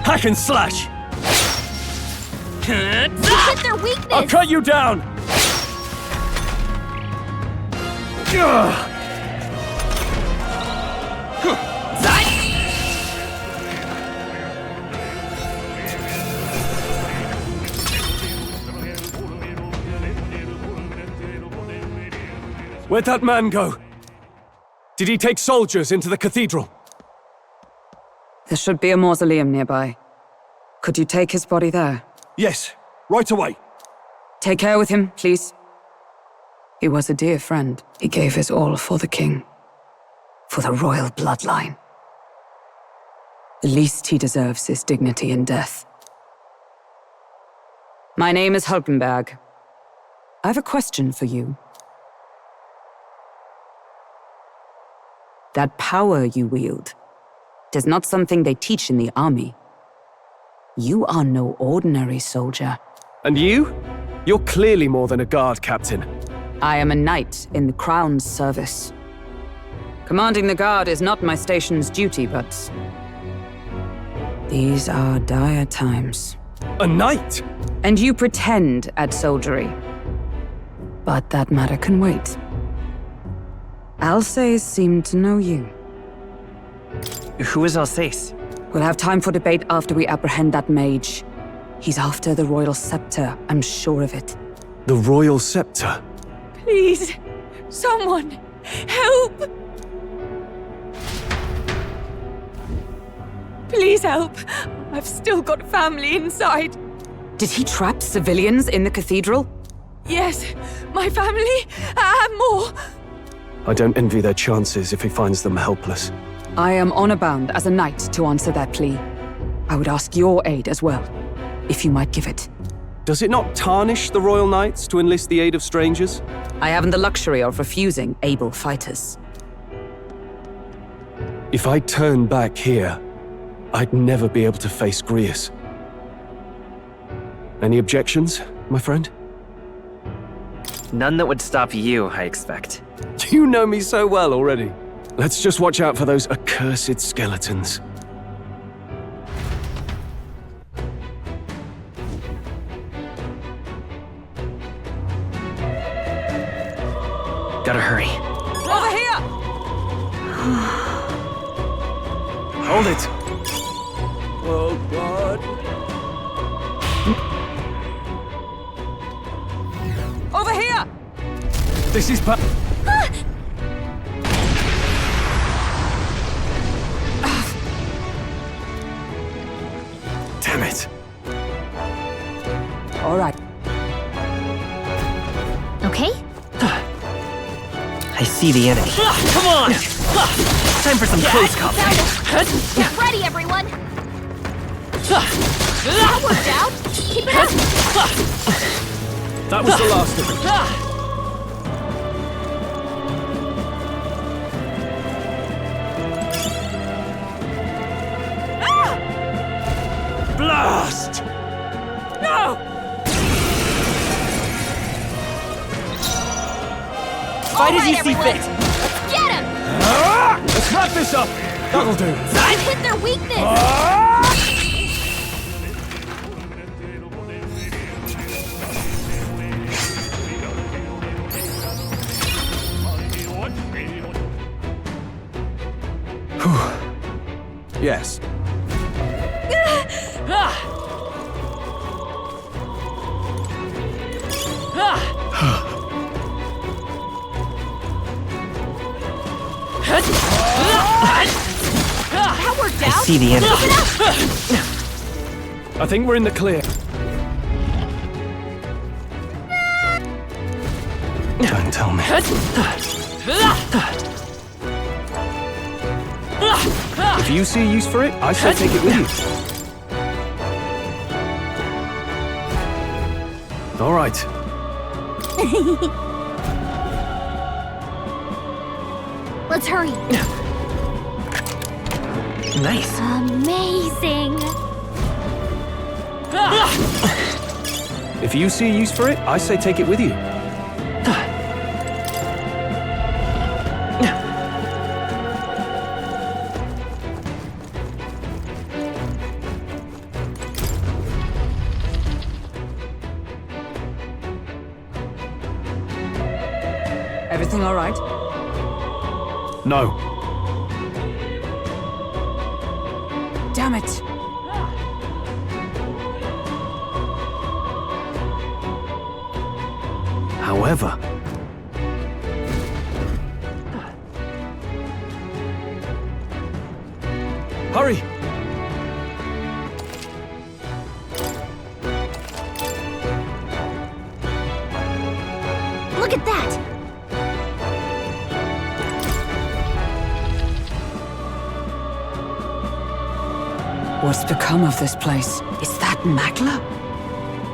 Hack and slash! You hit their weakness! I'll cut you down! Where'd that man go? Did he take soldiers into the cathedral? There should be a mausoleum nearby. Could you take his body there? Yes, right away. Take care with him, please. He was a dear friend. He gave his all for the king. For the royal bloodline. The least he deserves is dignity in death. My name is Hulkenberg. I have a question for you. That power you wield is not something they teach in the army. You are no ordinary soldier. And you? You're clearly more than a guard captain. I am a knight in the Crown's service. Commanding the guard is not my station's duty, but these are dire times. A knight? And you pretend at soldiery. But that matter can wait. Alsace seemed to know you. Who is Alsace? We'll have time for debate after we apprehend that mage. He's after the royal scepter, I'm sure of it. The royal scepter? Please, someone, help! Please help. I've still got family inside. Did he trap civilians in the cathedral? Yes, my family, and more. I don't envy their chances if he finds them helpless. I am honor-bound as a knight to answer that plea. I would ask your aid as well, if you might give it. Does it not tarnish the Royal Knights to enlist the aid of strangers? I haven't the luxury of refusing able fighters. If I turn back here, I'd never be able to face Grius. Any objections, my friend? None that would stop you, I expect. You know me so well already. Let's just watch out for those accursed skeletons. Gotta hurry. Over here! Hold it! Oh, God. Over here! This is bad. Damn it. All right. Okay? I see the enemy. Come on! Time for some close combat. Get ready, everyone! That worked out! Keep it up! That was the last of it. Blast! No! Fight as you see fit. Get him! Let's wrap this up! That'll do. I've hit their weakness! Yes. That worked out! See the end. I think we're in the clear. Don't tell me. If you see a use for it, I shall take it with you. All right. Let's hurry. Nice. Amazing. If you see a use for it, I say take it with you. Everything all right? No. Damn it! However... Hurry! Look at that! What's become of this place? Is that Magla?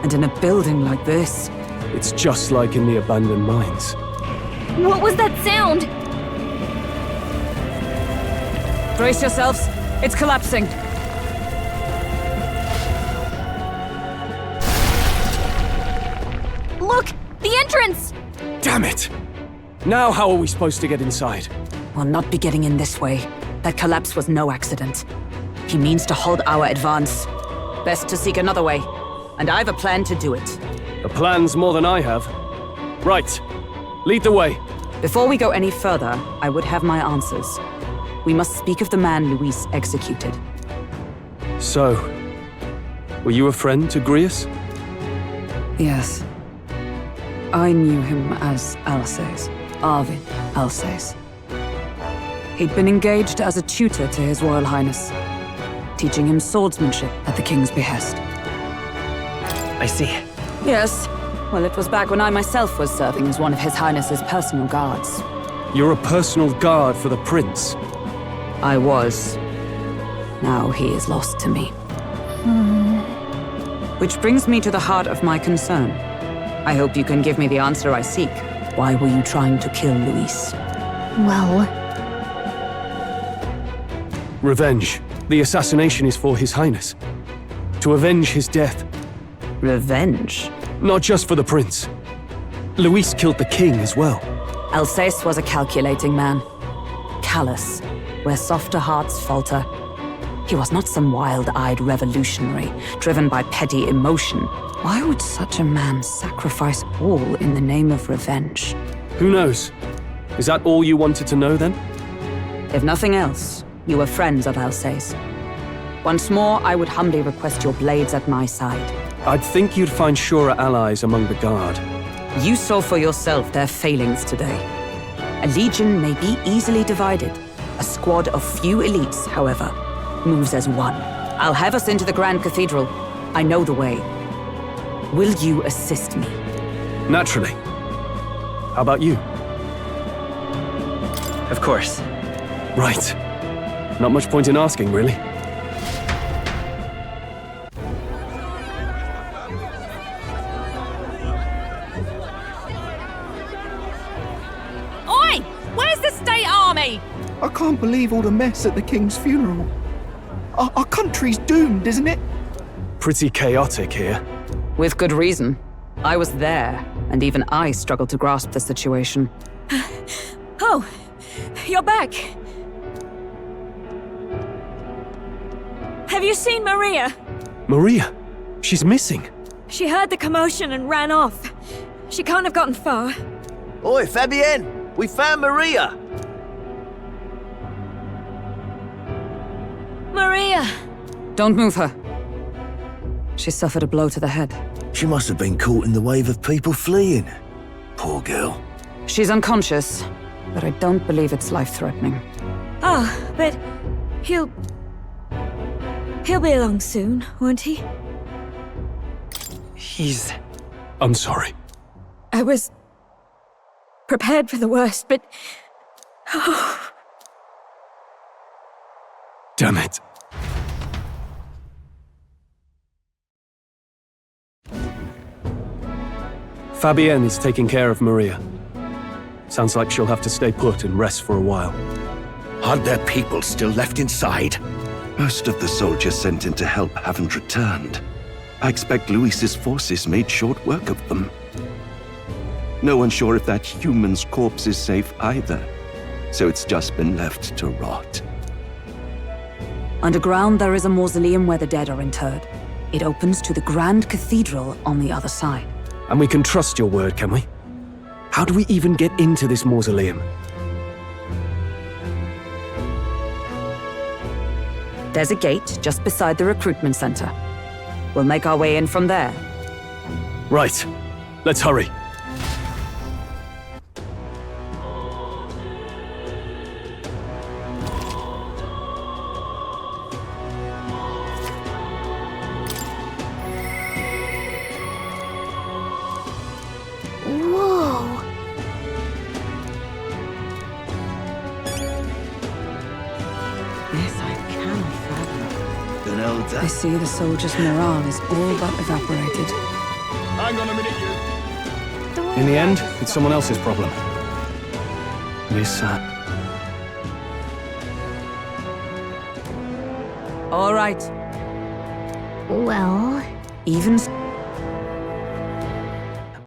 And in a building like this? It's just like in the abandoned mines. What was that sound? Brace yourselves. It's collapsing. Look! The entrance! Damn it! Now how are we supposed to get inside? We'll not be getting in this way. That collapse was no accident. He means to halt our advance. Best to seek another way. And I've a plan to do it. A plan's more than I have. Right. Lead the way. Before we go any further, I would have my answers. We must speak of the man Luis executed. So, were you a friend to Grius? Yes. I knew him as Alsace. Arvid Alsace. He'd been engaged as a tutor to His Royal Highness, teaching him swordsmanship at the King's behest. I see. Yes. Well, it was back when I myself was serving as one of His Highness's personal guards. You're a personal guard for the Prince. I was. Now he is lost to me. Which brings me to the heart of my concern. I hope you can give me the answer I seek. Why were you trying to kill Luis? Well... Revenge. The assassination is for His Highness. To avenge his death. Revenge? Not just for the Prince. Luis killed the King as well. Alsace was a calculating man. Callous, where softer hearts falter. He was not some wild-eyed revolutionary, driven by petty emotion. Why would such a man sacrifice all in the name of revenge? Who knows? Is that all you wanted to know, then? If nothing else, you were friends of Alsace. Once more, I would humbly request your blades at my side. I'd think you'd find surer allies among the Guard. You saw for yourself their failings today. A legion may be easily divided. A squad of few elites, however, moves as one. I'll have us into the Grand Cathedral. I know the way. Will you assist me? Naturally. How about you? Of course. Right. Not much point in asking, really. Oi! Where's the state army? I can't believe all the mess at the King's funeral. Our country's doomed, isn't it? Pretty chaotic here. With good reason. I was there, and even I struggled to grasp the situation. Oh, you're back. Have you seen Maria? Maria? She's missing. She heard the commotion and ran off. She can't have gotten far. Oi, Fabienne! We found Maria! Maria! Don't move her. She suffered a blow to the head. She must have been caught in the wave of people fleeing. Poor girl. She's unconscious, but I don't believe it's life-threatening. Ah, but he'll be along soon, won't he? I'm sorry. I was prepared for the worst, but... Oh. Damn it. Fabienne is taking care of Maria. Sounds like she'll have to stay put and rest for a while. Are there people still left inside? Most of the soldiers sent in to help haven't returned. I expect Luis's forces made short work of them. No one's sure if that human's corpse is safe either, so it's just been left to rot. Underground, there is a mausoleum where the dead are interred. It opens to the Grand Cathedral on the other side. And we can trust your word, can we? How do we even get into this mausoleum? There's a gate just beside the recruitment center. We'll make our way in from there. Right. Let's hurry. Whoa! This I cannot fathom. I see the soldiers' morale is all but evaporated. Hang on a minute, you. In the end, it's someone else's problem. This, All right. Well... Even...